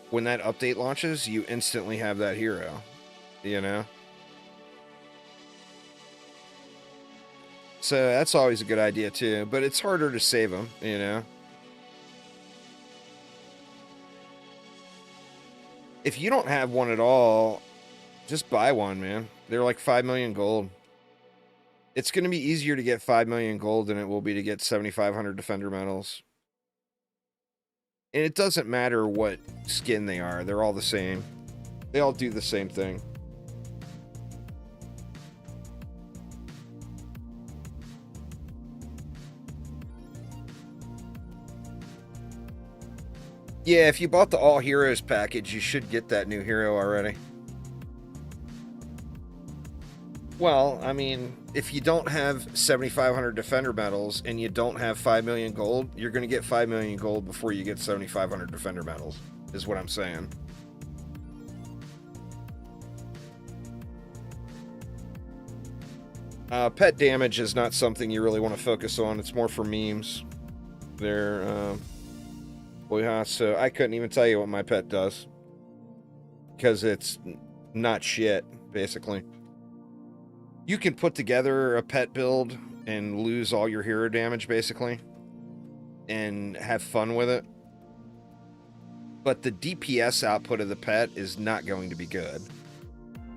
when that update launches, you instantly have that hero, you know? So that's always a good idea too, but it's harder to save them, you know? If you don't have one at all, just buy one, man. They're like 5 million gold. It's going to be easier to get 5 million gold than it will be to get 7,500 Defender medals. And it doesn't matter what skin they are. They're all the same. They all do the same thing. Yeah, if you bought the All Heroes package, you should get that new hero already. Well, I mean, if you don't have 7,500 Defender medals and you don't have 5 million gold, you're going to get 5 million gold before you get 7,500 Defender medals, is what I'm saying. Pet damage is not something you really want to focus on. It's more for memes. They're... So I couldn't even tell you what my pet does. Because it's not shit, basically. You can put together a pet build and lose all your hero damage, basically. And have fun with it. But the DPS output of the pet is not going to be good.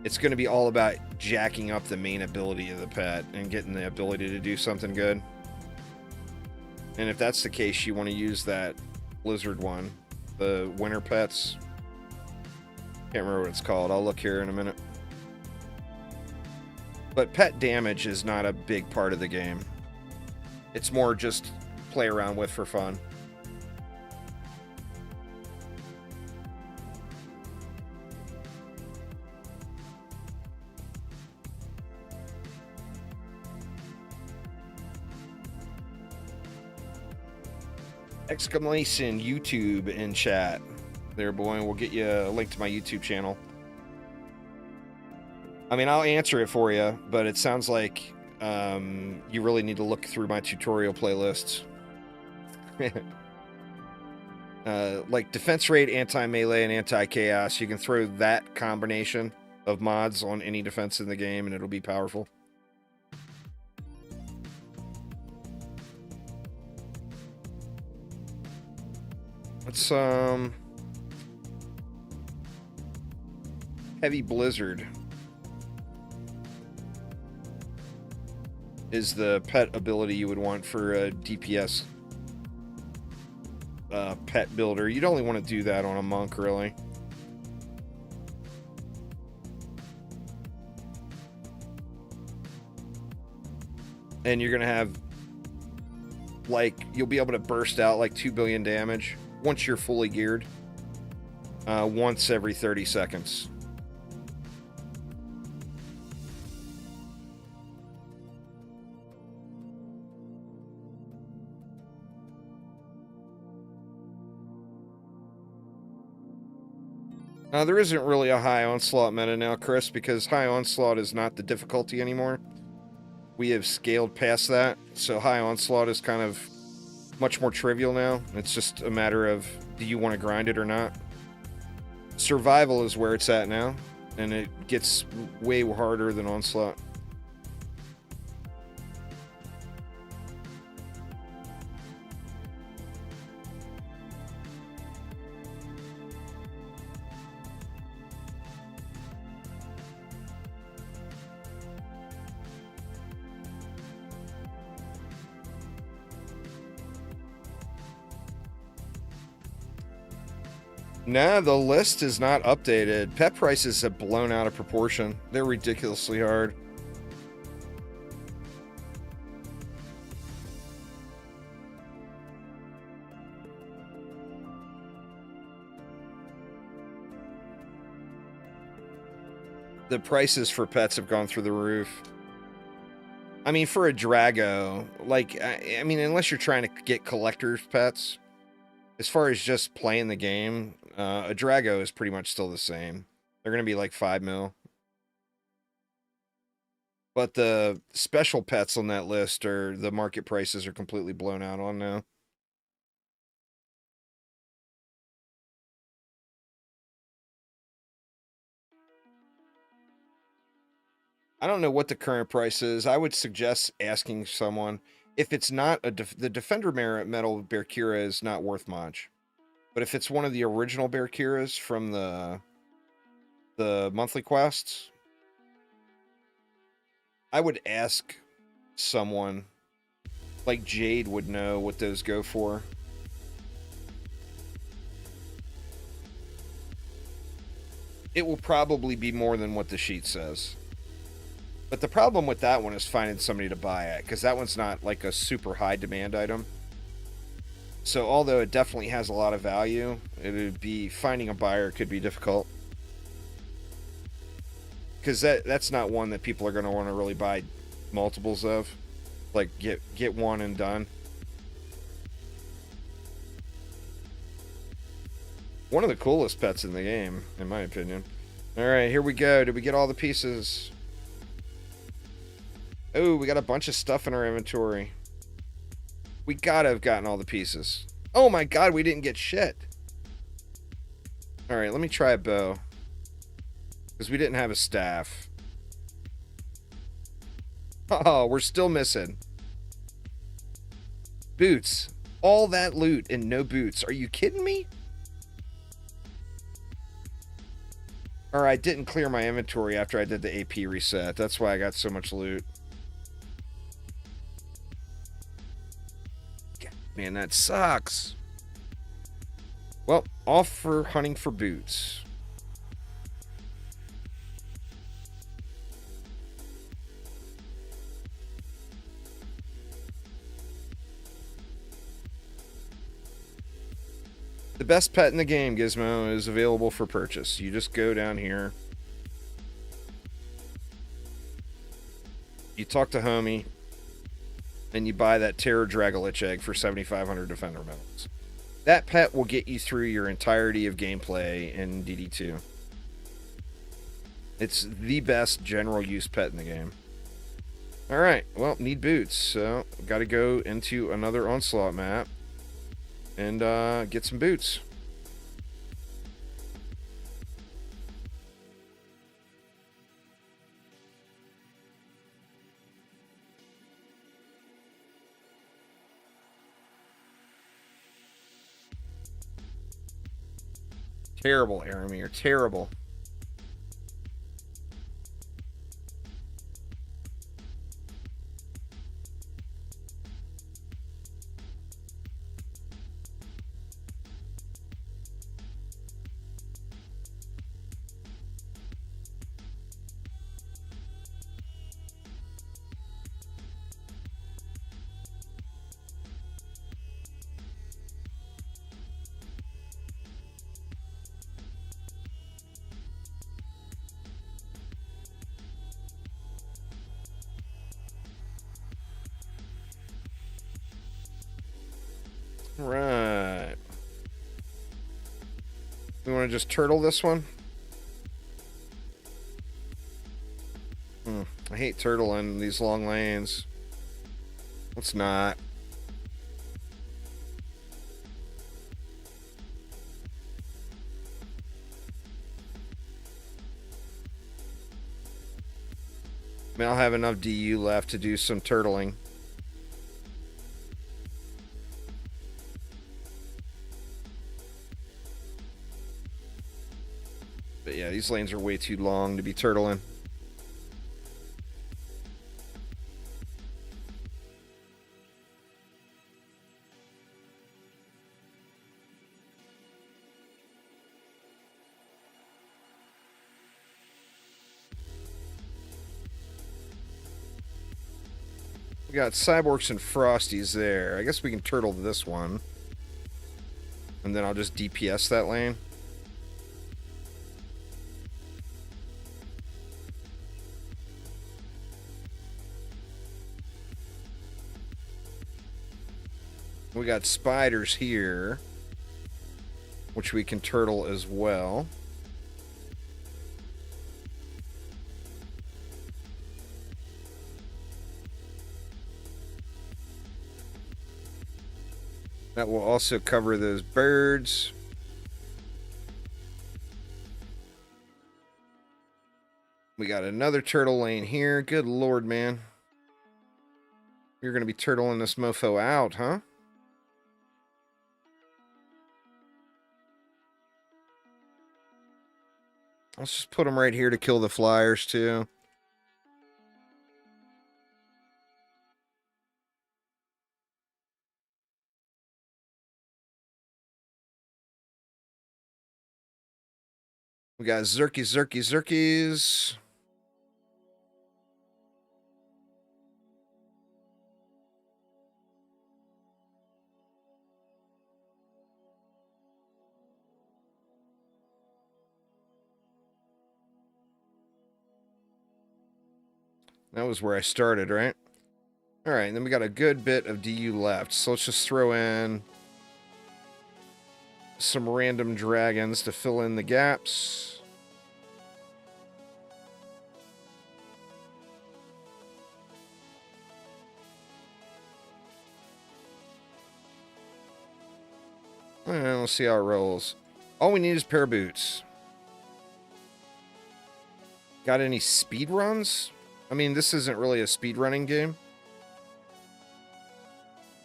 It's going to be all about jacking up the main ability of the pet and getting the ability to do something good. And if that's the case, you want to use that Blizzard one, the winter pets. Can't remember what it's called. I'll look here in a minute. But pet damage is not a big part of the game. It's more just play around with for fun. Exclamation YouTube in chat there, boy, and we'll get you a link to my YouTube channel. I mean, I'll answer it for you, but it sounds like you really need to look through my tutorial playlists. Like defense rate, anti-melee, and anti-chaos. You can throw that combination of mods on any defense in the game, and it'll be powerful. Let's, Heavy Blizzard is the pet ability you would want for a DPS pet builder. You'd only want to do that on a monk, really. And you're going to have, like, you'll be able to burst out like 2 billion damage once you're fully geared. Once every 30 seconds. There isn't really a high onslaught meta now, Chris, because high onslaught is not the difficulty anymore. We have scaled past that, so high onslaught is kind of much more trivial now. It's just a matter of, do you want to grind it or not? Survival is where it's at now, and it gets way harder than onslaught. Nah, the list is not updated. Pet prices have blown out of proportion. They're ridiculously hard. The prices for pets have gone through the roof. I mean, for a Drago, like, I mean, unless you're trying to get collector's pets, as far as just playing the game, a Drago is pretty much still the same. They're going to be like 5 mil. But the special pets on that list are, the market prices are completely blown out on now. I don't know what the current price is. I would suggest asking someone. If it's not the Defender Metal Berkira is not worth much. But if it's one of the original Berkiras from the monthly quests, I would ask someone. Like Jade would know what those go for. It will probably be more than what the sheet says. But the problem with that one is finding somebody to buy it, because that one's not like a super high demand item. So although it definitely has a lot of value, it would be, finding a buyer could be difficult. Because that's not one that people are going to want to really buy multiples of. Like, get one and done. One of the coolest pets in the game, in my opinion. Alright, here we go. Did we get all the pieces? Oh, we got a bunch of stuff in our inventory. We gotta have gotten all the pieces. Oh my god, we didn't get shit. Alright, let me try a bow. Because we didn't have a staff. Oh, we're still missing. Boots. All that loot and no boots. Are you kidding me? Alright, didn't clear my inventory after I did the AP reset. That's why I got so much loot. Man, that sucks. Well, off for hunting for boots. The best pet in the game, Gizmo, is available for purchase. You just go down here. You talk to Homie. And you buy that Terror Dragolich egg for 7,500 Defender medals. That pet will get you through your entirety of gameplay in DD2. It's the best general use pet in the game. Alright, well, need boots, so gotta go into another Onslaught map and get some boots. Terrible, Aramir. Terrible. Right. We want to just turtle this one? I hate turtling these long lanes. Let's not. I mean, I'll have enough DU left to do some turtling. But yeah, these lanes are way too long to be turtling. We got Cyborgs and Frosties there. I guess we can turtle this one. And then I'll just DPS that lane. We got spiders here, which we can turtle as well. That will also cover those birds. We got another turtle lane here. Good lord, man. You're going to be turtling this mofo out, huh? Let's just put them right here to kill the flyers, too. We got Zerkies. That was where I started, right? Alright, and then we got a good bit of DU left. So let's just throw in some random dragons to fill in the gaps. And we'll see how it rolls. All we need is a pair of boots. Got any speed runs? I mean, this isn't really a speed running game.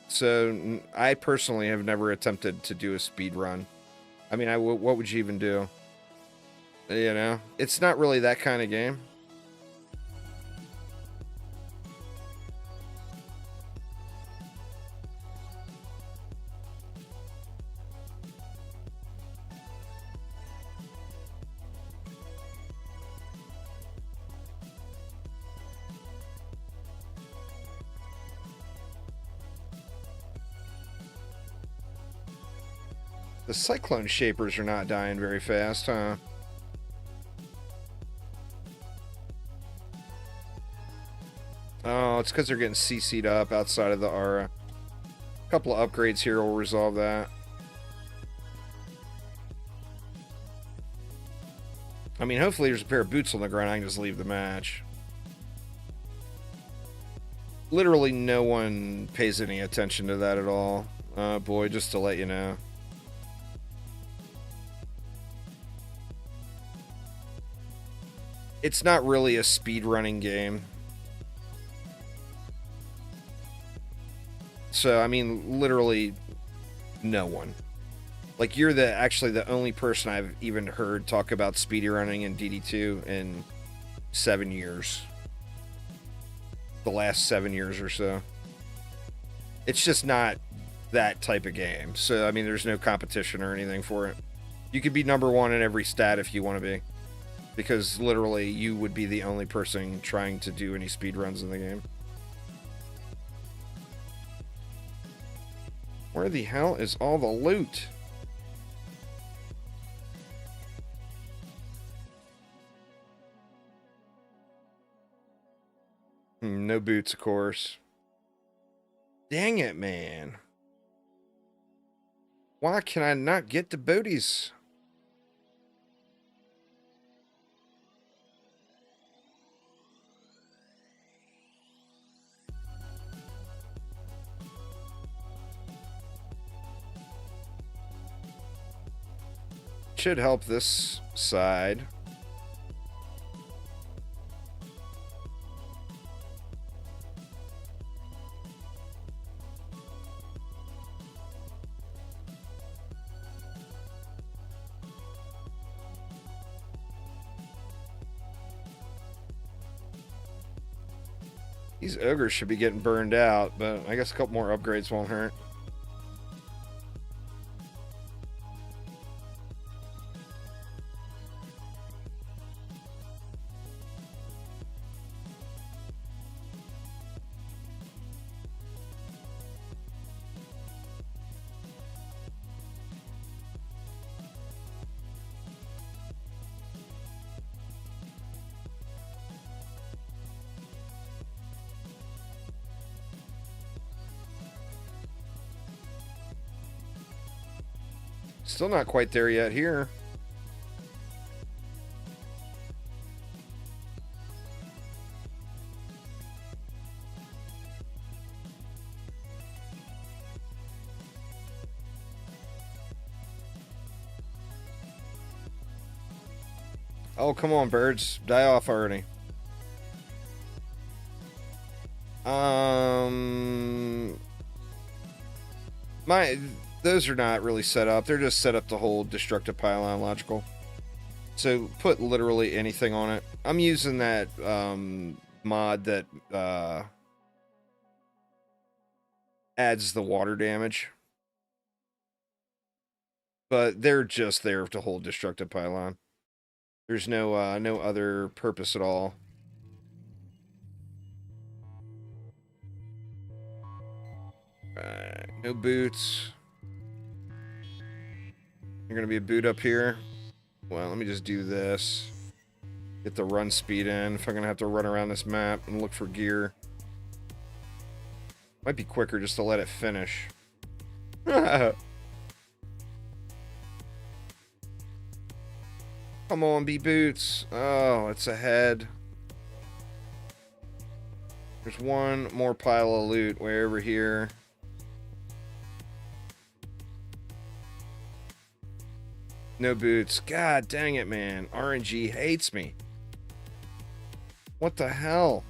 So, I personally have never attempted to do a speed run. I mean, what would you even do? You know? It's not really that kind of game. The Cyclone Shapers are not dying very fast, huh? Oh, it's because they're getting CC'd up outside of the aura. A couple of upgrades here will resolve that. I mean, hopefully there's a pair of boots on the ground. I can just leave the match. Literally no one pays any attention to that at all. Boy, just to let you know. It's not really a speedrunning game. So, I mean, literally no one. Like, you're actually the only person I've even heard talk about speedrunning in DD2 in 7 years. The last 7 years or so. It's just not that type of game. So, I mean, there's no competition or anything for it. You could be number one in every stat if you want to be. Because literally, you would be the only person trying to do any speedruns in the game. Where the hell is all the loot? No boots, of course. Dang it, man. Why can I not get the booties? Should help this side. These ogres should be getting burned out, but I guess a couple more upgrades won't hurt. Still not quite there yet here. Oh, come on, birds. Die off already. Those are not really set up. They're just set up to hold destructive pylon logical. So put literally anything on it. I'm using that mod that adds the water damage. But they're just there to hold destructive pylon. There's no no other purpose at all. No boots. You're gonna be a boot up here. Well, let me just do this. Get the run speed in. If I'm gonna have to run around this map and look for gear. Might be quicker just to let it finish. Come on, be boots. Oh, it's ahead. There's one more pile of loot way over here. No boots. God dang it, man. RNG hates me. What the hell?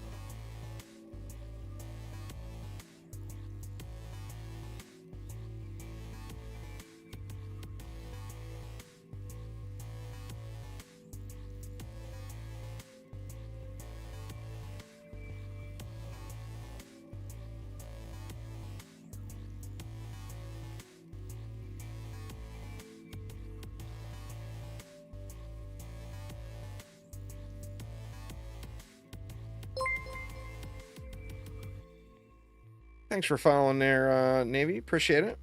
Thanks for following there, Navy. Appreciate it.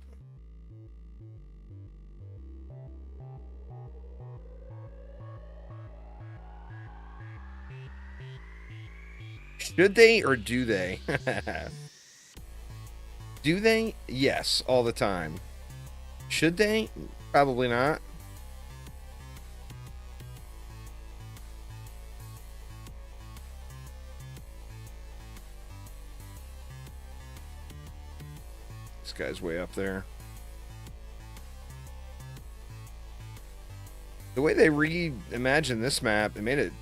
Should they or do they? Do they? Yes, all the time. Should they? Probably not. This guy's way up there. The way they reimagined this map, it made it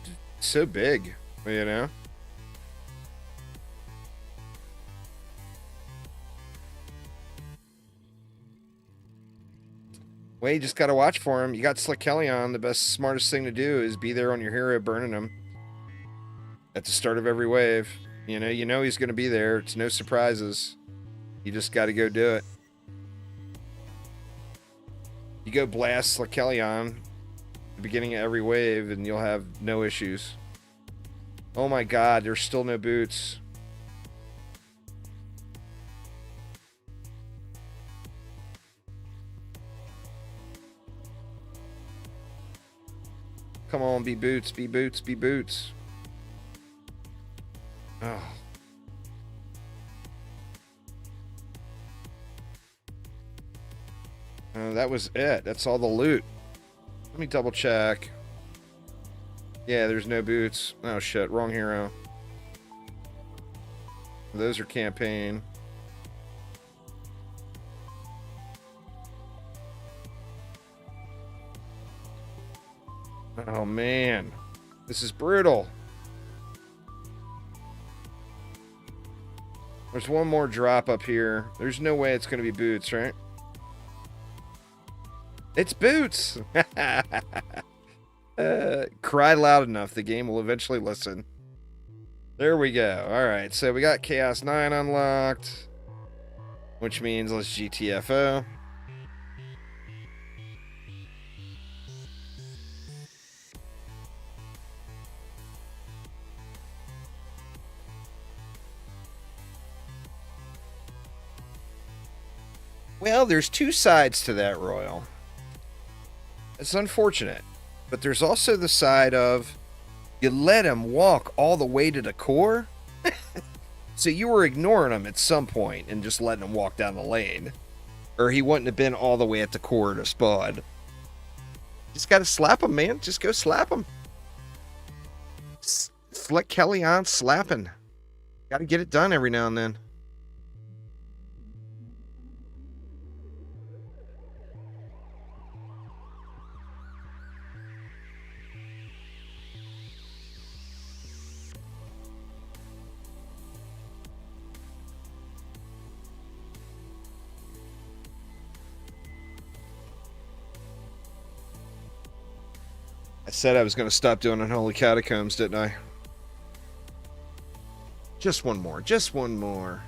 so big, you know? Well, you just got to watch for him. You got Slick Kelly on. The best, smartest thing to do is be there on your hero burning him at the start of every wave. You know he's going to be there. It's no surprises. You just got to go do it. You go blast Slick Kelly on at the beginning of every wave, and you'll have no issues. Oh my God, there's still no boots. Come on, be boots, be boots, be boots. Oh. That was it. That's all the loot. Let me double check. Yeah, there's no boots. Oh shit, wrong hero. Those are campaign. Oh man, this is brutal. There's one more drop up here. There's no way it's going to be boots, right? It's boots! Cry loud enough, the game will eventually listen. There we go. Alright, so we got Chaos 9 unlocked, which means let's GTFO. Well, there's two sides to that, Royal. It's unfortunate. But there's also the side of you let him walk all the way to the core. So you were ignoring him at some point and just letting him walk down the lane. Or he wouldn't have been all the way at the core to spawn. Just gotta slap him, man. Just go slap him. Flick Kelly on slapping. Gotta get it done every now and then. I said I was going to stop doing Unholy Catacombs, didn't I? Just one more. Just one more.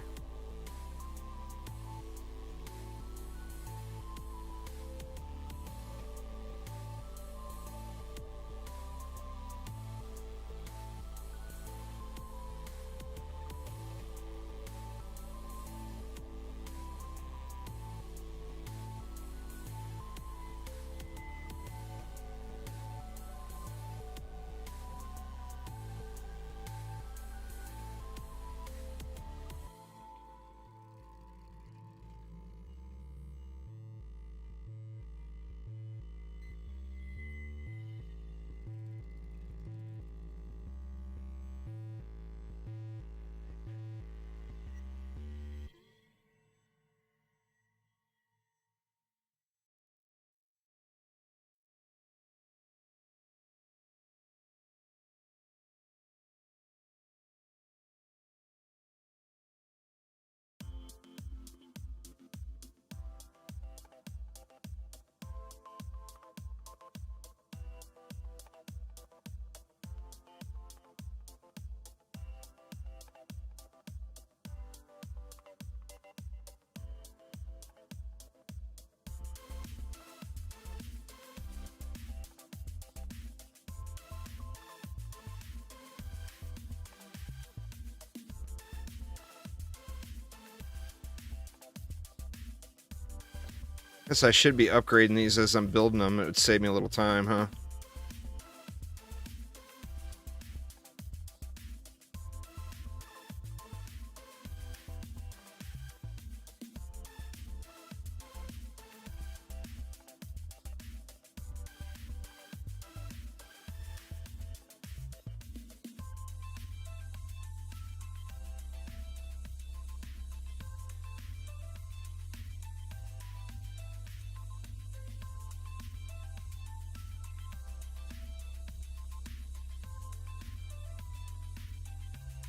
Guess I should be upgrading these as I'm building them. It would save me a little time, huh?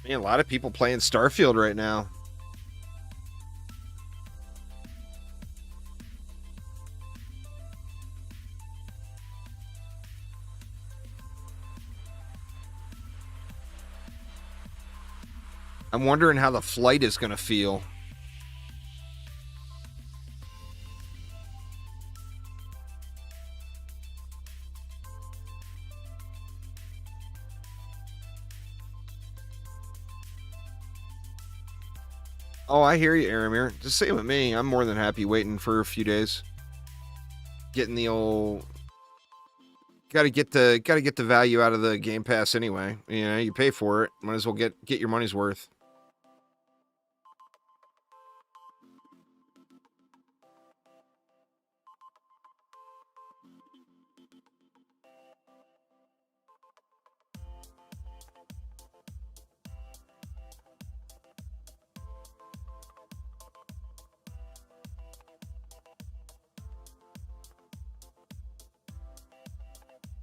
Man, a lot of people playing Starfield right now. I'm wondering how the flight is going to feel. Oh, I hear you, Aramir. Just same with me. I'm more than happy waiting for a few days. Getting the old... Gotta get the value out of the Game Pass anyway. You know, you pay for it. Might as well get your money's worth.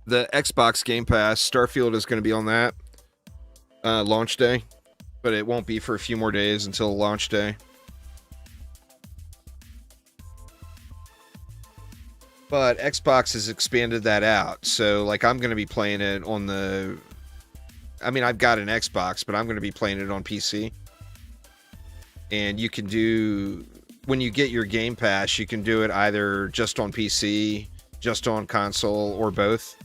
The Xbox Game Pass, Starfield is going to be on that launch day, but it won't be for a few more days until launch day. But Xbox has expanded that out, so like I'm going to be playing it on the... I mean, I've got an Xbox, but I'm going to be playing it on PC. And you can do... When you get your Game Pass, you can do it either just on PC, just on console, or both.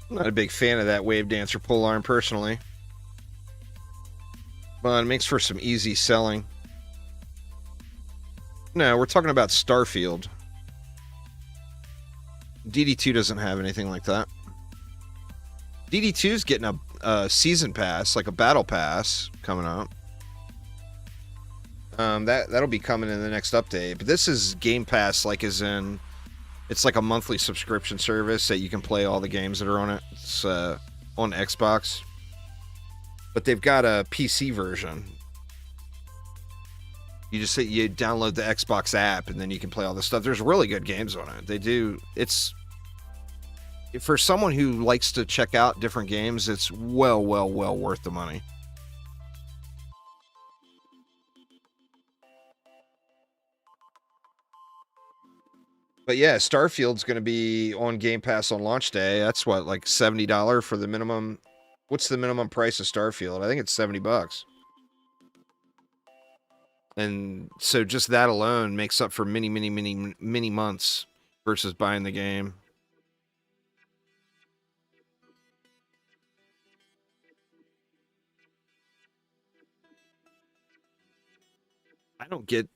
I'm not a big fan of that Wave Dancer pull arm personally. But it makes for some easy selling. No, we're talking about Starfield. DD2 doesn't have anything like that. DD2's getting a season pass, like a battle pass, coming up. That'll be coming in the next update. But this is Game Pass, like as in... It's like a monthly subscription service that you can play all the games that are on it. It's on Xbox. But they've got a PC version. You just you download the Xbox app and then you can play all this stuff. There's really good games on it. They do. It's... For someone who likes to check out different games, it's well worth the money. But yeah, Starfield's going to be on Game Pass on launch day. That's what, like $70 for the minimum. What's the minimum price of Starfield? I think it's $70. And so just that alone makes up for many months versus buying the game. I don't get...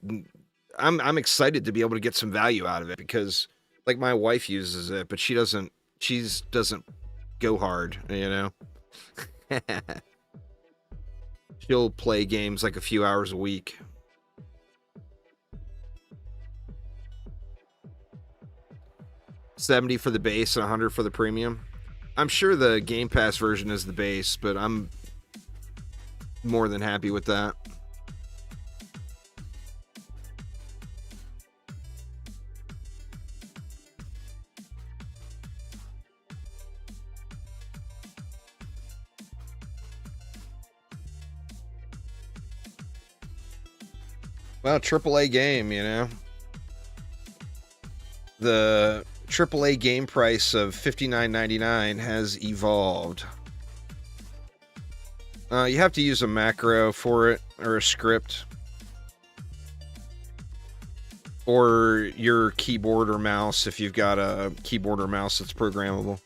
I'm excited to be able to get some value out of it because, like, my wife uses it, but she doesn't go hard, you know. She'll play games like a few hours a week. $70 for the base and $100 for the premium. I'm sure the Game Pass version is the base, but I'm more than happy with that. Well, AAA game, you know. The AAA game price of $59.99 has evolved. You have to use a macro for it, or a script. Or your keyboard or mouse, if you've got a keyboard or mouse that's programmable.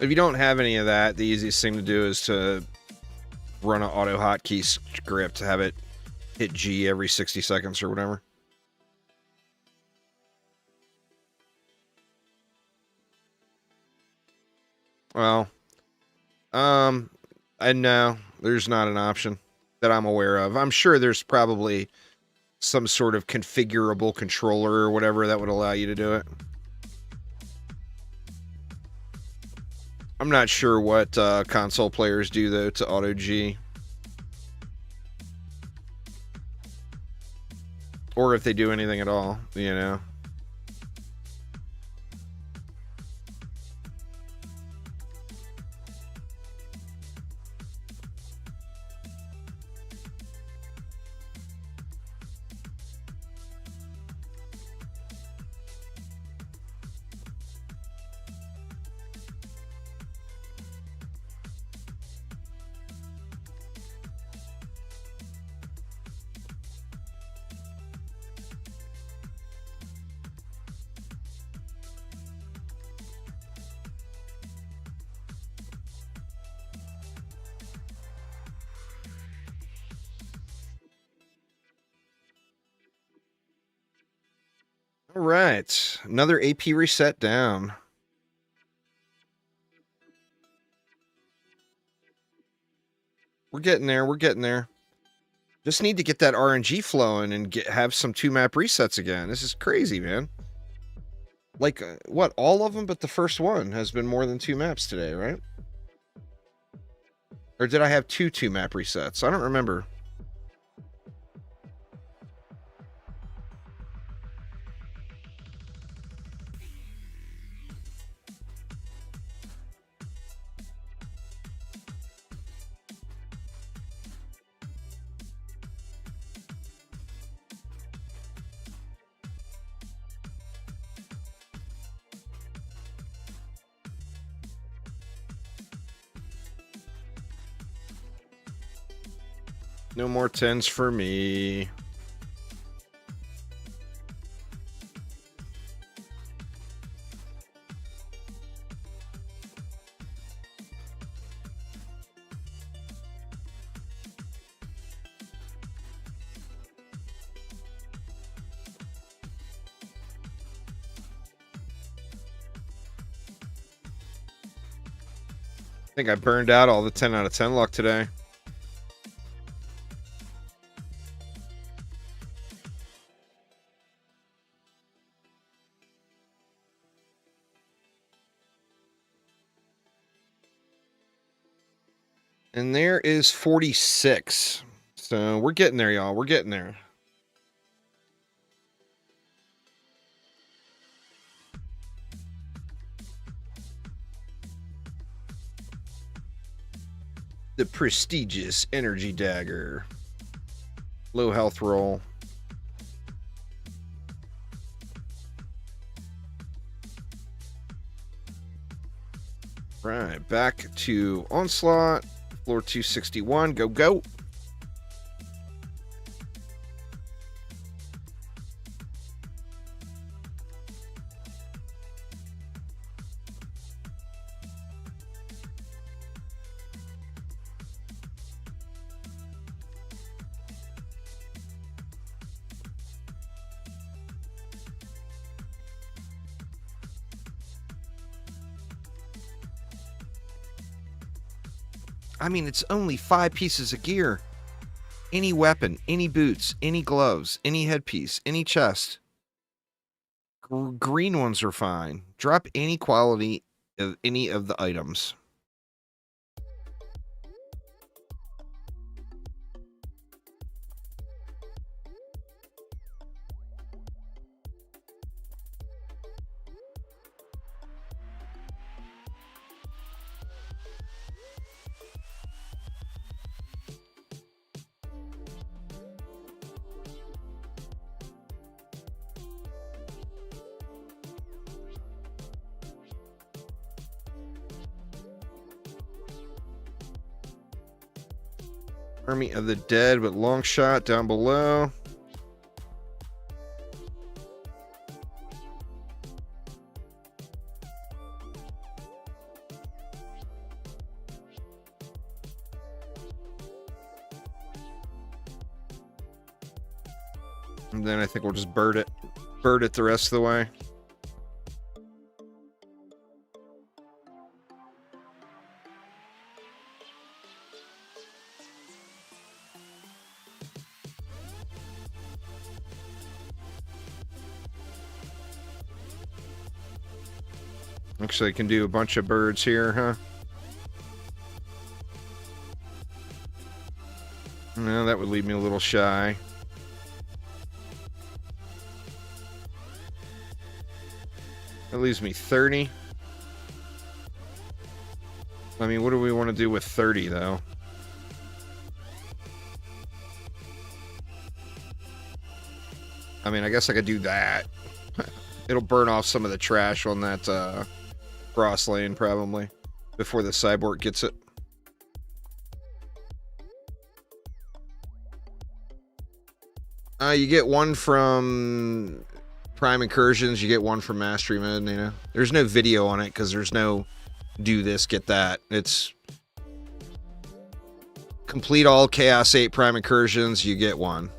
If you don't have any of that, the easiest thing to do is to run an auto hotkey script to have it hit G every 60 seconds or whatever. Well, I know there's not an option that I'm aware of. I'm sure there's probably some sort of configurable controller or whatever that would allow you to do it. I'm not sure what console players do, though, to Auto G. Or if they do anything at all, you know. All right, another AP reset down. We're getting there. We're getting there. Just need to get that RNG flowing and have some 2-map resets again. This is crazy, man. Like, what, all of them but the first one has been more than 2 maps today, right? Or did I have 2 2-map resets? I don't remember. No more 10s for me. I think I burned out all the 10 out of 10 luck today. And there is 46. So we're getting there, y'all. We're getting there. The prestigious energy dagger. Low health roll. Right, back to Onslaught. Floor 261. Go, go. I mean, it's only 5 pieces of gear. Any weapon, any boots, any gloves, any headpiece, any chest. Green ones are fine. Drop any quality of any of the items. Army of the Dead with long shot down below. And then I think we'll just bird it the rest of the way. Actually, I can do a bunch of birds here, huh? No, that would leave me a little shy. That leaves me 30. I mean, what do we want to do with 30, though? I mean, I guess I could do that. It'll burn off some of the trash on that cross lane, probably, before the cyborg gets it. You get one from Prime Incursions, you get one from Mastery Mode, you know. There's no video on it, because there's no do this, get that. It's complete all Chaos 8 Prime Incursions, you get one.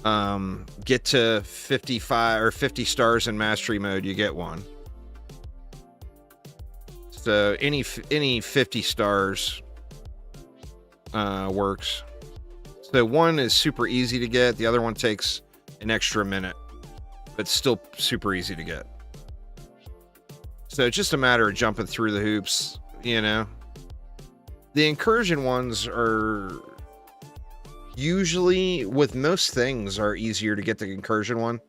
get to 55 or 50 stars in mastery mode, you get one. So any 50 stars works. So one is super easy to get. The other one takes an extra minute, but still super easy to get. So it's just a matter of jumping through the hoops, you know. The incursion ones are usually, with most things, are easier to get the incursion one.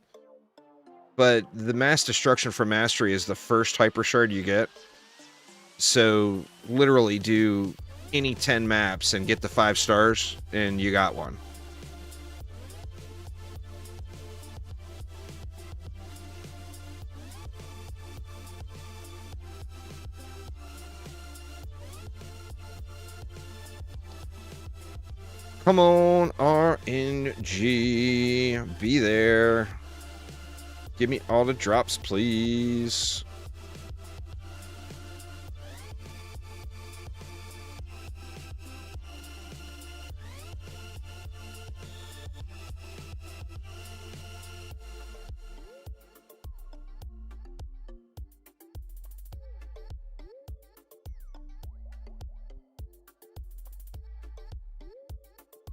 But the mass destruction for mastery is the first hyper shard you get. So literally do any 10 maps and get the 5 stars and you got one. Come on, RNG. Be there. Give me all the drops, please.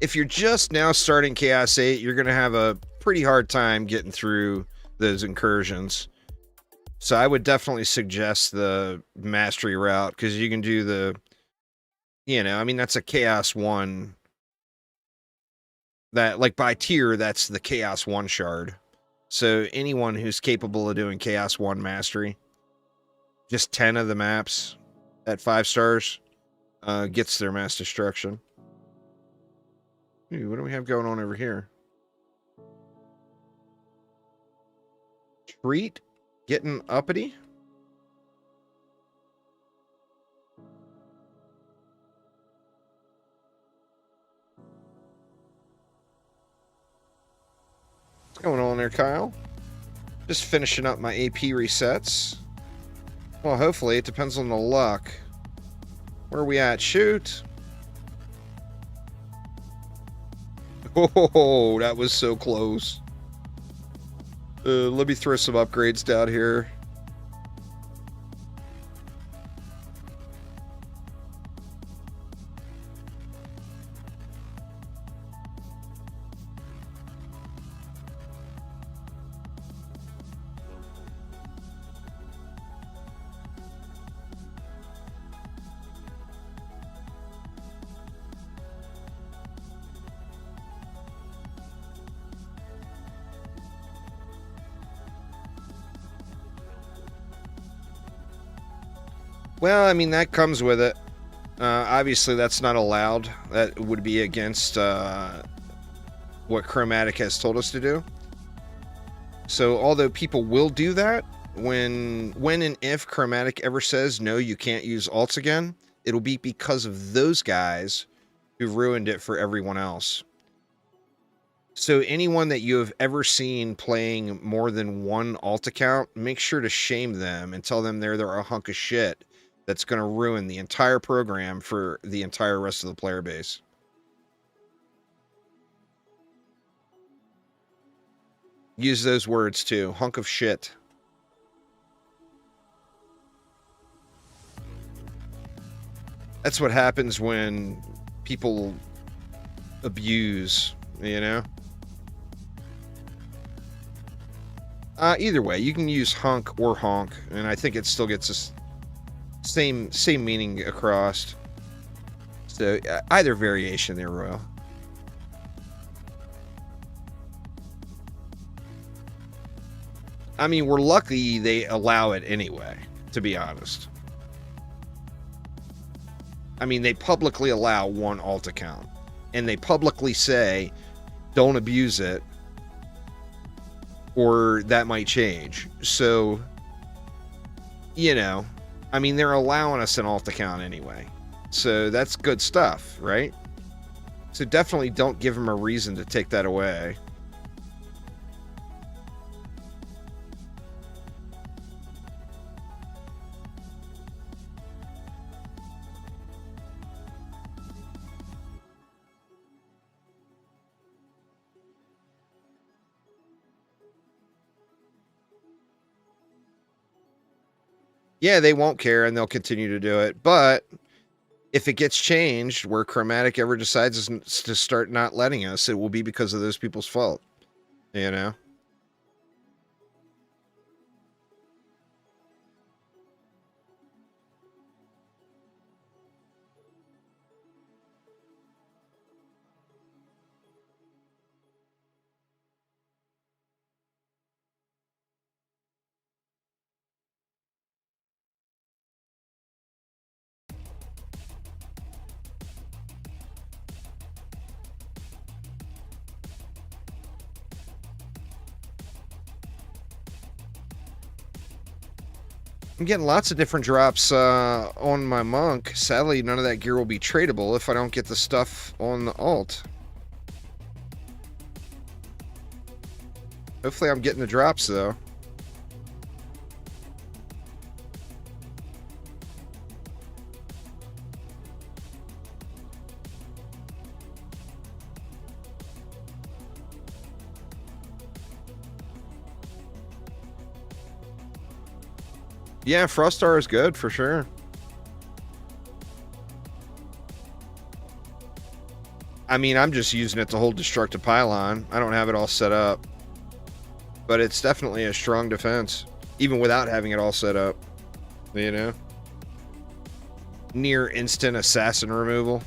If you're just now starting Chaos 8, you're going to have a pretty hard time getting through those incursions. So I would definitely suggest the mastery route, because you can do the, you know, I mean, that's a Chaos 1. That, like, by tier, that's the Chaos 1 shard. So anyone who's capable of doing Chaos 1 mastery, just 10 of the maps at 5 stars, gets their mass destruction. Ooh, what do we have going on over here? Treat getting uppity? What's going on there, Kyle? Just finishing up my AP resets. Well, hopefully, it depends on the luck. Where are we at? Shoot! Oh, that was so close. Let me throw some upgrades down here. Well, I mean, that comes with it. Obviously, that's not allowed. That would be against what Chromatic has told us to do. So, although people will do that, when and if Chromatic ever says, no, you can't use alts again, it'll be because of those guys who ruined it for everyone else. So anyone that you have ever seen playing more than one alt account, make sure to shame them and tell them they're a hunk of shit that's going to ruin the entire program for the entire rest of the player base. Use those words too. Hunk of shit. That's what happens when people abuse, you know? Either way, you can use hunk or honk, and I think it still gets us same meaning across. So either variation there, Royal. I mean, we're lucky they allow it anyway, to be honest. I mean, they publicly allow one alt account, and they publicly say, don't abuse it, or that might change. So, you know, I mean, they're allowing us an alt account anyway. So that's good stuff, right? So definitely don't give them a reason to take that away. Yeah, they won't care and they'll continue to do it. But if it gets changed where Chromatic ever decides to start not letting us, it will be because of those people's fault. You know? I'm getting lots of different drops on my monk. Sadly, none of that gear will be tradable if I don't get the stuff on the alt. Hopefully I'm getting the drops, though. Yeah, Frostar is good, for sure. I mean, I'm just using it to hold Destructive Pylon. I don't have it all set up. But it's definitely a strong defense, even without having it all set up. You know? Near instant assassin removal.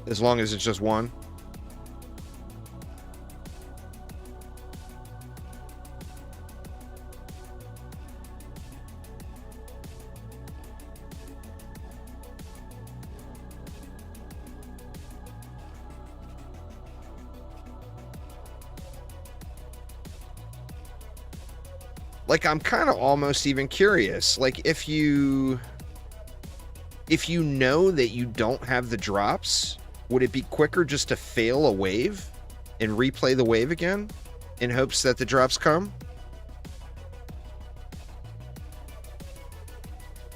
As long as it's just one. Like, I'm kind of almost even curious. Like, if you know that you don't have the drops, would it be quicker just to fail a wave and replay the wave again in hopes that the drops come?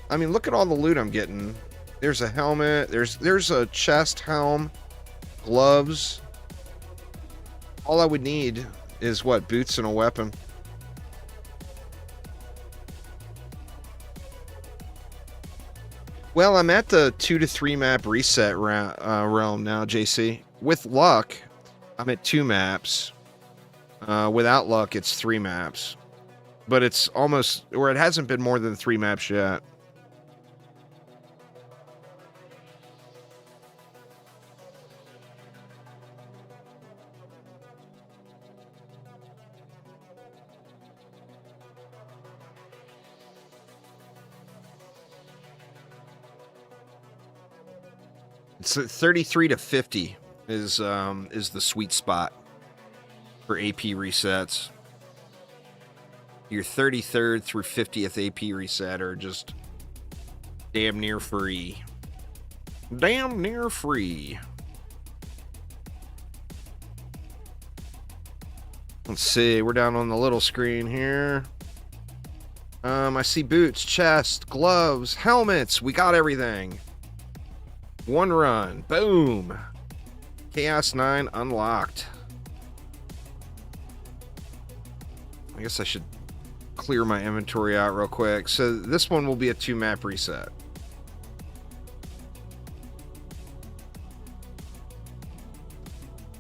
I mean, look at all the loot I'm getting. There's a helmet, there's a chest, helm, gloves. All I would need is what? Boots and a weapon. Well, I'm at the 2 to 3 map reset realm now, JC. With luck, I'm at 2 maps. Without luck, it's 3 maps. But it's almost, or it hasn't been more than 3 maps yet. It's 33 to 50 is the sweet spot for AP resets. Your 33rd through 50th AP reset are just damn near free. Damn near free. Let's see, we're down on the little screen here. I see boots, chest, gloves, helmets. We got everything. One run. Boom. Chaos 9 unlocked. I guess I should clear my inventory out real quick. So this one will be a 2 map reset.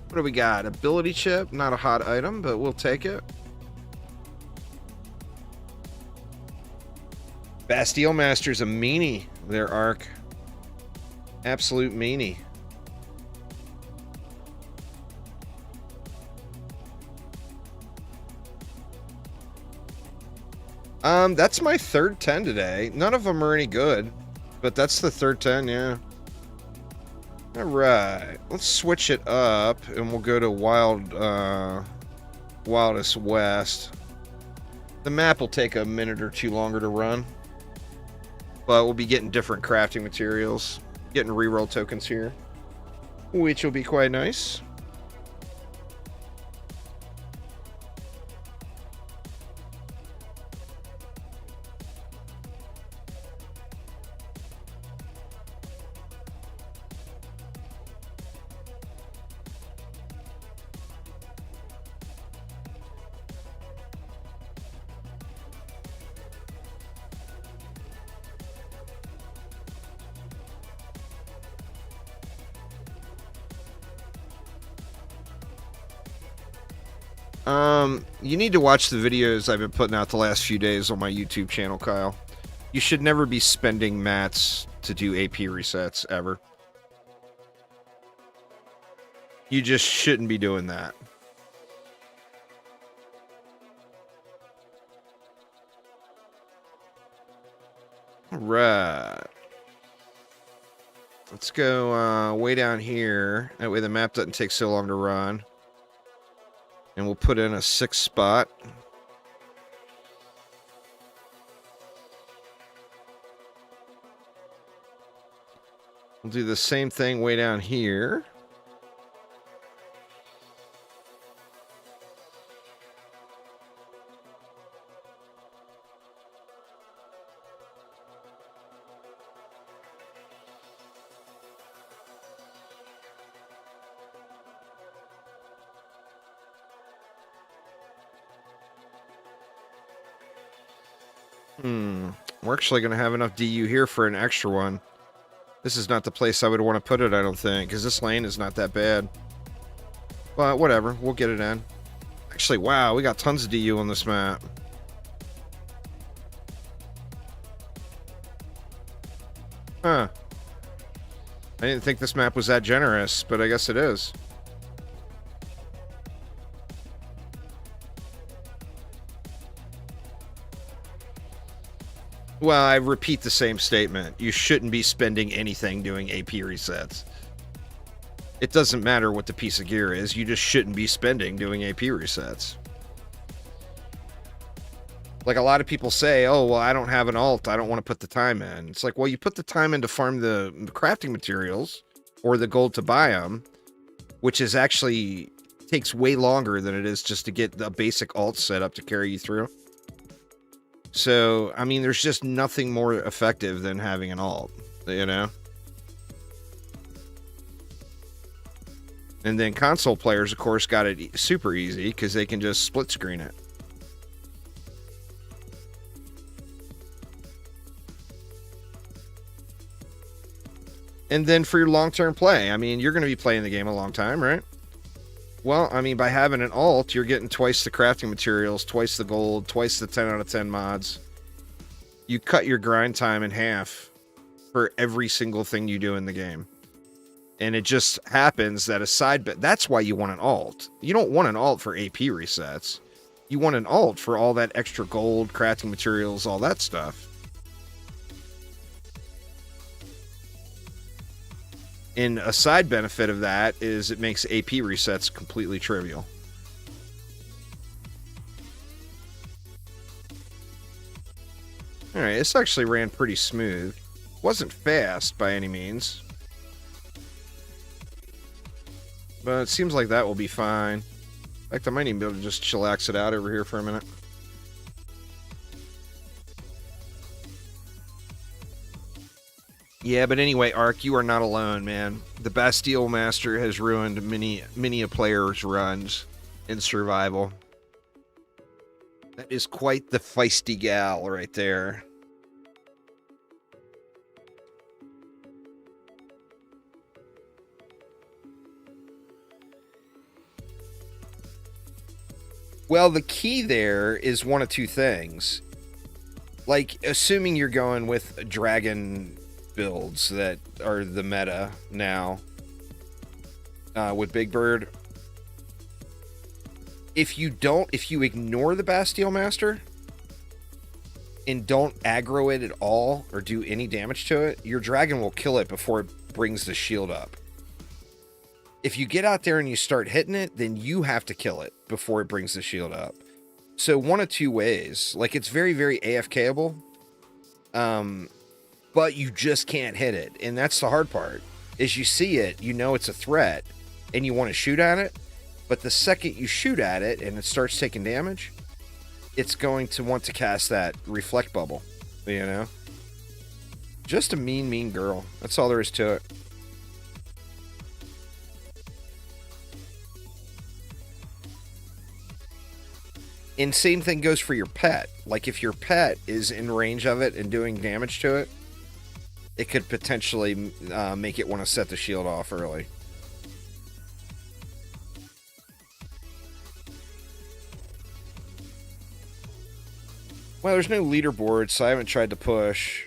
What do we got? Ability chip. Not a hot item, but we'll take it. Bastille Master's a meanie. Their arc. Absolute meanie. That's my third 10 today. None of them are any good, but that's the third 10, yeah. All right, let's switch it up, and we'll go to Wildest West. The map will take a minute or two longer to run, but we'll be getting different crafting materials, getting reroll tokens here, which will be quite nice. You need to watch the videos I've been putting out the last few days on my YouTube channel, Kyle. You should never be spending mats to do AP resets, ever. You just shouldn't be doing that. Alright. Let's go way down here. That way the map doesn't take so long to run. And we'll put in a 6th spot. We'll do the same thing way down here. We're actually going to have enough DU here for an extra one. This is not the place I would want to put it, I don't think, because this lane is not that bad. But whatever, we'll get it in. Actually, wow, we got tons of DU on this map. Huh. I didn't think this map was that generous, but I guess it is. Well, I repeat the same statement. You shouldn't be spending anything doing AP resets. It doesn't matter what the piece of gear is. You just shouldn't be spending doing AP resets. Like a lot of people say, oh, well, I don't have an alt. I don't want to put the time in. It's like, well, you put the time in to farm the crafting materials or the gold to buy them, which is actually takes way longer than it is just to get the basic alt set up to carry you through. So, I mean, there's just nothing more effective than having an alt, you know? And then console players, of course, got it super easy because they can just split screen it. And then for your long-term play, I mean, you're going to be playing the game a long time, right? Well, I mean, by having an alt, you're getting twice the crafting materials, twice the gold, twice the 10 out of 10 mods. You cut your grind time in half for every single thing you do in the game. And it just happens that a side bet, that's why you want an alt. You don't want an alt for AP resets. You want an alt for all that extra gold, crafting materials, all that stuff. And a side benefit of that is it makes AP resets completely trivial. Alright, this actually ran pretty smooth. Wasn't fast by any means. But it seems like that will be fine. In fact, I might even be able to just chillax it out over here for a minute. Yeah, but anyway, Ark, you are not alone, man. The Bastille Master has ruined many a player's runs in survival. That is quite the feisty gal right there. Well, the key there is one of two things. Like, assuming you're going with dragon builds that are the meta now with Big Bird. If you ignore the Bastille Master and don't aggro it at all or do any damage to it, your dragon will kill it before it brings the shield up. If you get out there and you start hitting it, then you have to kill it before it brings the shield up. So one of two ways. Like, it's very, very AFKable. But you just can't hit it. And that's the hard part. Is you see it, you know it's a threat, and you want to shoot at it. But the second you shoot at it and it starts taking damage, it's going to want to cast that reflect bubble. You know? Just a mean girl. That's all there is to it. And same thing goes for your pet. Like, if your pet is in range of it and doing damage to it, it could potentially make it want to set the shield off early. Well, there's no leaderboard, so I haven't tried to push.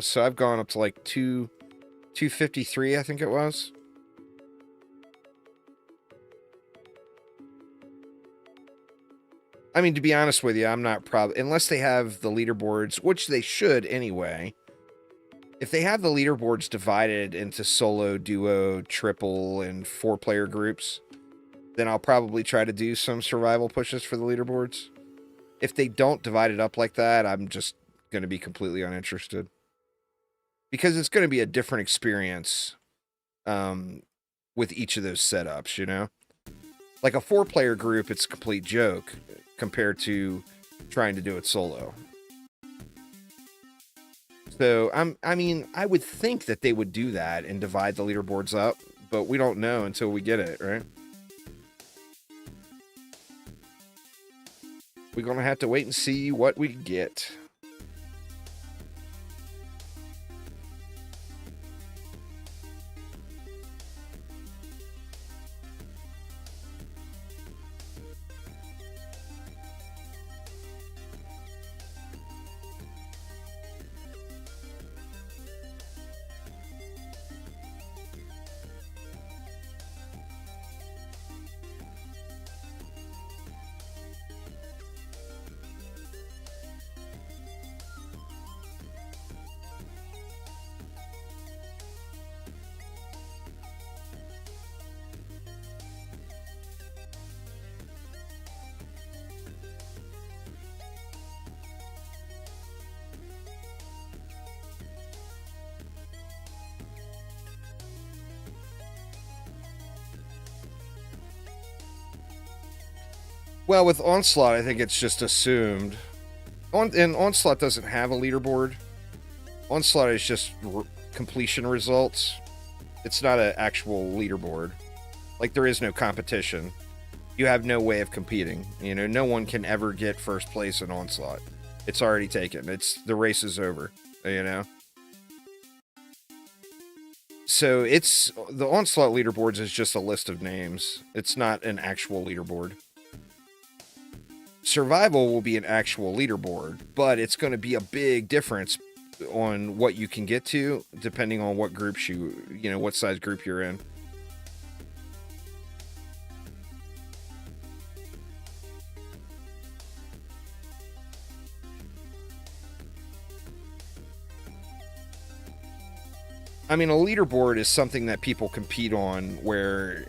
So I've gone up to like 253, I think it was. I mean, to be honest with you, I'm not probably, unless they have the leaderboards, which they should anyway. If they have the leaderboards divided into solo, duo, triple, and 4-player groups, then I'll probably try to do some survival pushes for the leaderboards. If they don't divide it up like that, I'm just going to be completely uninterested. Because it's going to be a different experience with each of those setups, you know? Like a 4-player group, it's a complete joke compared to trying to do it solo. So I mean, I would think that they would do that and divide the leaderboards up, but we don't know until we get it, right? We're gonna have to wait and see what we get. Well, with Onslaught, I think it's just assumed. And Onslaught doesn't have a leaderboard. Onslaught is just completion results. It's not an actual leaderboard. Like, there is no competition. You have no way of competing. You know, no one can ever get first place in Onslaught. It's already taken. The race is over, you know? So it's, the Onslaught leaderboards is just a list of names. It's not an actual leaderboard. Survival will be an actual leaderboard, but it's going to be a big difference on what you can get to depending on what groups you know, what size group you're in. I mean, a leaderboard is something that people compete on where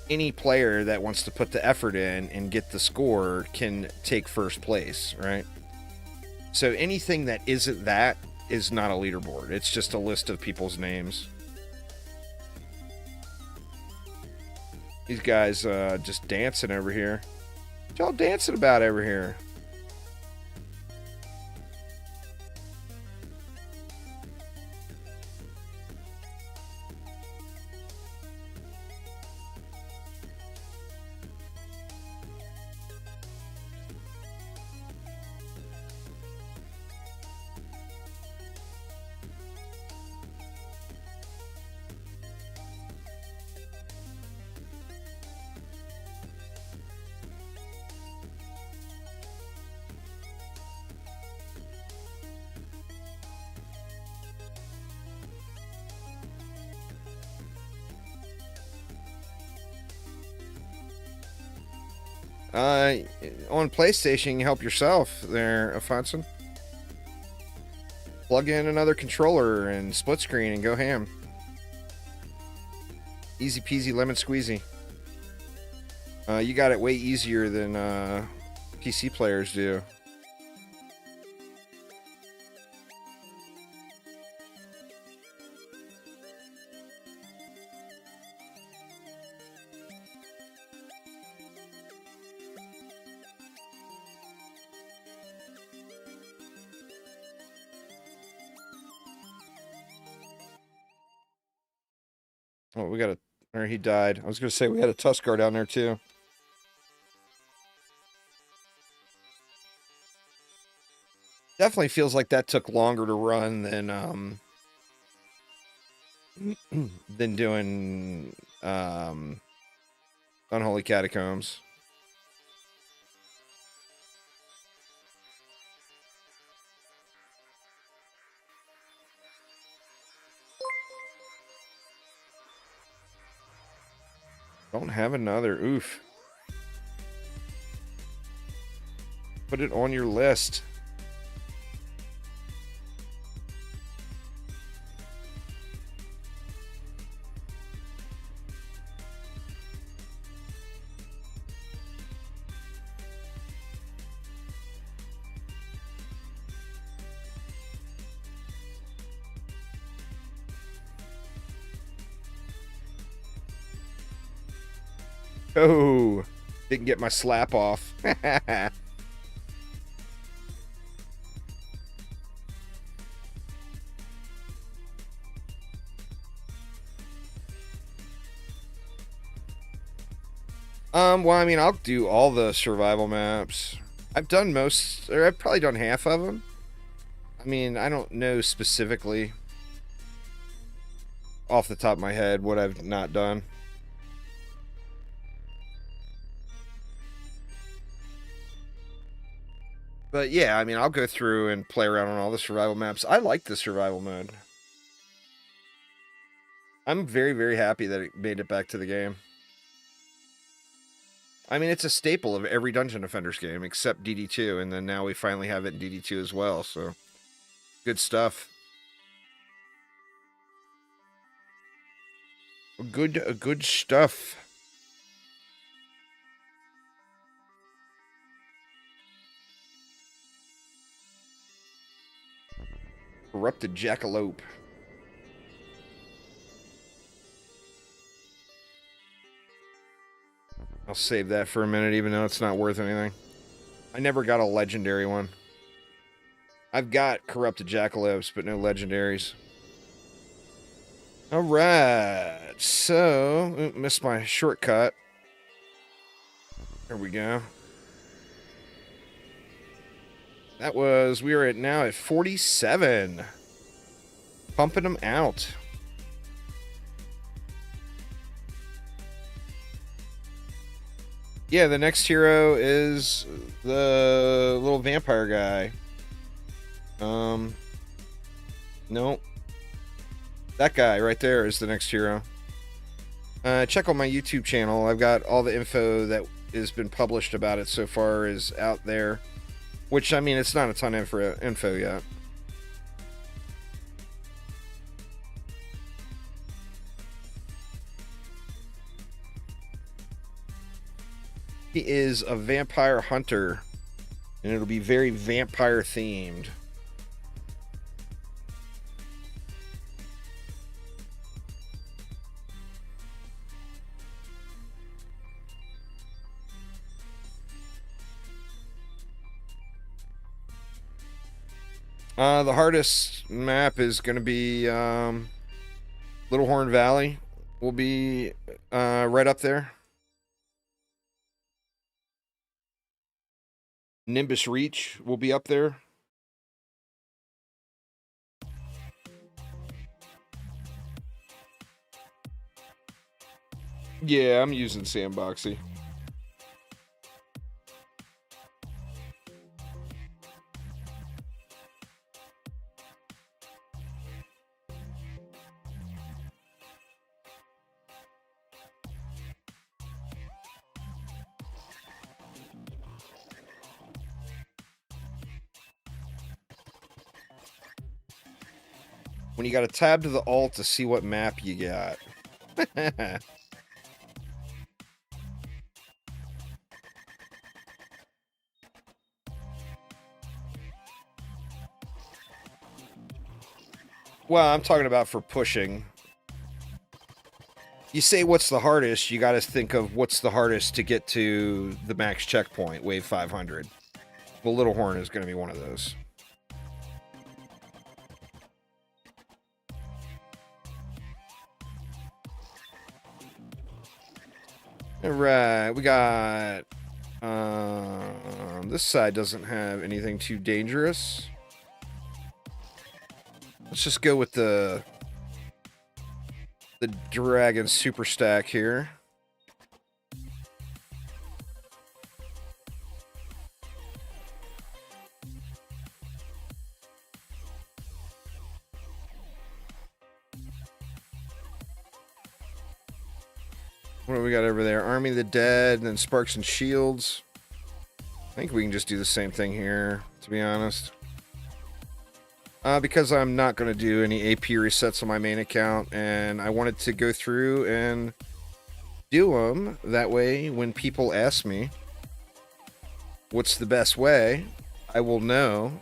any player that wants to put the effort in and get the score can take first place, right? So anything that isn't that is not a leaderboard. It's just a list of people's names. These guys just dancing over here. What y'all dancing about over here? On PlayStation, you help yourself there, Afonso. Plug in another controller and split screen and go ham. Easy peasy lemon squeezy. You got it way easier than PC players do. Oh, we got a... Or he died. I was going to say we had a Tuskar down there, too. Definitely feels like that took longer to run than doing Unholy Catacombs. Don't have another. Oof. Put it on your list. Oh, didn't get my slap off. Well, I mean, I'll do all the survival maps. I've done most, or I've probably done half of them. I mean, I don't know specifically off the top of my head what I've not done. But yeah, I mean, I'll go through and play around on all the survival maps. I like the survival mode. I'm very, very happy that it made it back to the game. I mean, it's a staple of every Dungeon Defenders game except DD2, and then now we finally have it in DD2 as well, so good stuff. Good stuff. Corrupted Jackalope. I'll save that for a minute, even though it's not worth anything. I never got a legendary one. I've got Corrupted Jackalopes, but no legendaries. Alright, so... missed my shortcut. There we go. That was... we are now at 47. Pumping them out. Yeah, the next hero is the little vampire guy. Nope. That guy right there is the next hero. Check out my YouTube channel. I've got all the info that has been published about it so far is out there. Which, I mean, it's not a ton of info yet. He is a vampire hunter, and it'll be very vampire themed. The hardest map is going to be Little Horn Valley. Will be right up there. Nimbus Reach will be up there. Yeah, I'm using Sandboxy. When you got to tab to the alt to see what map you got. Well, I'm talking about for pushing. You say what's the hardest, you got to think of what's the hardest to get to the max checkpoint, wave 500. Well, Little Horn is going to be one of those. Alright, we got... this side doesn't have anything too dangerous. Let's just go with the Dragon Super Stack here. What do we got over there? Army of the Dead, and then Sparks and Shields. I think we can just do the same thing here, to be honest. Because I'm not going to do any AP resets on my main account, and I wanted to go through and do them. That way, when people ask me what's the best way, I will know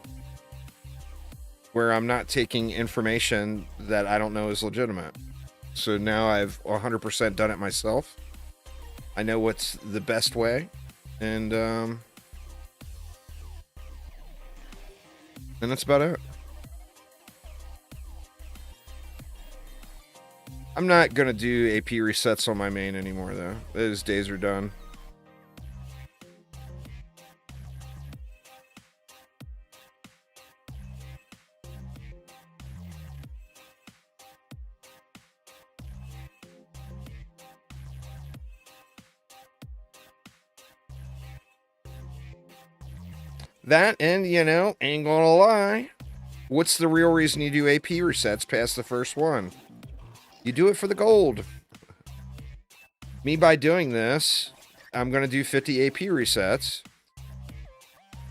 where I'm not taking information that I don't know is legitimate. So now I've 100% done it myself. I know what's the best way, and that's about it. I'm not going to do AP resets on my main anymore, though. Those days are done. That, and, you know, ain't gonna lie, what's the real reason you do AP resets past the first one? You do it for the gold. Me, by doing this, I'm going to do 50 AP resets,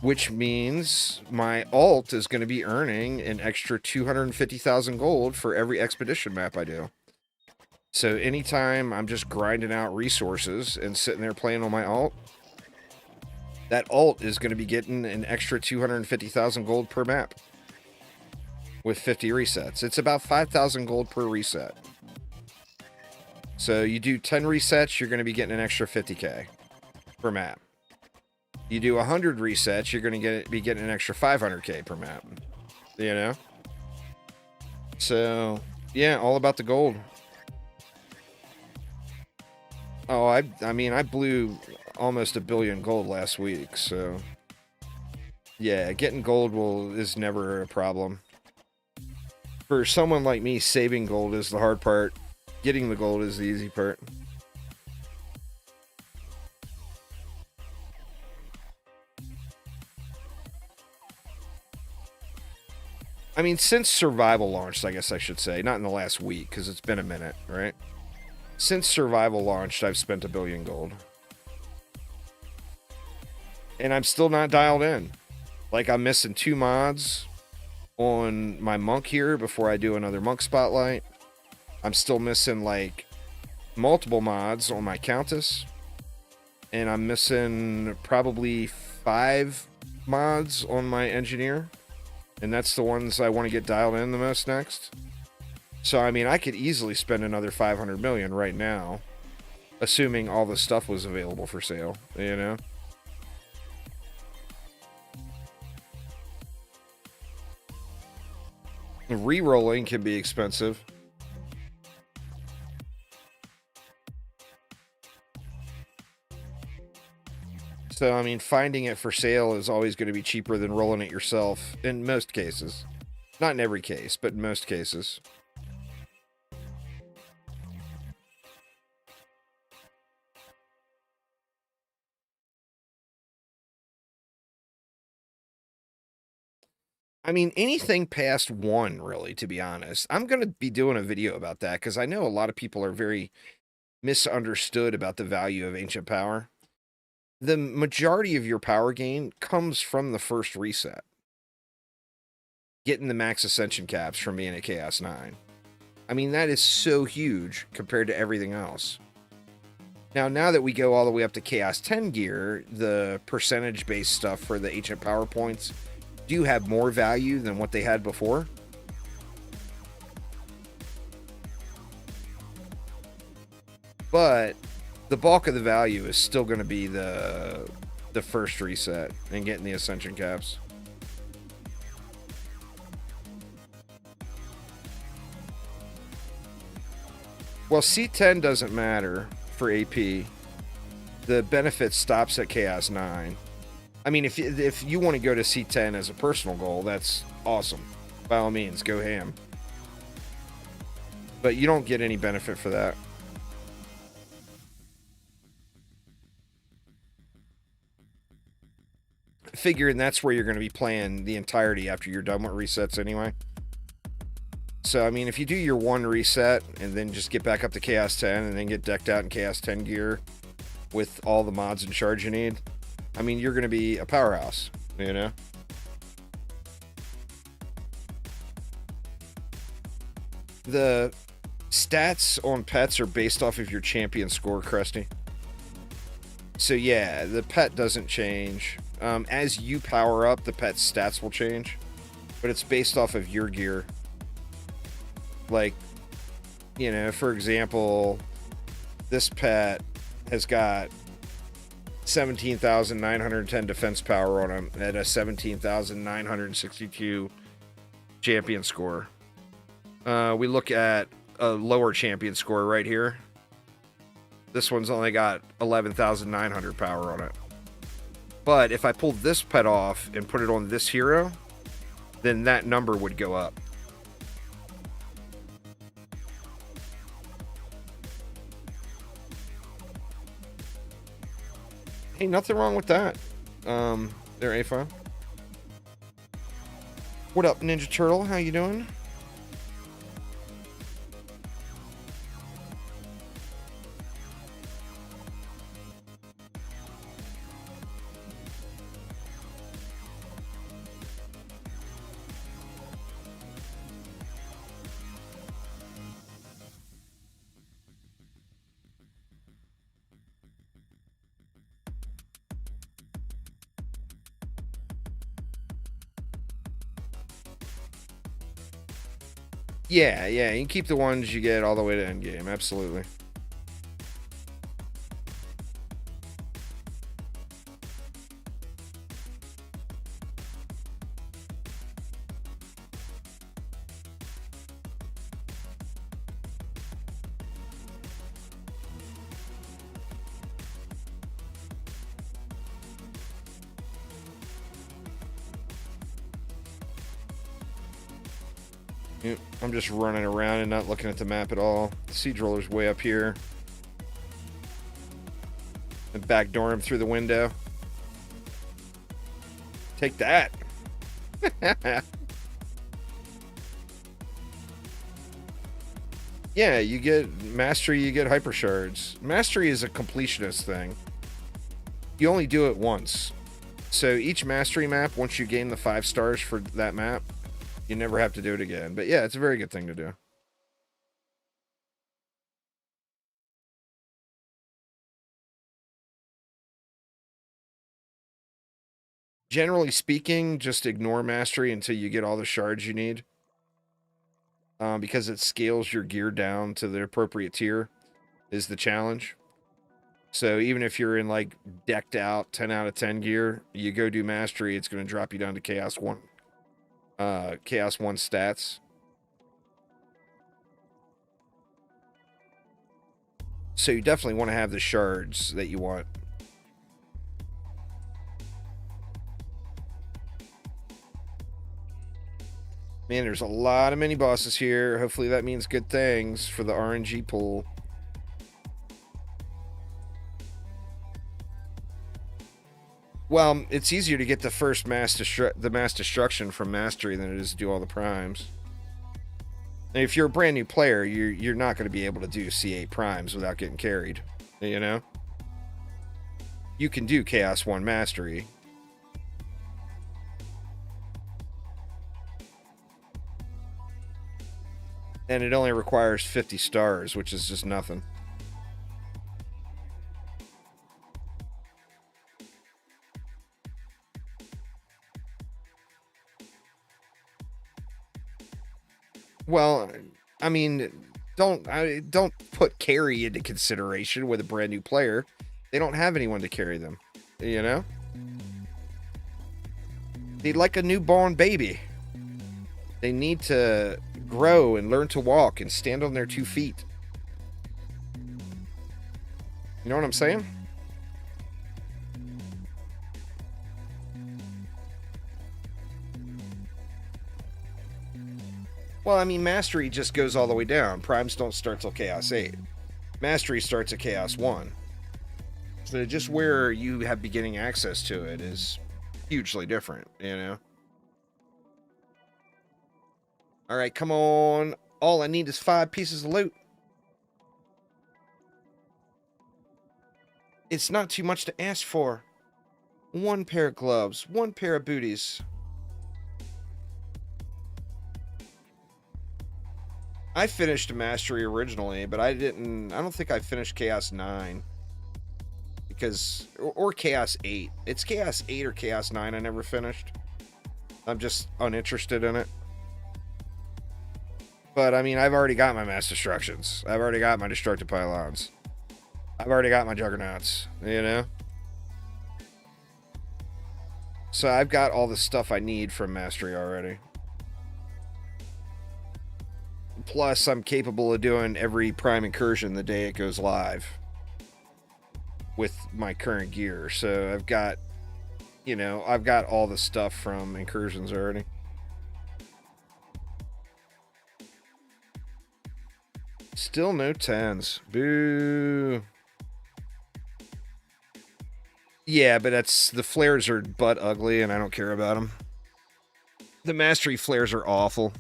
which means my alt is going to be earning an extra 250,000 gold for every expedition map I do. So anytime I'm just grinding out resources and sitting there playing on my alt, that alt is going to be getting an extra 250,000 gold per map with 50 resets. It's about 5,000 gold per reset. So you do 10 resets, you're going to be getting an extra 50k per map. You do 100 resets, you're going to be getting an extra 500k per map. You know? So, yeah, all about the gold. Oh, I mean, I blew almost 1 billion gold last week, so yeah, getting gold is never a problem. For someone like me, saving gold is the hard part. Getting the gold is the easy part. I mean, since Survival launched, I guess I should say, not in the last week, because it's been a minute, right? Since Survival launched, I've spent 1 billion gold. And I'm still not dialed in. Like, I'm missing 2 mods on my monk here before I do another monk spotlight. I'm still missing, like, multiple mods on my countess. And I'm missing probably 5 mods on my engineer. And that's the ones I want to get dialed in the most next. So, I mean, I could easily spend another 500 million right now, assuming all the stuff was available for sale, you know? Rerolling can be expensive. So, I mean, finding it for sale is always going to be cheaper than rolling it yourself in most cases. Not in every case, but in most cases. I mean, anything past 1, really, to be honest. I'm going to be doing a video about that because I know a lot of people are very misunderstood about the value of Ancient Power. The majority of your power gain comes from the first reset. Getting the max ascension caps from being at Chaos 9. I mean, that is so huge compared to everything else. Now that we go all the way up to Chaos 10 gear, the percentage-based stuff for the Ancient Power points do have more value than what they had before. But the bulk of the value is still going to be the first reset and getting the ascension caps. Well, C10 doesn't matter for AP. The benefit stops at Chaos 9. I mean, if you want to go to C10 as a personal goal, that's awesome. By all means, go ham. But you don't get any benefit for that. Figuring that's where you're going to be playing the entirety after you're done with resets anyway. So, I mean, if you do your 1 reset and then just get back up to Chaos 10 and then get decked out in Chaos 10 gear with all the mods and shards you need, I mean, you're going to be a powerhouse, you know? The stats on pets are based off of your champion score, Krusty. So yeah, the pet doesn't change. As you power up, the pet's stats will change, but it's based off of your gear. Like, you know, for example, this pet has got 17,910 defense power on him at a 17,962 champion score. We look at a lower champion score right here. This one's only got 11,900 power on it. But if I pulled this pet off and put it on this hero, then that number would go up. Hey, nothing wrong with that. There, A5. What up, Ninja Turtle? How you doing? Yeah, you can keep the ones you get all the way to endgame, absolutely. I'm just running around and not looking at the map at all. The siege roller's way up here. And backdoor him through the window. Take that. Yeah, you get mastery, you get hyper shards. Mastery is a completionist thing. You only do it once. So each mastery map, once you gain the 5 stars for that map, you never have to do it again. But yeah, it's a very good thing to do. Generally speaking, just ignore mastery until you get all the shards you need. Because it scales your gear down to the appropriate tier is the challenge. So even if you're in like decked out 10 out of 10 gear, you go do mastery, it's going to drop you down to Chaos 1. Chaos 1 stats. So you definitely want to have the shards that you want. Man, there's a lot of mini bosses here. Hopefully that means good things for the RNG pool. Well, it's easier to get the first mass destruction from mastery than it is to do all the primes. And if you're a brand new player, you're not going to be able to do C8 primes without getting carried. You know? You can do Chaos 1 mastery. And it only requires 50 stars, which is just nothing. Well, I mean, don't put carry into consideration with a brand new player. They don't have anyone to carry them, you know? They're like a newborn baby. They need to grow and learn to walk and stand on their 2 feet. You know what I'm saying? Well, I mean, Mastery just goes all the way down. Primes don't start till Chaos 8. Mastery starts at Chaos 1. So just where you have beginning access to it is hugely different, you know? All right, come on. All I need is 5 pieces of loot. It's not too much to ask for. 1 pair of gloves, 1 pair of booties. I finished Mastery originally, but I don't think I finished Chaos 9. Because, or Chaos 8. It's Chaos 8 or Chaos 9 I never finished. I'm just uninterested in it. But, I mean, I've already got my Mass Destructions. I've already got my Destructive Pylons. I've already got my Juggernauts, you know? So I've got all the stuff I need from Mastery already. Plus, I'm capable of doing every Prime Incursion the day it goes live with my current gear. So I've got, you know, I've got all the stuff from Incursions already. Still no 10s. Boo. Yeah, but the flares are butt ugly and I don't care about them. The Mastery flares are awful.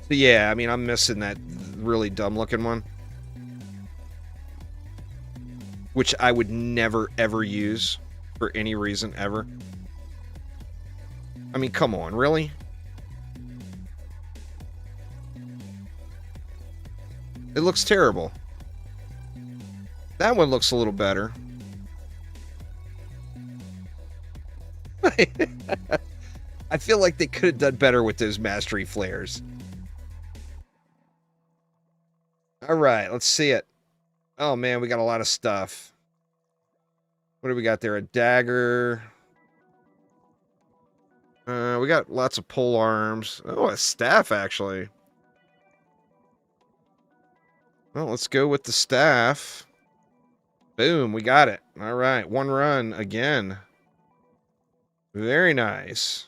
So yeah, I mean, I'm missing that really dumb looking one. Which I would never ever use for any reason ever. I mean, come on, really? It looks terrible. That one looks a little better. I feel like they could have done better with those Mastery flares. All right, let's see it. Oh, man, we got a lot of stuff. What do we got there? A dagger. We got lots of pole arms. Oh, a staff, actually. Well, let's go with the staff. Boom, we got it. All right, 1 run again. Very nice.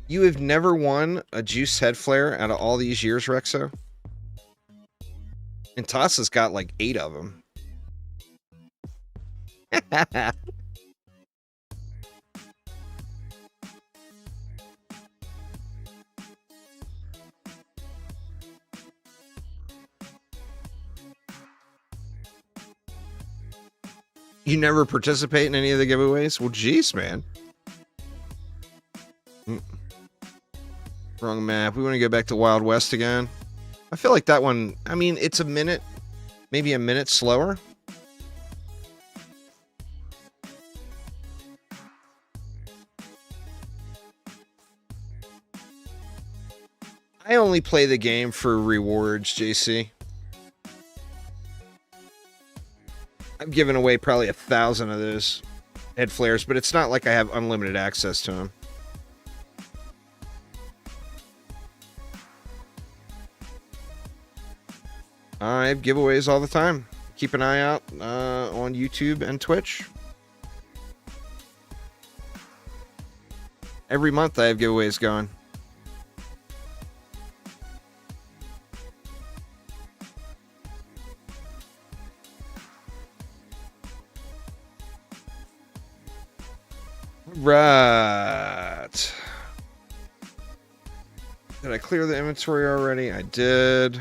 You have never won a Juice Head Flare out of all these years, Rexo? And Tassa's got like 8 of them. You never participate in any of the giveaways? Well, jeez, man. Wrong map. We want to go back to Wild West again. I feel like that one, I mean, it's a minute, maybe a minute slower. I only play the game for rewards, JC. I've given away probably 1,000 of those head flares, but it's not like I have unlimited access to them. I have giveaways all the time. Keep an eye out on YouTube and Twitch. Every month I have giveaways going. Right. Did I clear the inventory already? I did.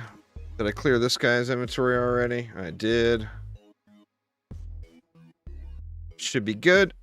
Did I clear this guy's inventory already? I did. Should be good.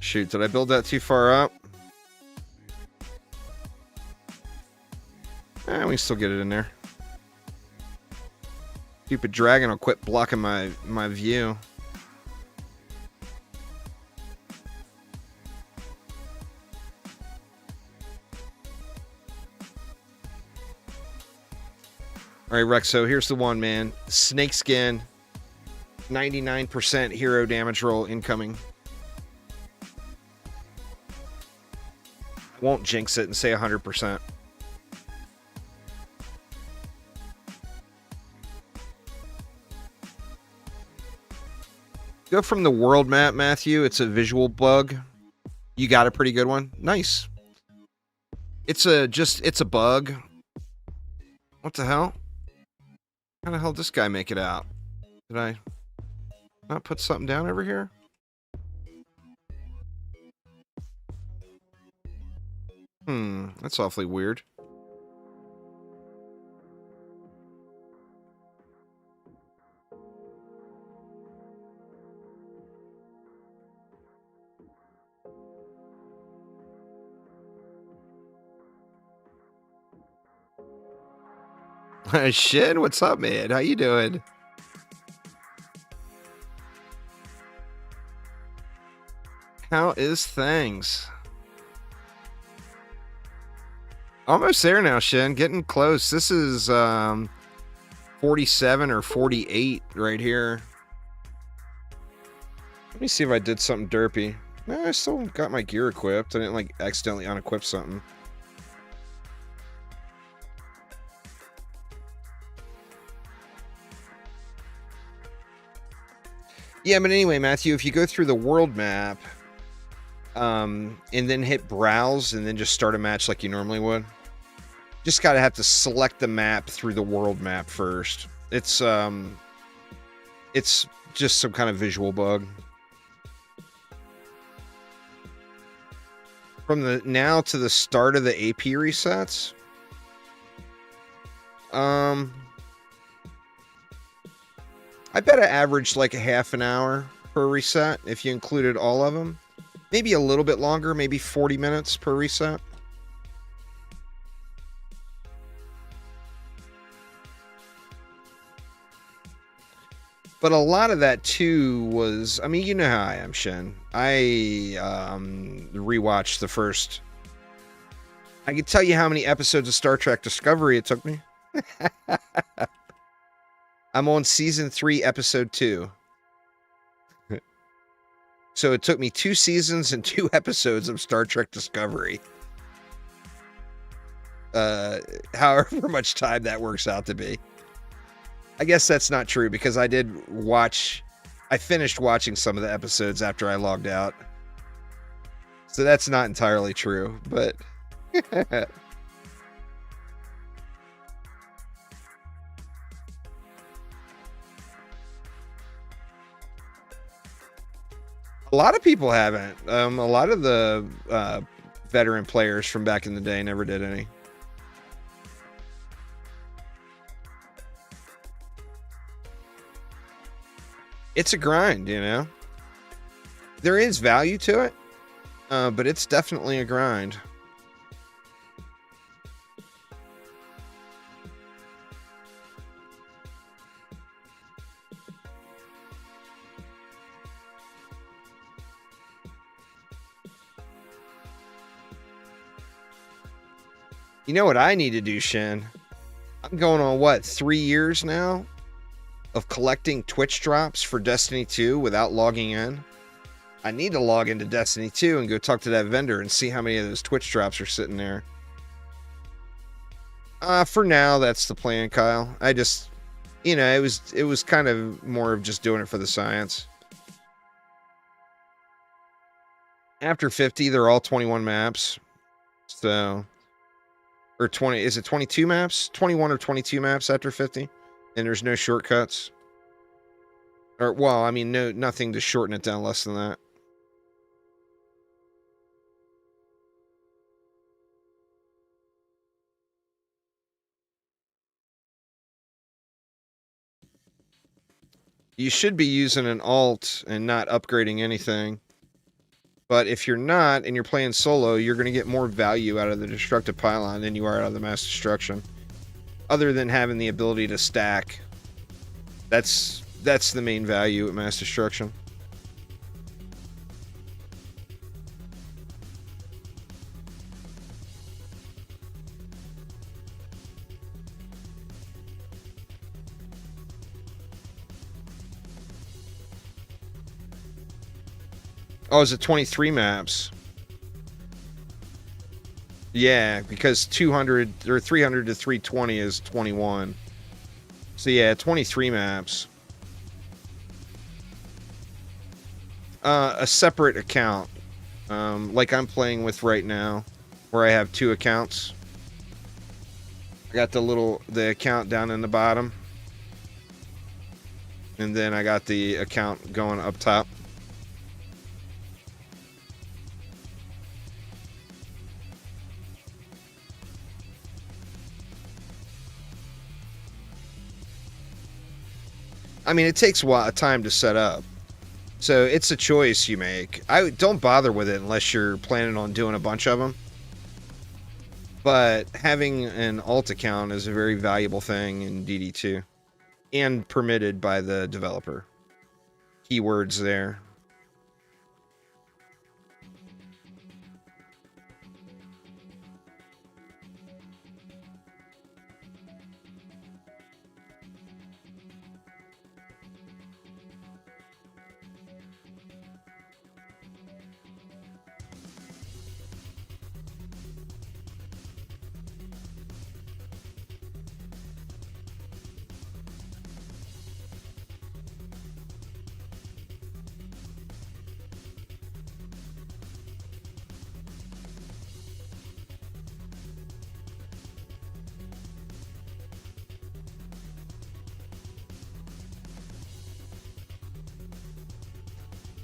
Shoot, did I build that too far up? we can still get it in there. Stupid dragon will quit blocking my view. All right, Rexo, here's the one, man. Snakeskin, 99% hero damage roll incoming. I won't jinx it and say 100%. Go from the world map, Matthew. It's a visual bug. You got a pretty good one. Nice. It's a bug. What the hell? How the hell did this guy make it out? Did I not put something down over here? That's awfully weird. Shit, what's up, man? How you doing? How is things? Almost there now, Shin. Getting close. This is 47 or 48 right here. Let me see if I did something derpy. No, I still got my gear equipped. I didn't like accidentally unequip something. Yeah, but anyway, Matthew, if you go through the world map, and then hit browse and then just start a match like you normally would, just gotta have to select the map through the world map first. It's just some kind of visual bug. From the now to the start of the AP resets, I bet I averaged like a half an hour per reset if you included all of them. Maybe a little bit longer, maybe 40 minutes per reset. But a lot of that too was, I mean, you know how I am, Shen. I rewatched the first. I can tell you how many episodes of Star Trek Discovery it took me. I'm on season 3, episode 2. So it took me 2 seasons and 2 episodes of Star Trek Discovery. However much time that works out to be. I guess that's not true because I finished watching some of the episodes after I logged out. So that's not entirely true, but a lot of people haven't. A lot of the veteran players from back in the day never did any. It's a grind, you know? There is value to it, but it's definitely a grind. You know what I need to do, Shen? I'm going on, what, 3 years now of collecting Twitch drops for Destiny 2 without logging in? I need to log into Destiny 2 and go talk to that vendor and see how many of those Twitch drops are sitting there. For now, that's the plan, Kyle. I just, you know, it was kind of more of just doing it for the science. After 50, they're all 21 maps. So, or 20, is it 22 maps? 21 or 22 maps after 50? And there's no shortcuts? Or, well, I mean, nothing to shorten it down less than that. You should be using an alt and not upgrading anything. But if you're not, and you're playing solo, you're going to get more value out of the destructive pylon than you are out of the mass destruction. other than having the ability to stack. That's the main value at mass destruction. Oh, is it 23 maps? Yeah, because 200 or 300 to 320 is 21. So yeah, 23 maps. A separate account, like I'm playing with right now, where I have 2 accounts. I got the account down in the bottom, and then I got the account going up top. I mean, it takes a time to set up. So it's a choice you make. I don't bother with it unless you're planning on doing a bunch of them. But having an alt account is a very valuable thing in DD2 and permitted by the developer. Keywords there.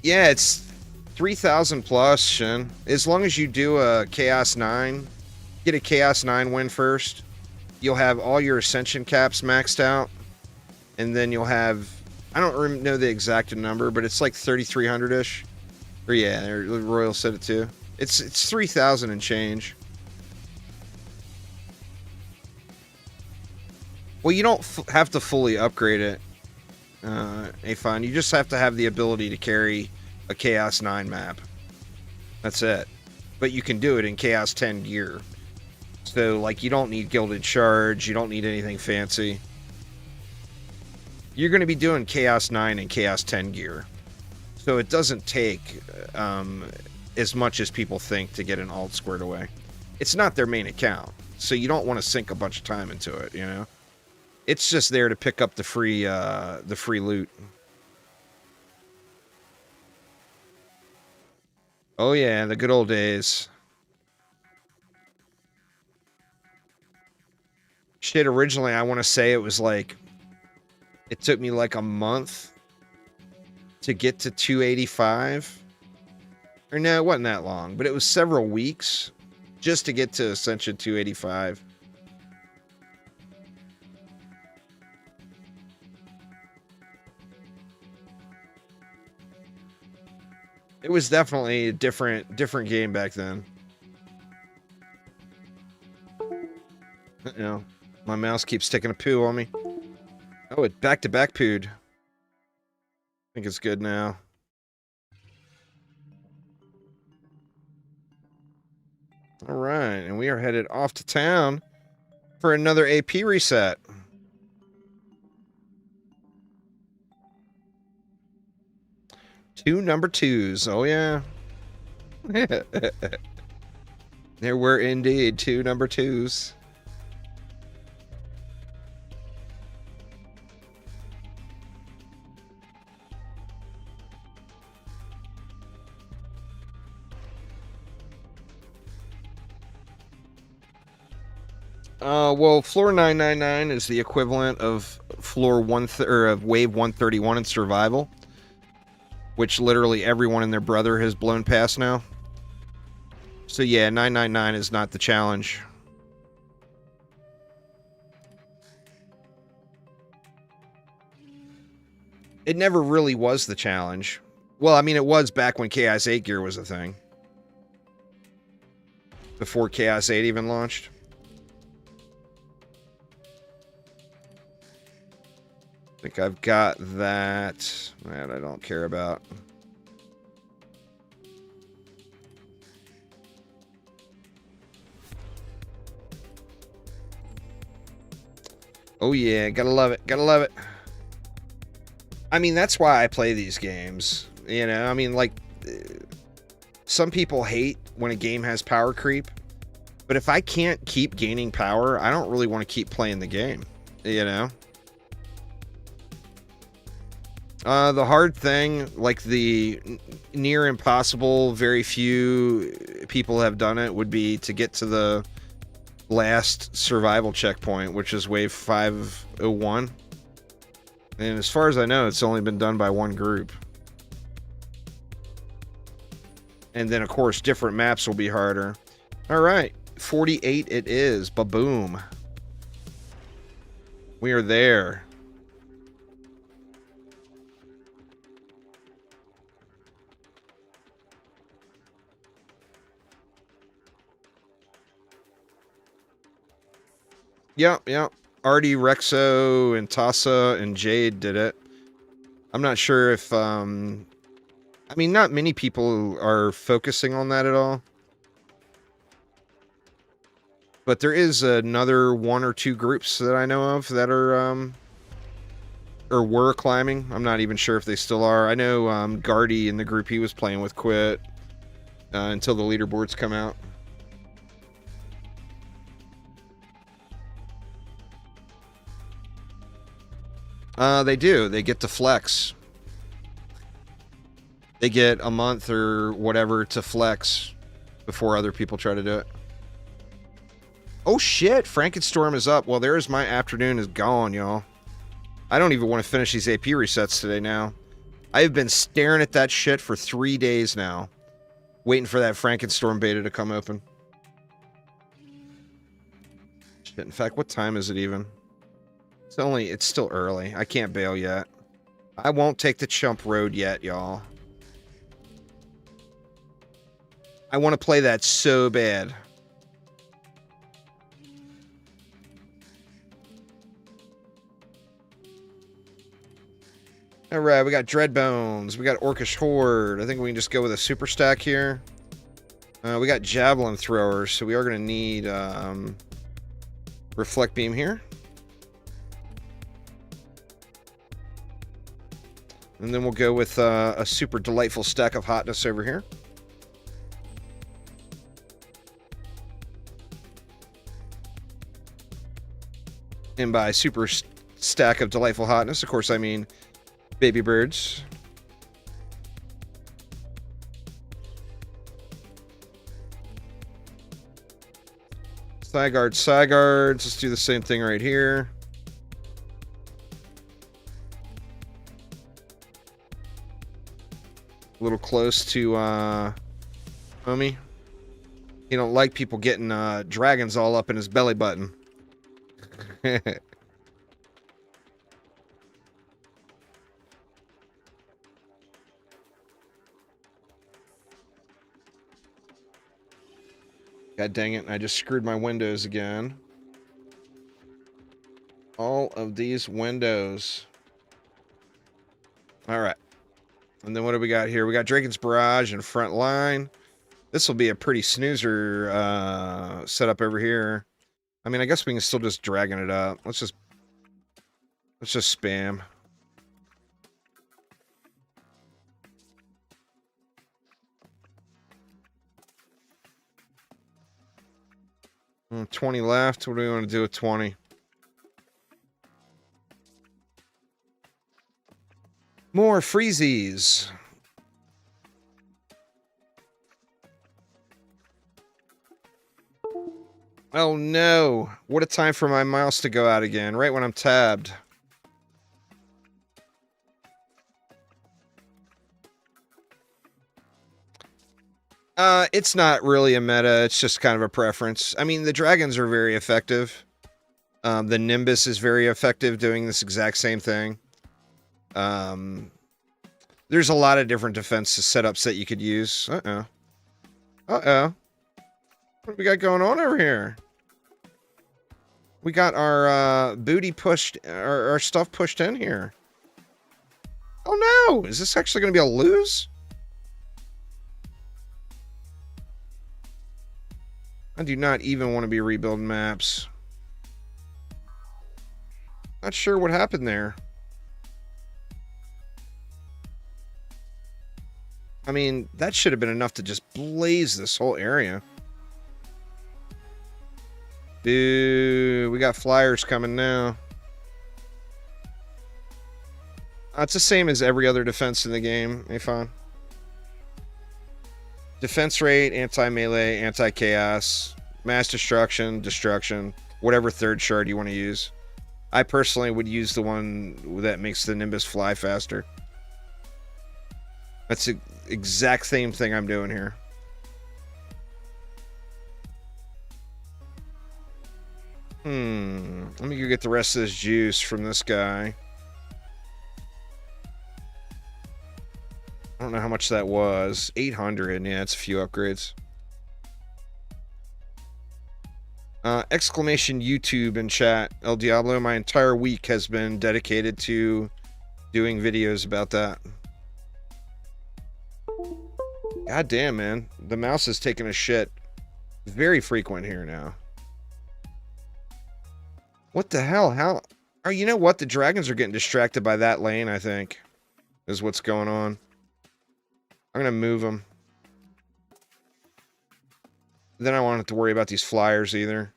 Yeah, it's 3,000 plus, Shin. As long as you do a Chaos 9, get a Chaos 9 win first, you'll have all your Ascension caps maxed out, and then you'll have, I don't know the exact number, but it's like 3,300-ish. Or yeah, Royal said it too. It's 3,000 and change. Well, you don't have to fully upgrade it, Afon. You just have to have the ability to carry a Chaos 9 map. That's it. But you can do it in Chaos 10 gear. So, like, you don't need Gilded Shards, you don't need anything fancy. You're going to be doing Chaos 9 and Chaos 10 gear. So it doesn't take as much as people think to get an alt squared away. It's not their main account, so you don't want to sink a bunch of time into it, you know? It's just there to pick up the free loot. Oh yeah, the good old days. Shit, originally I want to say it was like, it took me like a month to get to 285. Or no, it wasn't that long, but it was several weeks just to get to Ascension 285. It was definitely a different game back then. You know, my mouse keeps taking a poo on me. Oh, it back-to-back pooed. I think it's good now. All right, and we are headed off to town for another AP reset. Two number 2s. Oh, yeah. There were indeed 2 number 2s. Well, floor 999 is the equivalent of floor of wave 131 in survival, which literally everyone and their brother has blown past now. So yeah, 999 is not the challenge. It never really was the challenge. Well, I mean, it was back when Chaos 8 gear was a thing. Before Chaos 8 even launched. I think I've got that. That I don't care about. Oh yeah, gotta love it. Gotta love it. I mean, that's why I play these games. You know, I mean, like, some people hate when a game has power creep. But if I can't keep gaining power, I don't really want to keep playing the game. You know? The hard thing, like the near impossible, very few people have done it, would be to get to the last survival checkpoint, which is wave 501. And as far as I know, it's only been done by one group. And then, of course, different maps will be harder. All right, 48 it is. Ba-boom. We are there. Yep. Artie, Rexo, and Tassa, and Jade did it. I'm not sure if, I mean, not many people are focusing on that at all. But there is another one or two groups that I know of that are, or were climbing. I'm not even sure if they still are. I know, Gardy in the group he was playing with quit, until the leaderboards come out. They do. They get to flex. They get a month or whatever to flex before other people try to do it. Oh shit, Frankenstorm is up. Well, there's my afternoon is gone, y'all. I don't even want to finish these AP resets today now. I've been staring at that shit for 3 days now. Waiting for that Frankenstorm beta to come open. Shit, in fact, what time is it even? It's still early. I can't bail yet. I won't take the chump road yet, y'all. I want to play that so bad. Alright, we got Dreadbones. We got Orcish Horde. I think we can just go with a super stack here. We got Javelin Throwers, so we are going to need Reflect Beam here. And then we'll go with a super delightful stack of hotness over here. And by super stack of delightful hotness, of course, I mean baby birds. Sideguards. Let's do the same thing right here. A little close to homie. He don't like people getting dragons all up in his belly button. God dang it, I just screwed my windows again. All of these windows. Alright. And then what do we got here? We got Draken's Barrage and Front Line. This will be a pretty snoozer setup over here. I mean, I guess we can still just dragon it up. Let's just spam. Mm, 20 left. What do we want to do with 20? More freezies. Oh no. What a time for my mouse to go out again, right when I'm tabbed. It's not really a meta, it's just kind of a preference. I mean, the dragons are very effective. The Nimbus is very effective doing this exact same thing. There's a lot of different defense setups that you could use. Uh-oh. Uh-oh. What do we got going on over here? We got our booty pushed, our stuff pushed in here. Oh no! Is this actually going to be a lose? I do not even want to be rebuilding maps. Not sure what happened there. I mean, that should have been enough to just blaze this whole area. Boo, we got flyers coming now. It's the same as every other defense in the game, Afon. Defense rate, anti-melee, anti-chaos, mass destruction, destruction, whatever third shard you want to use. I personally would use the one that makes the Nimbus fly faster. That's the exact same thing I'm doing here. Let me go get the rest of this juice from this guy. I don't know how much that was. 800. Yeah, it's a few upgrades. Exclamation YouTube in chat. El Diablo, my entire week has been dedicated to doing videos about that. God damn, man. The mouse is taking a shit. Very frequent here now. What the hell? How? Oh, you know what? The dragons are getting distracted by that lane, I think. Is what's going on. I'm going to move them. Then I won't have to worry about these flyers either.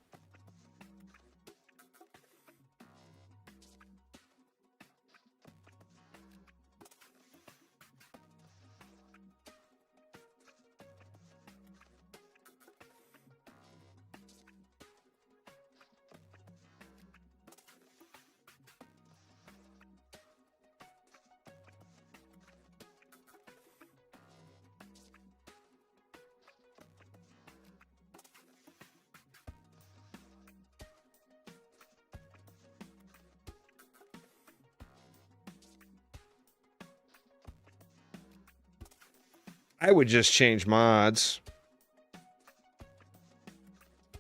I would just change mods.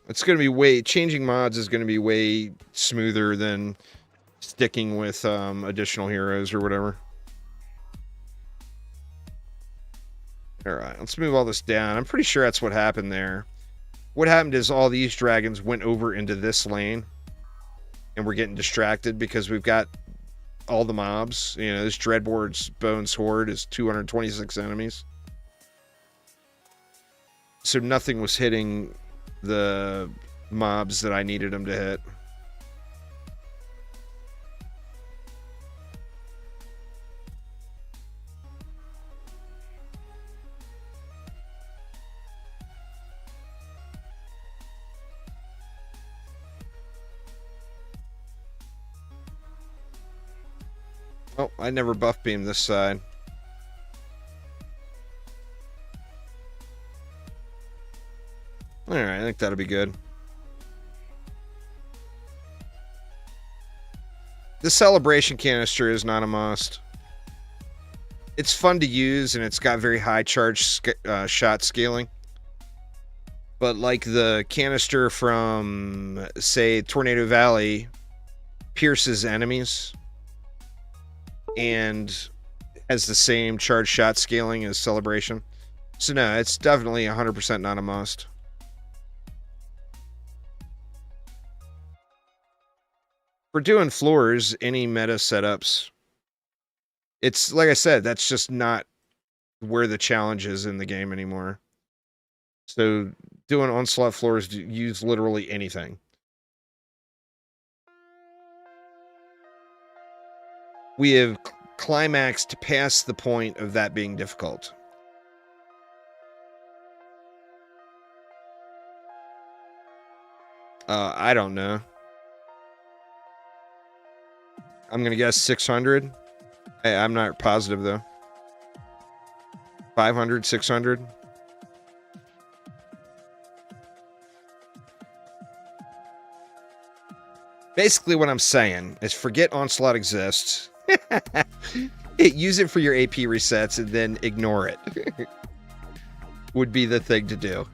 It's going to be way... Changing mods is going to be way smoother than sticking with additional heroes or whatever. Alright, let's move all this down. I'm pretty sure that's what happened there. What happened is all these dragons went over into this lane. And we're getting distracted because we've got all the mobs. You know, this Dreadboard's Bones Horde is 226 enemies. So nothing was hitting the mobs that I needed them to hit. Oh, I never buff beamed this side. Alright, I think that'll be good. The celebration canister is not a must. It's fun to use, and it's got very high charge shot scaling. But like the canister from, say, Tornado Valley, pierces enemies and has the same charge shot scaling as Celebration. So no, it's definitely 100% not a must. For doing floors, any meta setups, it's like I said, that's just not where the challenge is in the game anymore. So doing onslaught floors, use literally anything. We have climaxed past the point of that being difficult. I don't know. I'm going to guess 600. I'm not positive, though. 500, 600. Basically, what I'm saying is forget Onslaught exists. Use it for your AP resets and then ignore it. Would be the thing to do.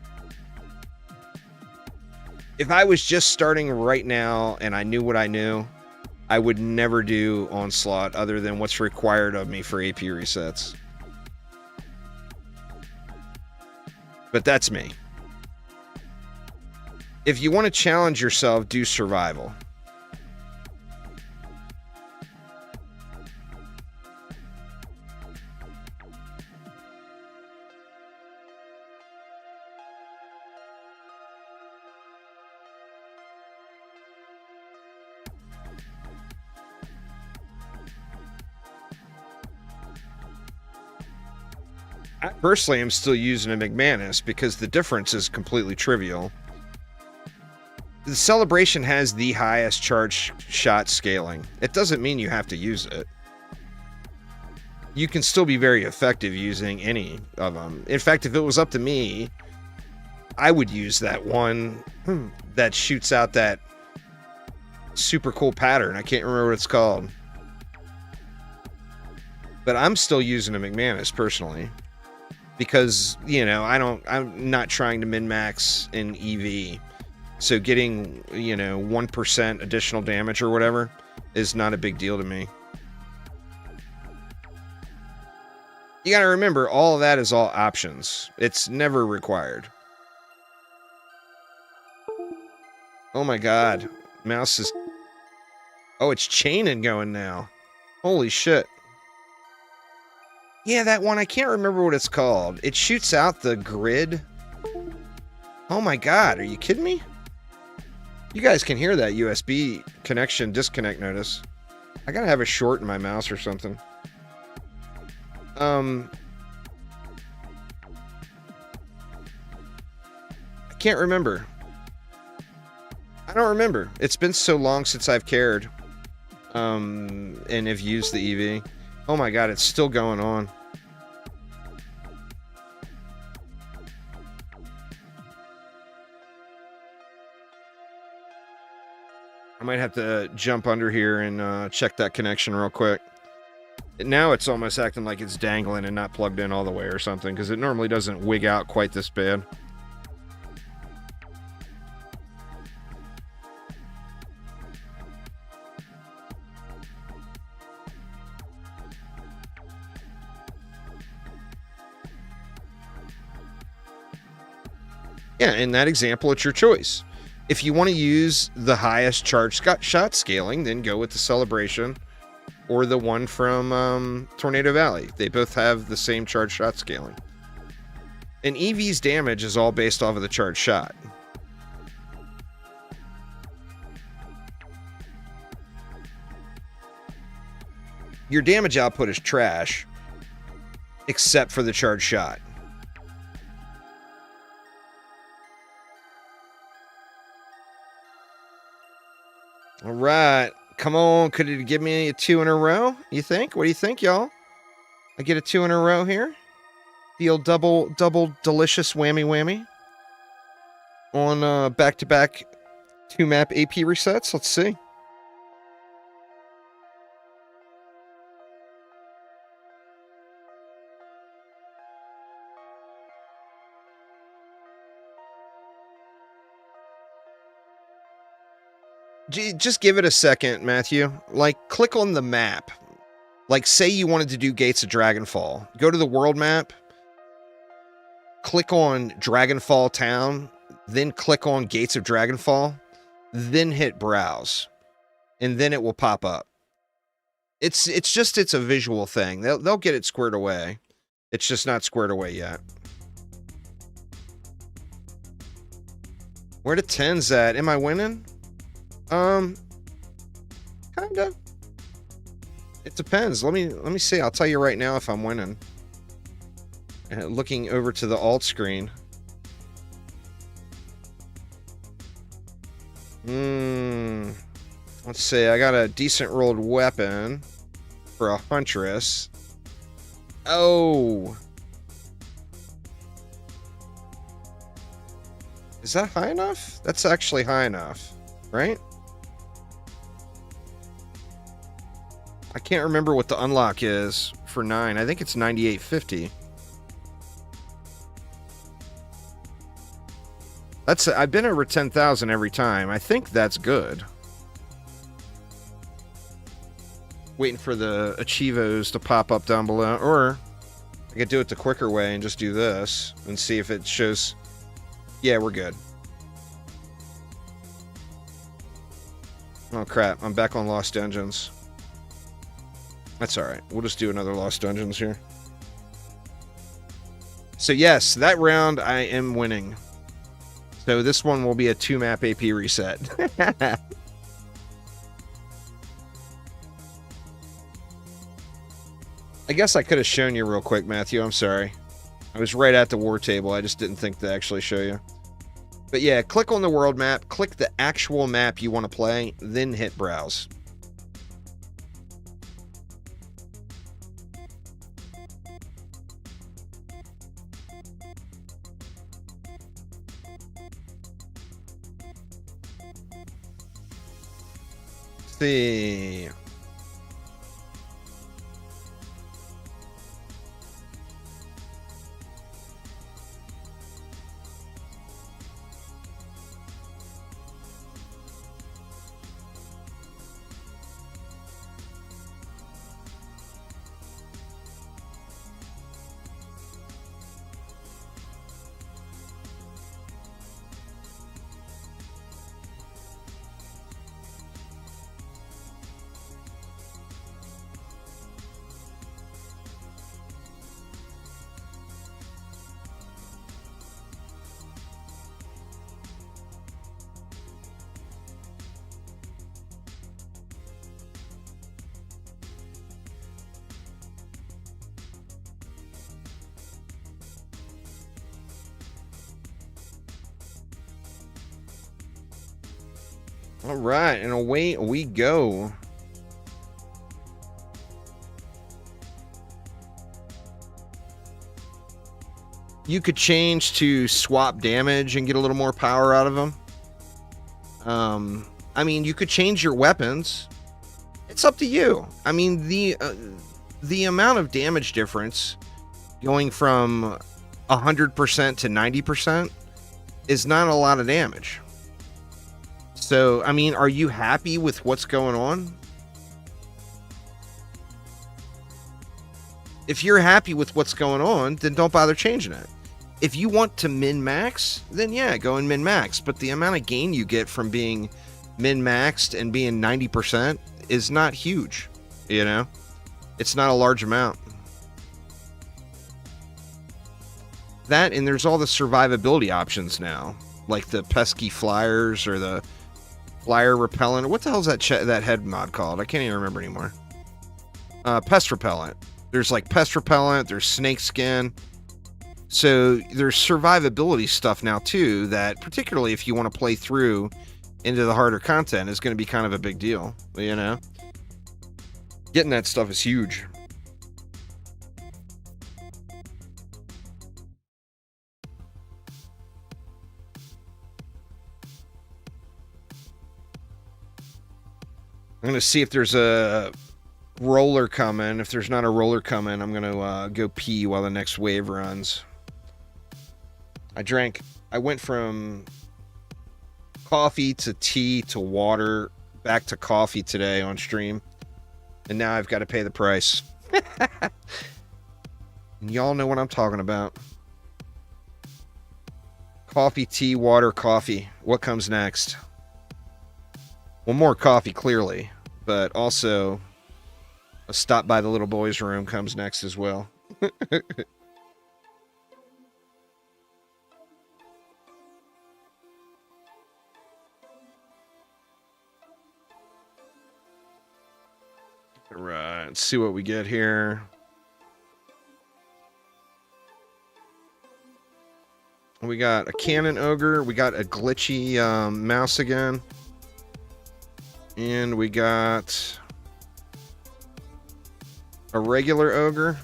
If I was just starting right now and I knew what I knew, I would never do Onslaught other than what's required of me for AP resets. But that's me. If you want to challenge yourself, do Survival. I personally am still using a McManus because the difference is completely trivial. The Celebration has the highest charge shot scaling. It doesn't mean you have to use it. You can still be very effective using any of them. In fact, if it was up to me, I would use that one that shoots out that super cool pattern. I can't remember what it's called. But I'm still using a McManus personally. Because, you know, I'm not trying to min-max in EV. So getting, you know, 1% additional damage or whatever is not a big deal to me. You gotta remember, all of that is all options. It's never required. Oh my god. Mouse is... Oh, it's chaining going now. Holy shit. Yeah, that one, I can't remember what it's called. It shoots out the grid. Oh my god, are you kidding me? You guys can hear that USB connection disconnect notice. I gotta have a short in my mouse or something. I can't remember. I don't remember. It's been so long since I've cared. And have used the EV. Oh my god, it's still going on. I might have to jump under here and check that connection real quick. Now it's almost acting like it's dangling and not plugged in all the way or something, because it normally doesn't wig out quite this bad. Yeah, in that example, it's your choice. If you want to use the highest charge shot scaling, then go with the Celebration or the one from Tornado Valley. They both have the same charge shot scaling. And EV's damage is all based off of the charge shot. Your damage output is trash, except for the charge shot. All right, come on. Could it give me a 2 in a row? You think? What do you think, y'all? I get a 2 in a row here. Feel double delicious whammy on back-to-back 2-map AP resets. Let's see. Just give it a second, Matthew. Like, click on the map. Like, say you wanted to do Gates of Dragonfall. Go to the world map. Click on Dragonfall Town. Then click on Gates of Dragonfall. Then hit Browse. And then it will pop up. It's a visual thing. They'll get it squared away. It's just not squared away yet. Where the 10's at? Am I winning? Kinda. It depends. Let me see. I'll tell you right now if I'm winning. Looking over to the alt screen. Let's see. I got a decent rolled weapon for a Huntress. Oh. Is that high enough? That's actually high enough, right? I can't remember what the unlock is for 9. I think it's 9850. I've been over 10,000 every time. I think that's good. Waiting for the Achievos to pop up down below, or I could do it the quicker way and just do this and see if it shows. Yeah, we're good. Oh crap, I'm back on Lost Dungeons. That's alright, we'll just do another Lost Dungeons here. So yes, that round I am winning. So this one will be a 2-map AP reset. I guess I could have shown you real quick, Matthew. I'm sorry. I was right at the war table. I just didn't think to actually show you. But yeah, click on the world map, click the actual map you want to play, then hit browse. See. All right, and away we go. You could change to swap damage and get a little more power out of them. I mean, you could change your weapons. It's up to you. I mean, the amount of damage difference going from 100% to 90% is not a lot of damage. So, I mean, are you happy with what's going on? If you're happy with what's going on, then don't bother changing it. If you want to min-max, then yeah, go and min-max. But the amount of gain you get from being min-maxed and being 90% is not huge, you know? It's not a large amount. That, and there's all the survivability options now, like the pesky flyers or the flyer repellent. What the hell's that that head mod called? I can't even remember anymore. Pest repellent. There's like pest repellent, there's snake skin. So there's survivability stuff now too that, particularly if you want to play through into the harder content, is going to be kind of a big deal, you know? Getting that stuff is huge. I'm going to see if there's a roller coming. If there's not a roller coming, I'm going to go pee while the next wave runs. I went from coffee to tea to water back to coffee today on stream. And now I've got to pay the price. And y'all know what I'm talking about. Coffee, tea, water, coffee. What comes next? Well, more coffee, clearly. But also, a stop by the little boy's room comes next as well. All right, let's see what we get here. We got a cannon ogre. We got a glitchy mouse again. And we got a regular ogre.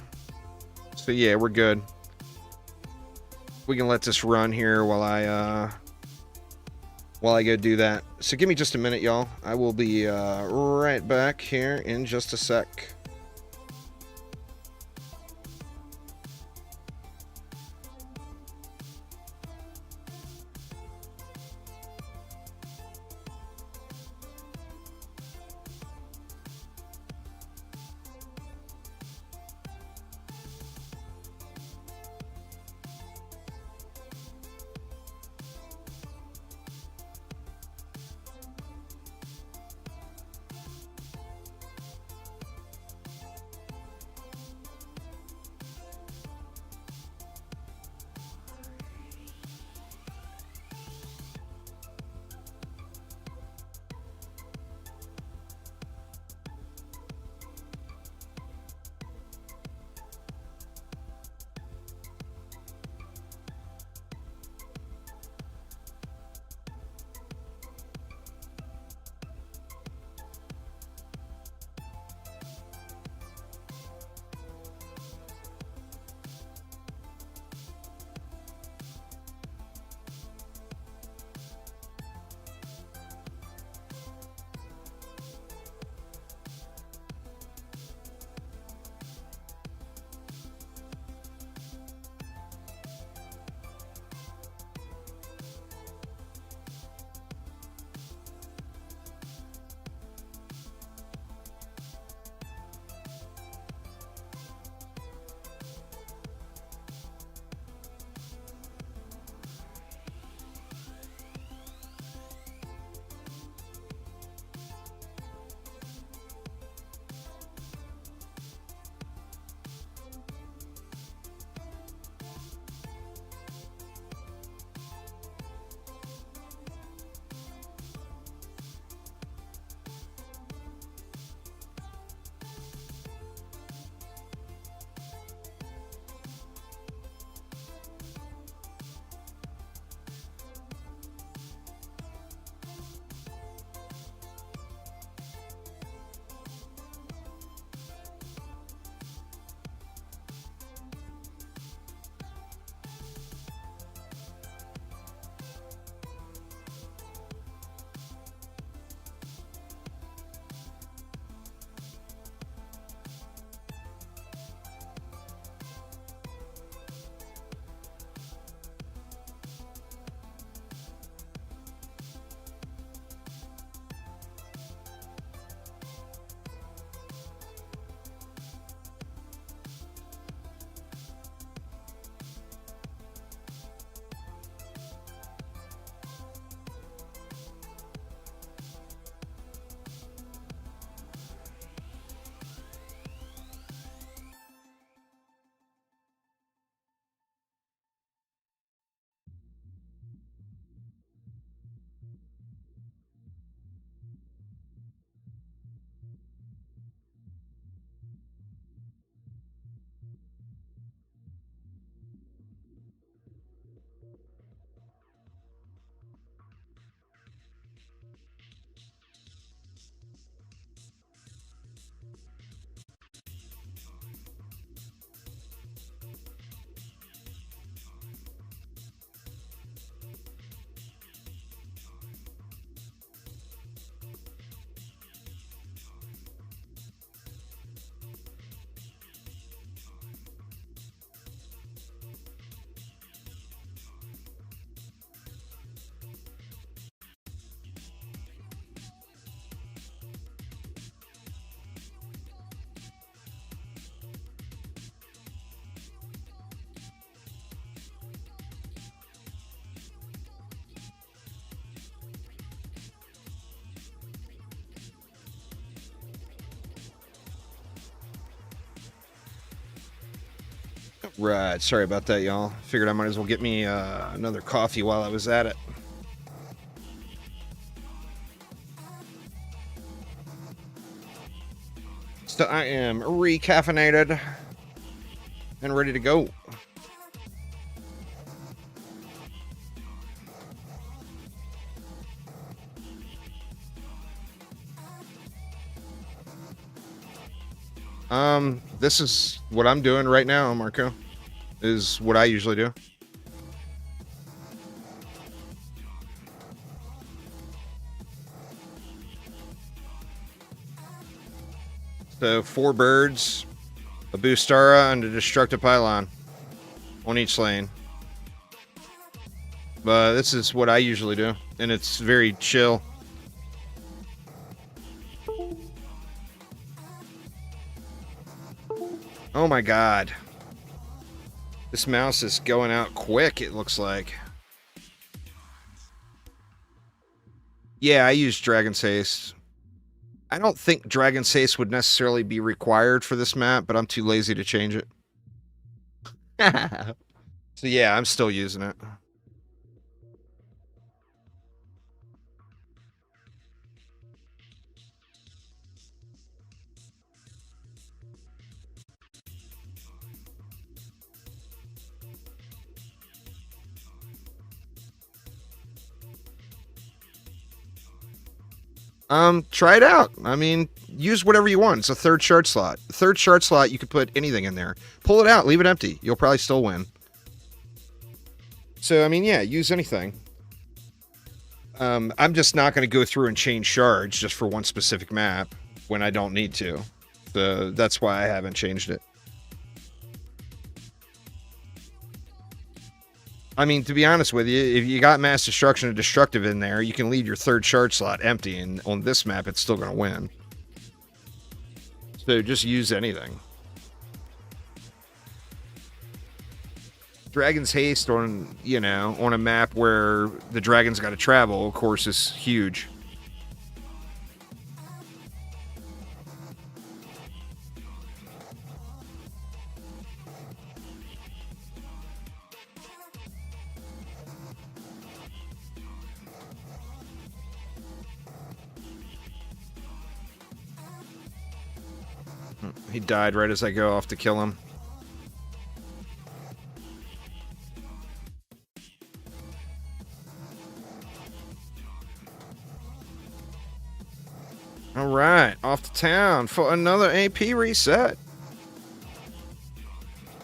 So yeah, we're good. We can let this run here while I go do that. So give me just a minute, y'all. I will be right back here in just a sec. Right, sorry about that, y'all. Figured I might as well get me another coffee while I was at it. So I am recaffeinated and ready to go. This is what I'm doing right now, Marco. Is what I usually do. So 4 birds, a Boostara, and a Destructive Pylon on each lane. But this is what I usually do, and it's very chill. Oh my god. This mouse is going out quick, it looks like. Yeah, I use Dragon's Haste. I don't think Dragon's Haste would necessarily be required for this map, but I'm too lazy to change it. So yeah, I'm still using it. Try it out. I mean, use whatever you want. It's a 3rd shard slot. The 3rd shard slot, you could put anything in there. Pull it out, leave it empty. You'll probably still win. So, I mean, yeah, use anything. I'm just not going to go through and change shards just for one specific map when I don't need to. So that's why I haven't changed it. I mean, to be honest with you, if you got Mass Destruction and Destructive in there, you can leave your 3rd shard slot empty, and on this map, it's still going to win. So just use anything. Dragon's Haste on, you know, on a map where the dragon's got to travel, of course, is huge. He died right as I go off to kill him. All right, off to town for another AP reset.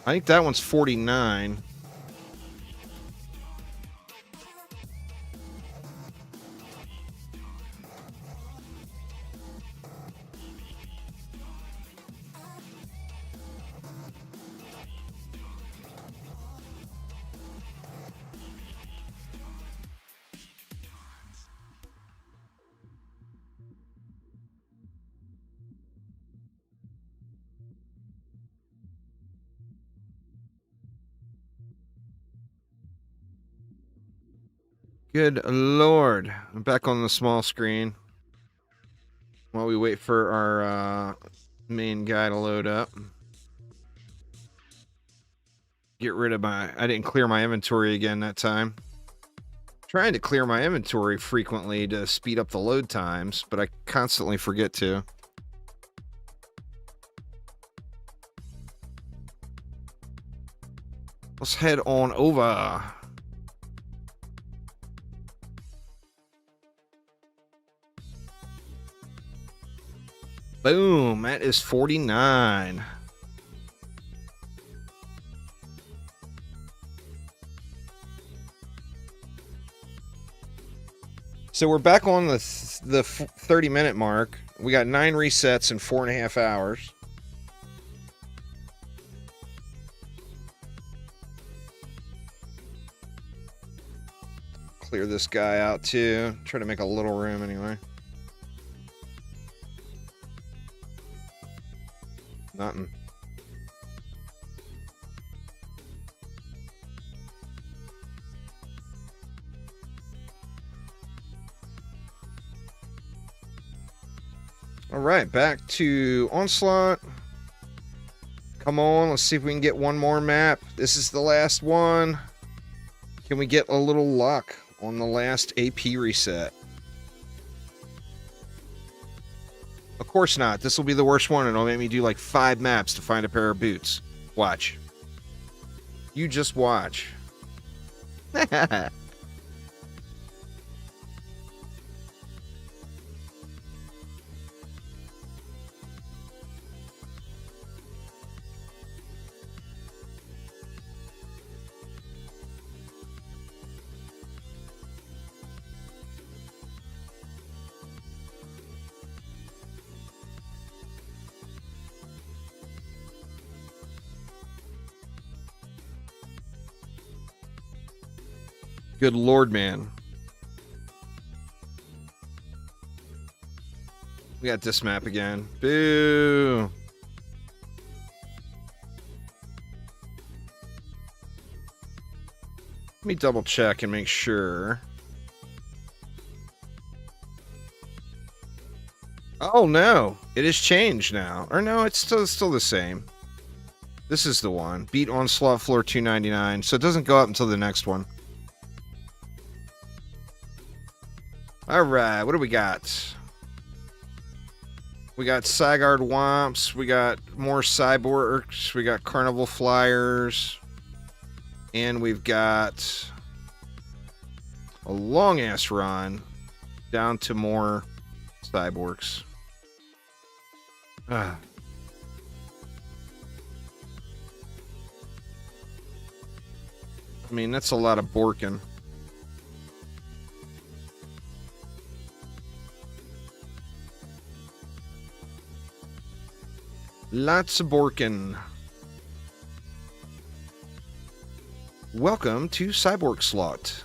I think that one's 49. Good lord. I'm back on the small screen while we wait for our main guy to load up. Get rid of my... I didn't clear my inventory again that time. Trying to clear my inventory frequently to speed up the load times, but I constantly forget to. Let's head on over. Boom, that is 49. So we're back on the 30-minute mark. We got 9 resets in 4.5 hours. Clear this guy out too. Try to make a little room anyway. Nothing. All right, back to Onslaught. Come on, let's see if we can get one more map. This is the last one. Can we get a little luck on the last AP reset? Of course not. This will be the worst one, and it'll make me do like 5 maps to find a pair of boots. Watch. You just watch. Good lord, man. We got this map again. Boo! Let me double check and make sure. Oh no, it has changed now. Or no, it's still the same. This is the one. Beat Onslaught Floor 299. So it doesn't go up until the next one. Alright, what do we got? We got Sigard Womps, we got more Cyborgs, we got Carnival Flyers, and we've got a long-ass run down to more Cyborgs. I mean, that's a lot of Borkin. Lots of Borkin. Welcome to Cyborg Slot.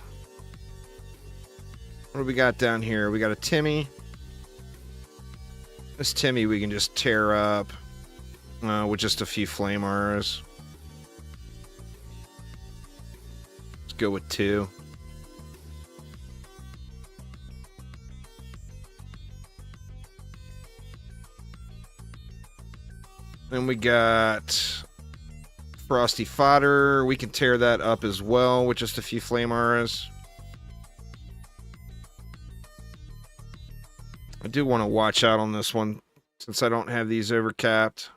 What do we got down here? We got a Timmy. This Timmy we can just tear up with just a few flame arrows. Let's go with 2. Then we got Frosty Fodder. We can tear that up as well with just a few flame arrows. I do want to watch out on this one since I don't have these overcapped.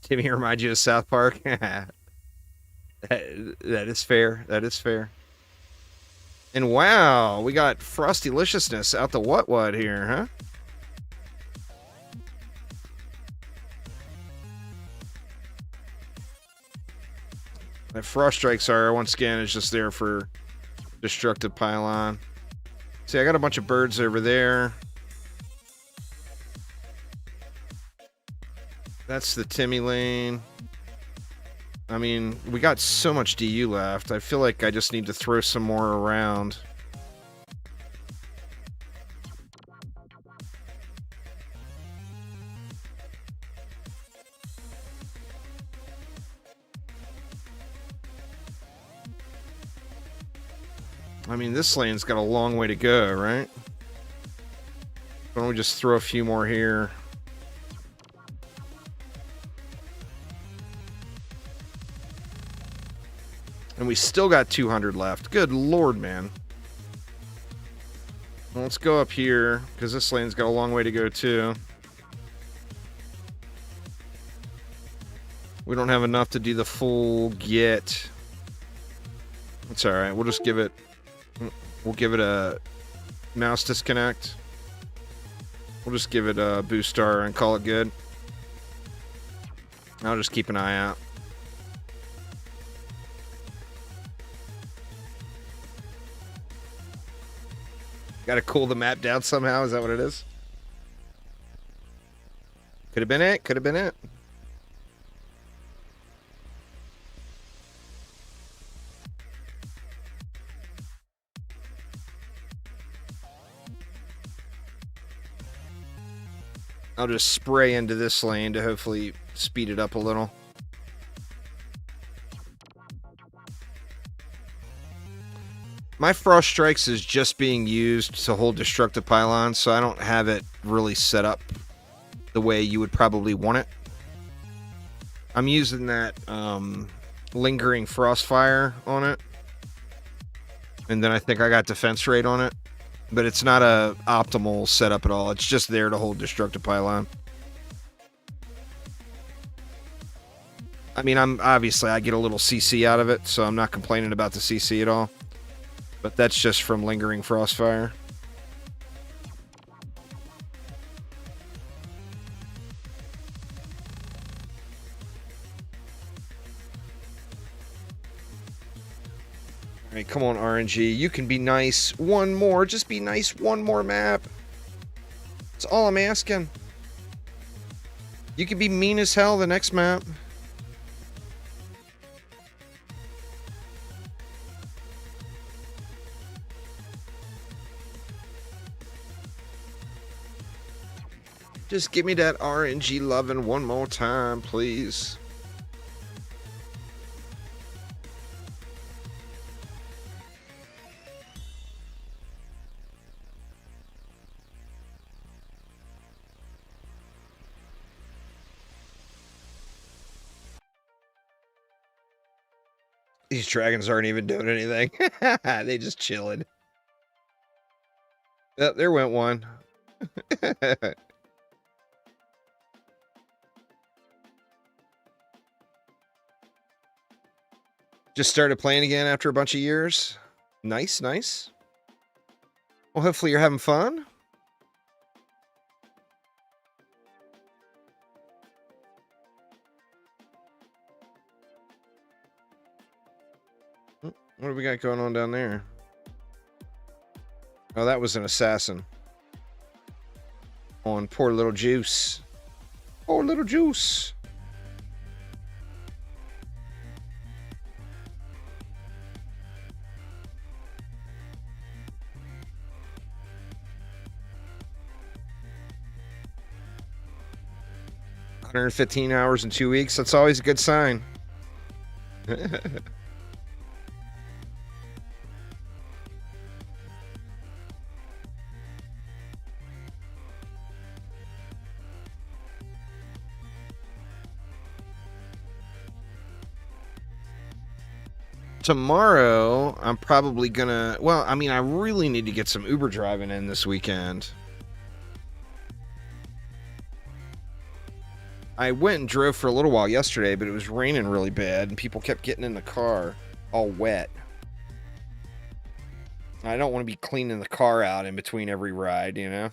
Timmy reminds you of South Park? that is fair. That is fair. And wow, we got Frostyliciousness out the what here, huh? That Frost Strike Sire, once again, is just there for Destructive Pylon. See, I got a bunch of birds over there. That's the Timmy lane. I mean, we got so much DU left. I feel like I just need to throw some more around. I mean, this lane's got a long way to go, right? Why don't we just throw a few more here? And we still got 200 left. Good lord, man. Well, let's go up here, because this lane's got a long way to go, too. We don't have enough to do the full get. It's alright, we'll just give it... We'll give it a mouse disconnect. We'll just give it a boost star and call it good. I'll just keep an eye out. Gotta cool the map down somehow, is that what it is? Could have been it, could have been it. I'll just spray into this lane to hopefully speed it up a little. My Frost Strikes is just being used to hold Destructive Pylons, so I don't have it really set up the way you would probably want it. I'm using that lingering frostfire on it, and then I think I got defense rate on it, but it's not a optimal setup at all. It's just there to hold destructive pylon. I mean, I get a little CC out of it, so I'm not complaining about the CC at all. But that's just from lingering frostfire. All right, come on, RNG. You can be nice. One more. Just be nice. One more map. That's all I'm asking. You can be mean as hell the next map. Just give me that RNG loving one more time, please. These dragons aren't even doing anything. They just chilling. Oh, there went one. Just started playing again after a bunch of years. Nice, nice. Well, hopefully you're having fun. What do we got going on down there? Oh, that was an assassin. On poor little Juice. Poor little Juice. $115 hours in 2 weeks. That's always a good sign. Tomorrow, I'm probably gonna... Well, I mean, I really need to get some Uber driving in this weekend. I went and drove for a little while yesterday, but it was raining really bad, and people kept getting in the car all wet. I don't want to be cleaning the car out in between every ride, you know?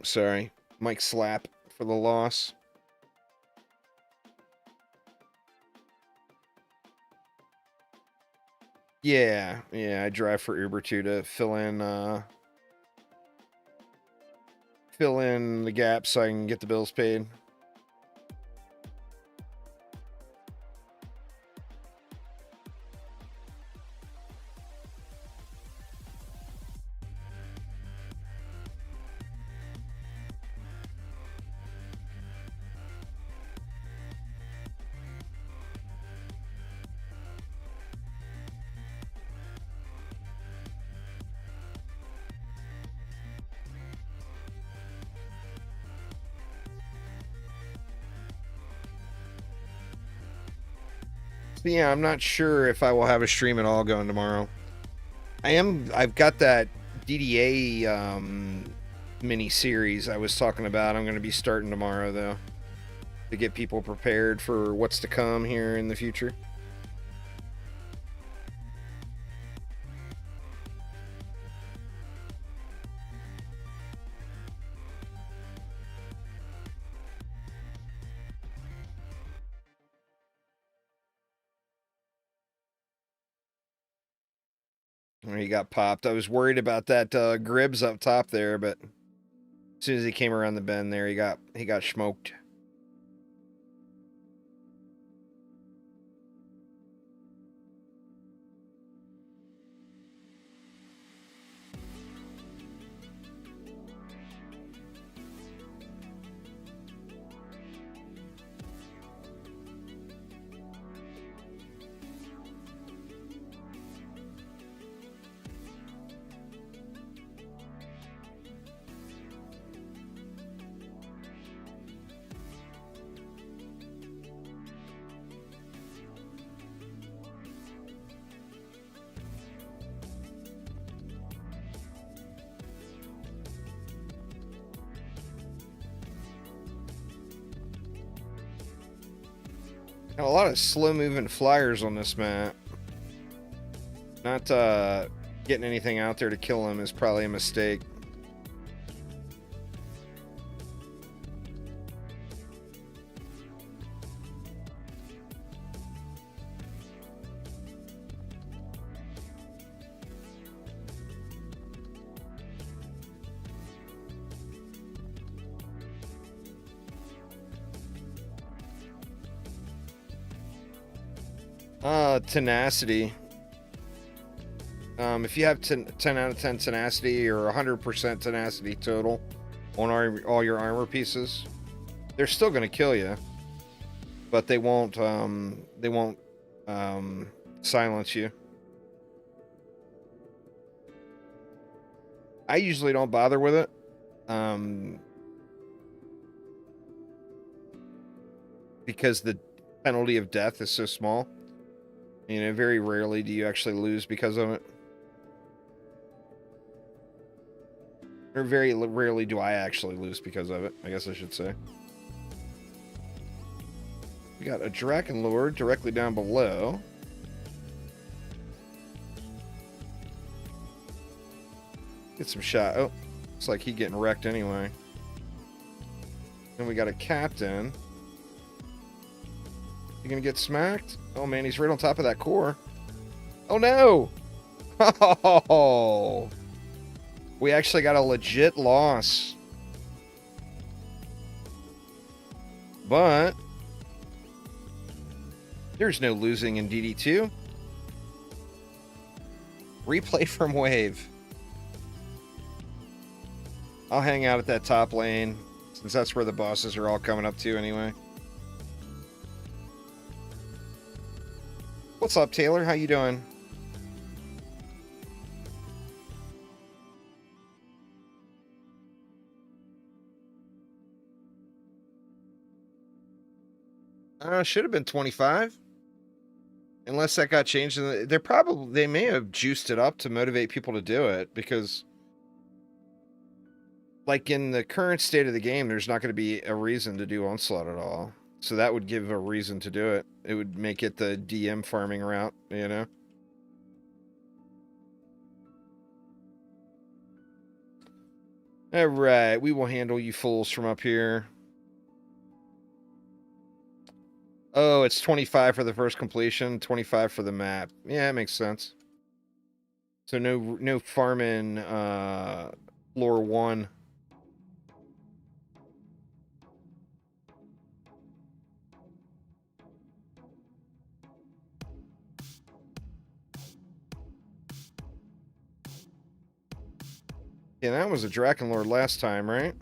Sorry. Mike Slap for the loss. Yeah, I drive for Uber too to fill in the gap so I can get the bills paid. So yeah, I'm not sure if I will have a stream at all going tomorrow. I've got that DDA mini series I was talking about. I'm going to be starting tomorrow though, to get people prepared for what's to come here in the future. He got popped. I was worried about that Gribbs up top there, but as soon as he came around the bend there, he got smoked. Got a lot of slow-moving flyers on this map. Not getting anything out there to kill them is probably a mistake. Tenacity. If you have 10 out of 10 tenacity or 100% tenacity total on all your armor pieces, they're still going to kill you, but they won't silence you. I usually don't bother with it. Because the penalty of death is so small. You know, very rarely do you actually lose because of it. Or very rarely do I actually lose because of it, I guess I should say. We got a Draken Lord directly down below. Get some shot. Oh, looks like he getting wrecked anyway. Then we got a Captain. You gonna get smacked? Oh man, he's right on top of that core. Oh no! Oh, we actually got a legit loss. But there's no losing in DD2. Replay from wave. I'll hang out at that top lane, since that's where the bosses are all coming up to anyway. What's up, Taylor? How you doing? Should have been 25. Unless that got changed. They may have juiced it up to motivate people to do it, because like in the current state of the game, there's not going to be a reason to do Onslaught at all. So that would give a reason to do it. It would make it the DM farming route, you know? Alright, we will handle you fools from up here. Oh, it's 25 for the first completion, 25 for the map. Yeah, it makes sense. So no farming floor 1. Yeah, that was a Draken Lord last time, right?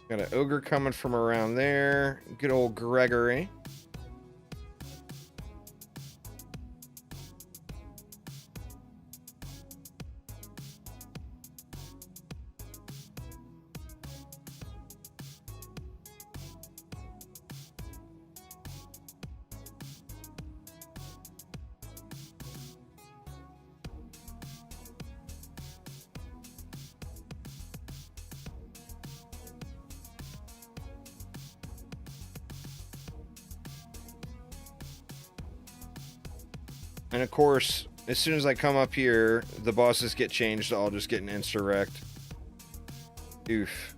Got an ogre coming from around there. Good old Gregory. And of course, as soon as I come up here, the bosses get changed. I'll just get an insta-wrecked. Oof.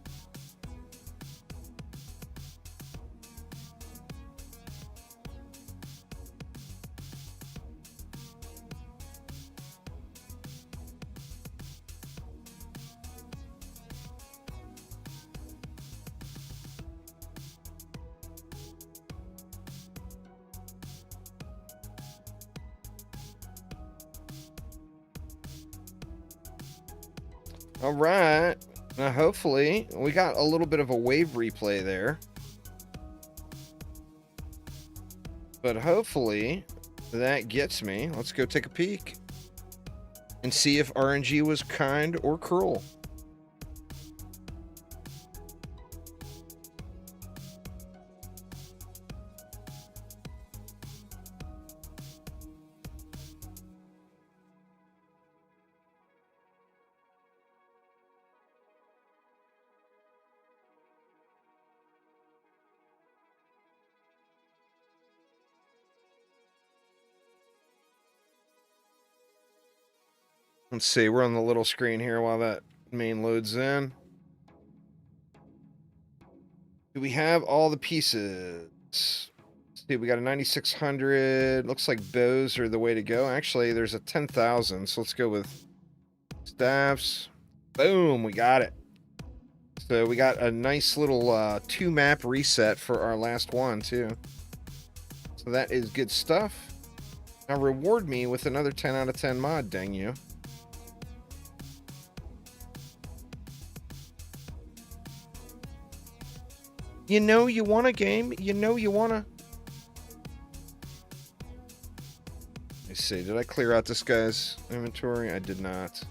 All right. Now, hopefully, we got a little bit of a wave replay there. But hopefully, that gets me. Let's go take a peek and see if RNG was kind or cruel. Let's see, we're on the little screen here while that main loads in. Do we have all the pieces? Let's see, we got a 9600. Looks like bows are the way to go. Actually, there's a 10,000, so let's go with staffs. Boom, we got it. So we got a nice little 2 map reset for our last one, too. So that is good stuff. Now reward me with another 10 out of 10 mod, dang you. You know you want a game. You know you want to. Let me see. Did I clear out this guy's inventory? I did not.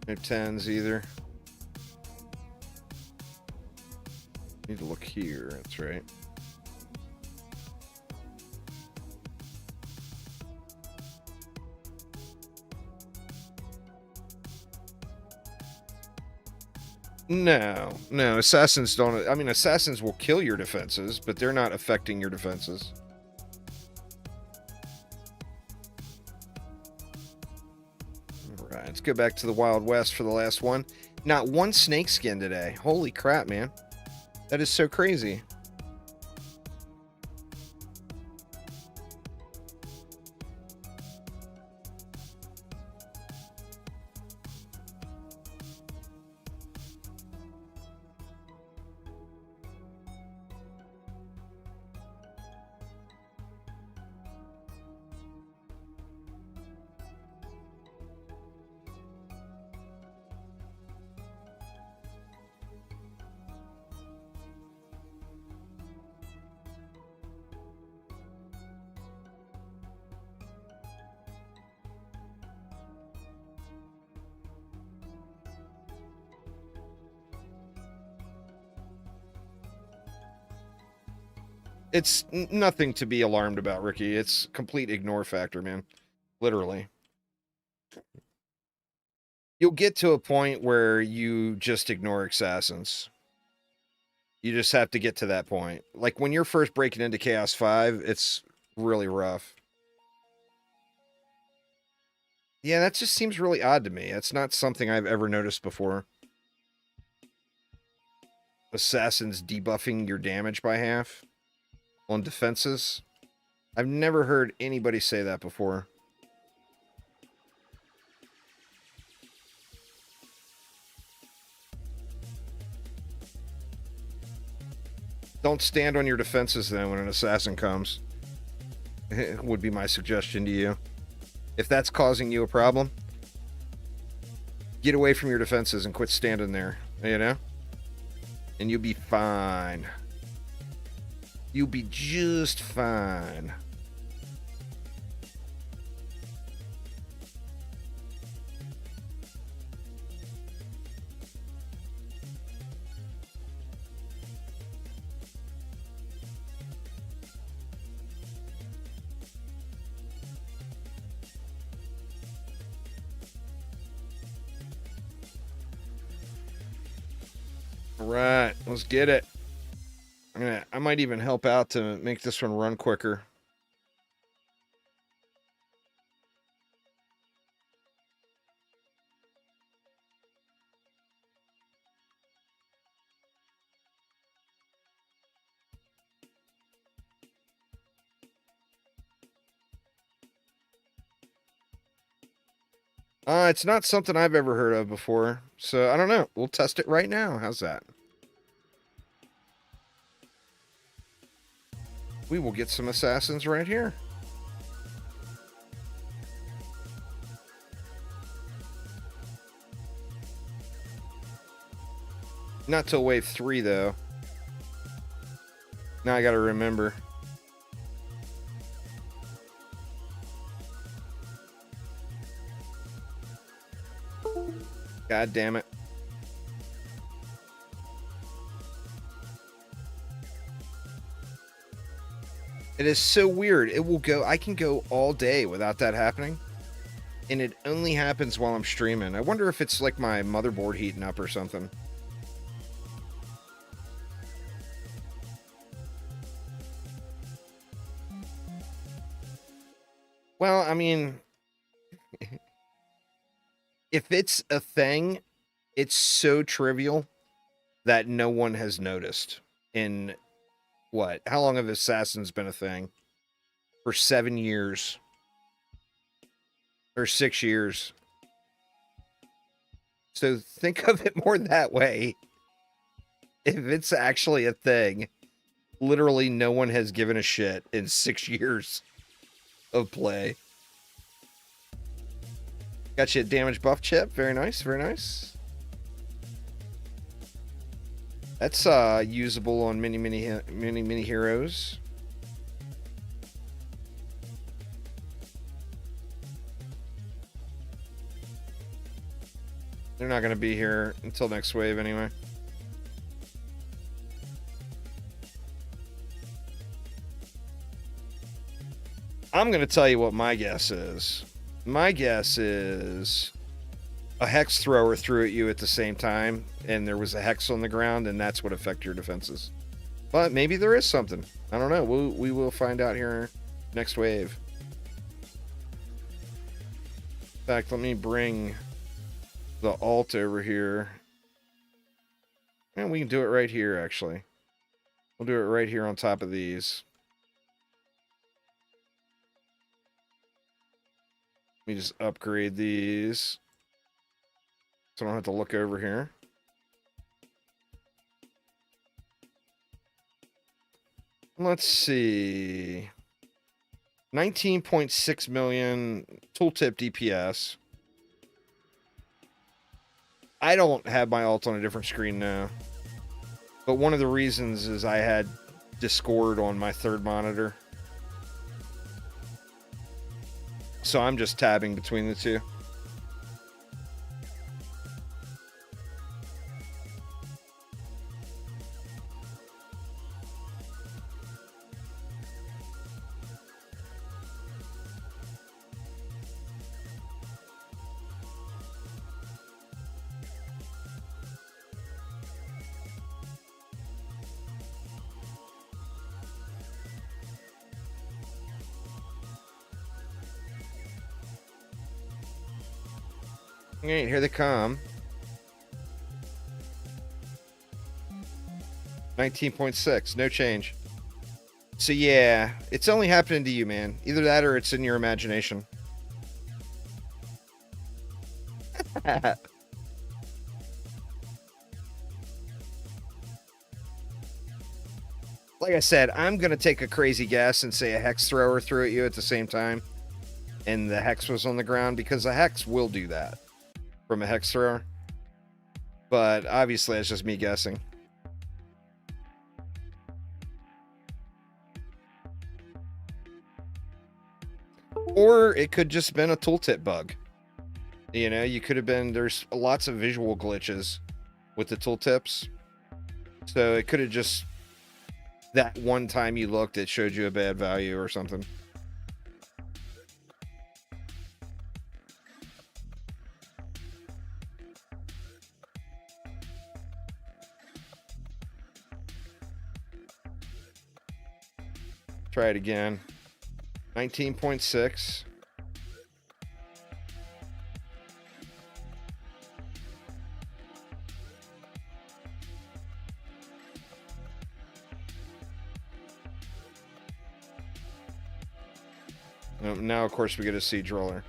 No 10s either. Need to look here. That's right. No, assassins don't. I mean, assassins will kill your defenses, but they're not affecting your defenses. All right, let's go back to the Wild West for the last one. Not one snake skin today. Holy crap, man. That is so crazy. It's nothing to be alarmed about, Ricky. It's complete ignore factor, man. Literally. You'll get to a point where you just ignore assassins. You just have to get to that point. Like when you're first breaking into Chaos 5, it's really rough. Yeah, that just seems really odd to me. That's not something I've ever noticed before. Assassins debuffing your damage by half on defenses. I've never heard anybody say that before. Don't stand on your defenses then when an assassin comes. Would be my suggestion to you. If that's causing you a problem, get away from your defenses and quit standing there, you know? And you'll be fine. You'll be just fine. All right, let's get it. I might even help out to make this one run quicker. It's not something I've ever heard of before, so I don't know. We'll test it right now. How's that? We will get some assassins right here. Not till wave 3, though. Now I gotta remember. God damn it. It is so weird. It will go, I can go all day without that happening. And it only happens while I'm streaming. I wonder if it's like my motherboard heating up or something. Well, I mean, if it's a thing, it's so trivial that no one has noticed. In what? How long have assassins been a thing? For 7 years. Or 6 years. So think of it more that way. If it's actually a thing, literally no one has given a shit in 6 years of play. Got you a damage buff chip. Very nice, very nice. That's usable on many heroes. They're not going to be here until next wave anyway. I'm going to tell you what my guess is. My guess is a hex thrower threw at you at the same time, and there was a hex on the ground, and that's what affected your defenses. But maybe there is something. I don't know. We will find out here next wave. In fact, let me bring the alt over here. And we can do it right here, actually. We'll do it right here on top of these. Let me just upgrade these so I don't have to look over here. Let's see. 19.6 million tooltip DPS. I don't have my alt on a different screen now. But one of the reasons is I had Discord on my third monitor. So I'm just tabbing between the two. Alright, here they come. 19.6, no change. So yeah, it's only happening to you, man. Either that or it's in your imagination. Like I said, I'm going to take a crazy guess and say a hex thrower threw at you at the same time. And the hex was on the ground, because a hex will do that from a hex thrower. But obviously, it's just me guessing. Or it could just been a tooltip bug. You know, you could have been, there's lots of visual glitches with the tooltips. So it could have just, that one time you looked, it showed you a bad value or something. Try it again. 19.6. Now, of course, we get a siege roller.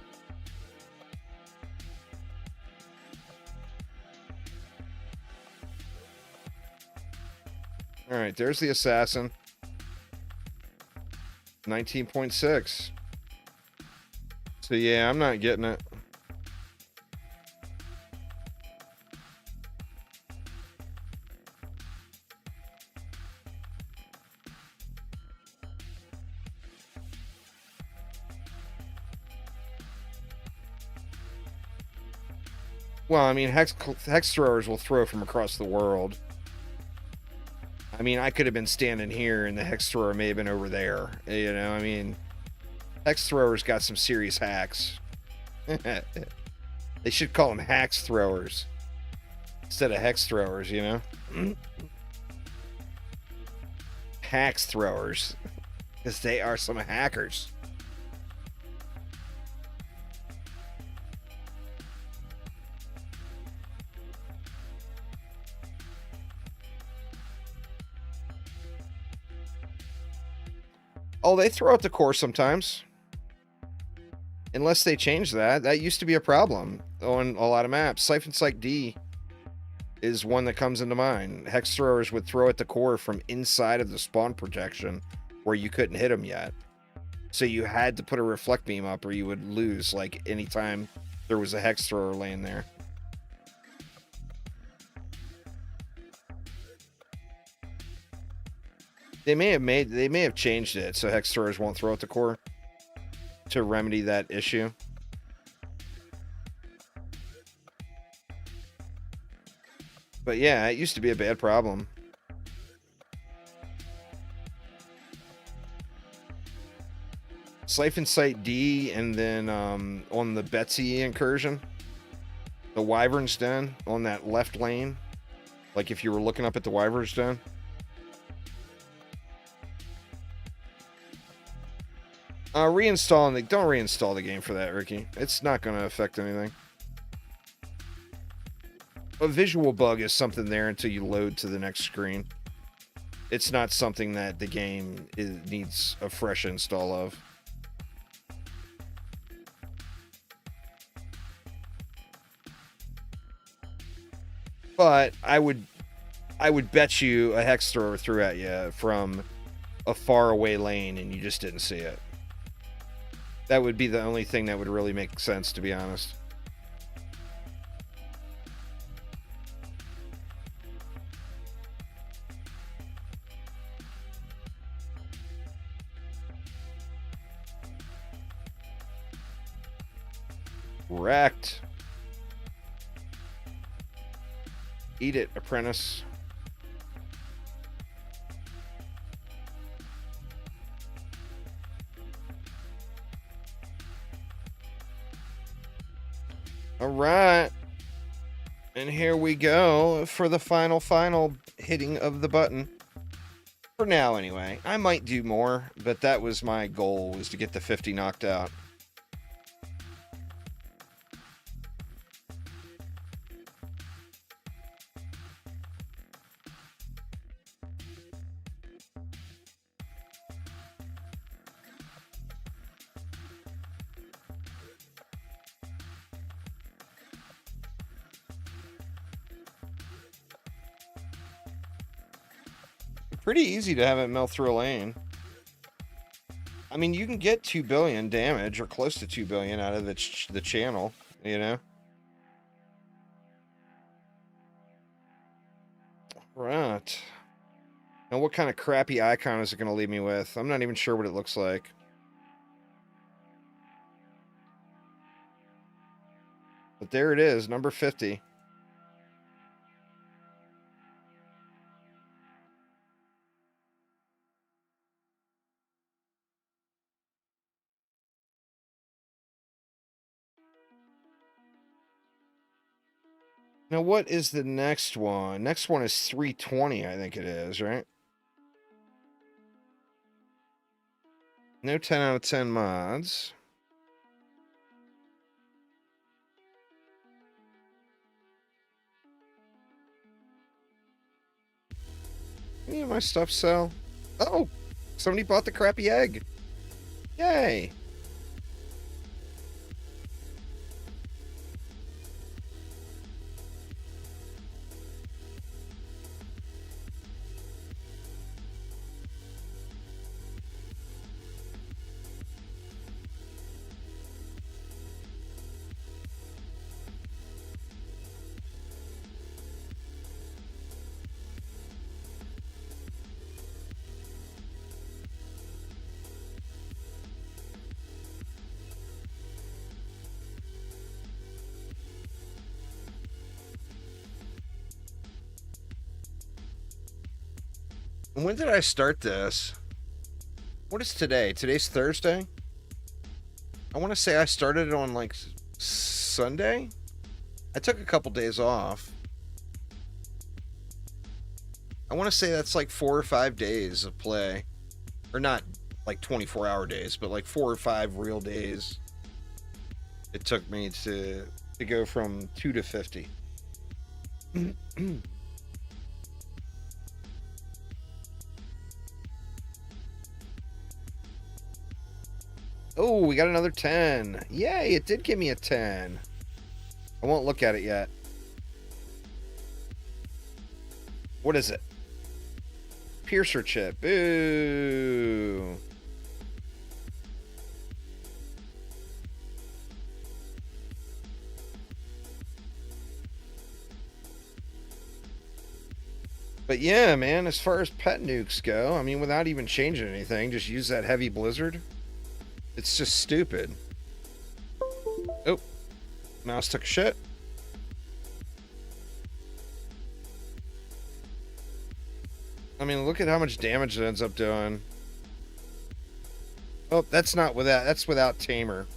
All right, there's the assassin. 19.6. So yeah, I'm not getting it. Well, I mean, hex throwers will throw from across the world. I mean, I could have been standing here and the hex thrower may have been over there. You know, I mean, hex throwers got some serious hacks. They should call them hacks throwers instead of hex throwers, you know? Hacks throwers. Because they are some hackers. Oh, they throw out the core sometimes. Unless they change that. That used to be a problem on a lot of maps. Siphon Sight D is one that comes into mind. Hex throwers would throw at the core from inside of the spawn protection where you couldn't hit them yet. So you had to put a reflect beam up or you would lose, like, anytime there was a hex thrower laying there. They may have changed it so hex throwers won't throw at the core to remedy that issue. But yeah, it used to be a bad problem. Siphon Sight D, and then on the Betsy incursion, the Wyvern's Den on that left lane, like if you were looking up at the Wyvern's Den. Don't reinstall the game for that, Ricky. It's not going to affect anything. A visual bug is something there until you load to the next screen. It's not something that the game needs a fresh install of. But I would bet you a hex thrower threw at you from a far away lane and you just didn't see it. That would be the only thing that would really make sense, to be honest. Wrecked. Eat it, apprentice. All right. And here we go for the final hitting of the button. For now, anyway. I might do more, but that was my goal, was to get the 50 knocked out. Pretty easy to have it melt through a lane. I mean, you can get 2 billion damage, or close to 2 billion out of the channel, you know? Right. And what kind of crappy icon is it going to leave me with? I'm not even sure what it looks like. But there it is, number 50. Now, what is the next one? Next one is 320, I think it is, right? No 10 out of 10 mods. Any of my stuff sell? Oh, somebody bought the crappy egg. Yay. When did I start this? What is today? Today's Thursday? I want to say I started it on, like, Sunday? I took a couple days off. I want to say that's like 4 or 5 days of play. Or not, like, 24-hour days, but like 4 or 5 real days. It took me to go from 2 to 50. Oh, we got another 10. Yay, it did give me a 10. I won't look at it yet. What is it? Piercer chip. Boo. But yeah, man, as far as pet nukes go, I mean, without even changing anything, just use that heavy blizzard. It's just stupid. Oh, mouse took a shit. I mean, look at how much damage it ends up doing. Oh, that's not without, that's without Tamer.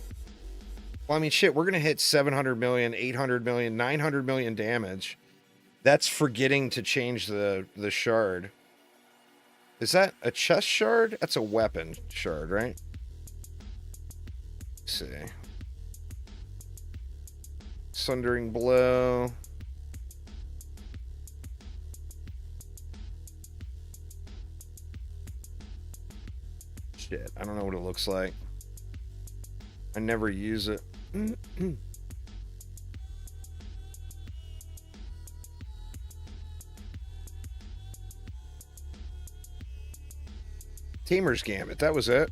Well, I mean, shit, we're going to hit 700 million, 800 million, 900 million damage. That's forgetting to change the shard. Is that a chest shard? That's a weapon shard, right? Let's see. Sundering Blow. Shit, I don't know what it looks like. I never use it. Tamer's Gambit, that was it.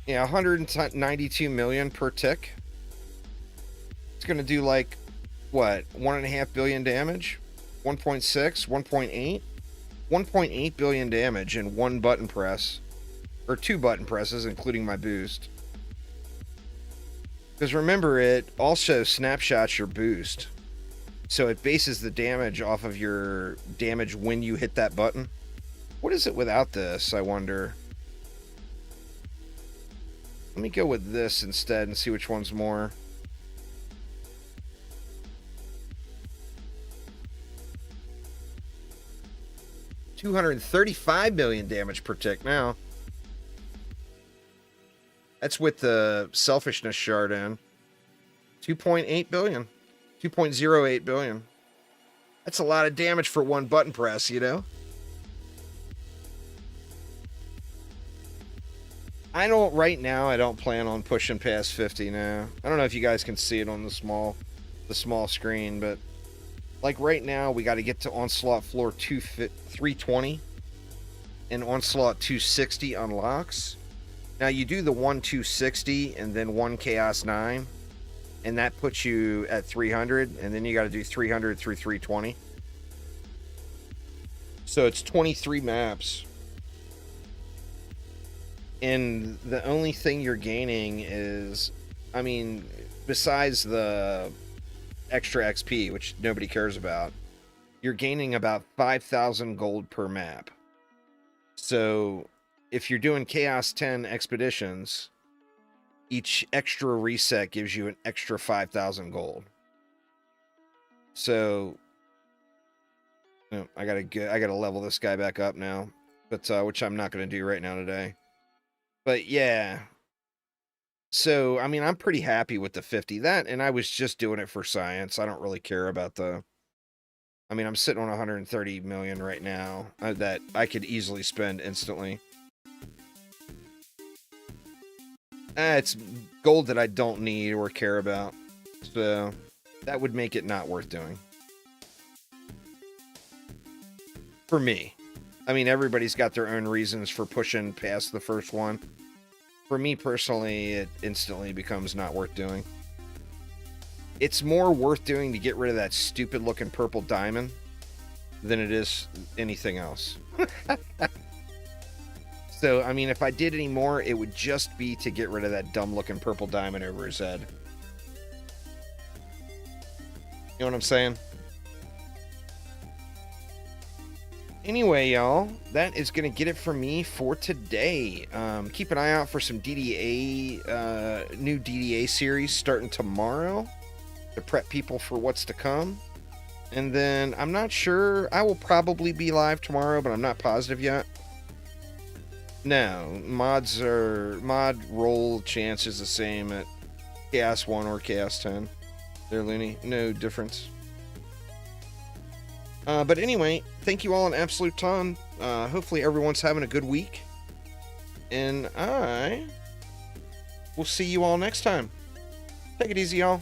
Yeah, 192 million per tick. It's going to do like, what, 1.5 billion damage? 1.6, 1.8? 1.8 billion damage in one button press. Or two button presses, including my boost. Because remember, it also snapshots your boost. So it bases the damage off of your damage when you hit that button. What is it without this, I wonder? Let me go with this instead and see which one's more. $235 million damage per tick now. That's with the selfishness shard in. 2.8 billion. 2.08 billion. That's a lot of damage for one button press, you know? Right now, I don't plan on pushing past 50 now. I don't know if you guys can see it on the small screen, but like right now, we got to get to Onslaught floor 320 and Onslaught 260 unlocks. Now you do the 260 and then 1 Chaos 9, and that puts you at 300, and then you got to do 300 through 320. So it's 23 maps. And the only thing you're gaining is, I mean, besides the extra XP, which nobody cares about, you're gaining about 5,000 gold per map. So if you're doing Chaos 10 expeditions, each extra reset gives you an extra 5,000 gold. So I gotta level this guy back up now, but which I'm not gonna do right now today. But yeah, so I mean, I'm pretty happy with the 50. That, and I was just doing it for science. I don't really care about the. I mean, I'm sitting on 130 million right now that I could easily spend instantly. It's gold that I don't need or care about, so that would make it not worth doing. For me. I mean, everybody's got their own reasons for pushing past the first one. For me personally, it instantly becomes not worth doing. It's more worth doing to get rid of that stupid looking purple diamond than it is anything else. So, I mean, if I did any more, it would just be to get rid of that dumb looking purple diamond over his head. You know what I'm saying? Anyway, y'all, that is going to get it for me for today. Keep an eye out for some DDA, new DDA series starting tomorrow to prep people for what's to come. And then, I'm not sure, I will probably be live tomorrow, but I'm not positive yet. No, mod roll chance is the same at Chaos 1 or Chaos 10. They're loony, no difference. But anyway, thank you all an absolute ton. Hopefully everyone's having a good week. And I will see you all next time. Take it easy, y'all.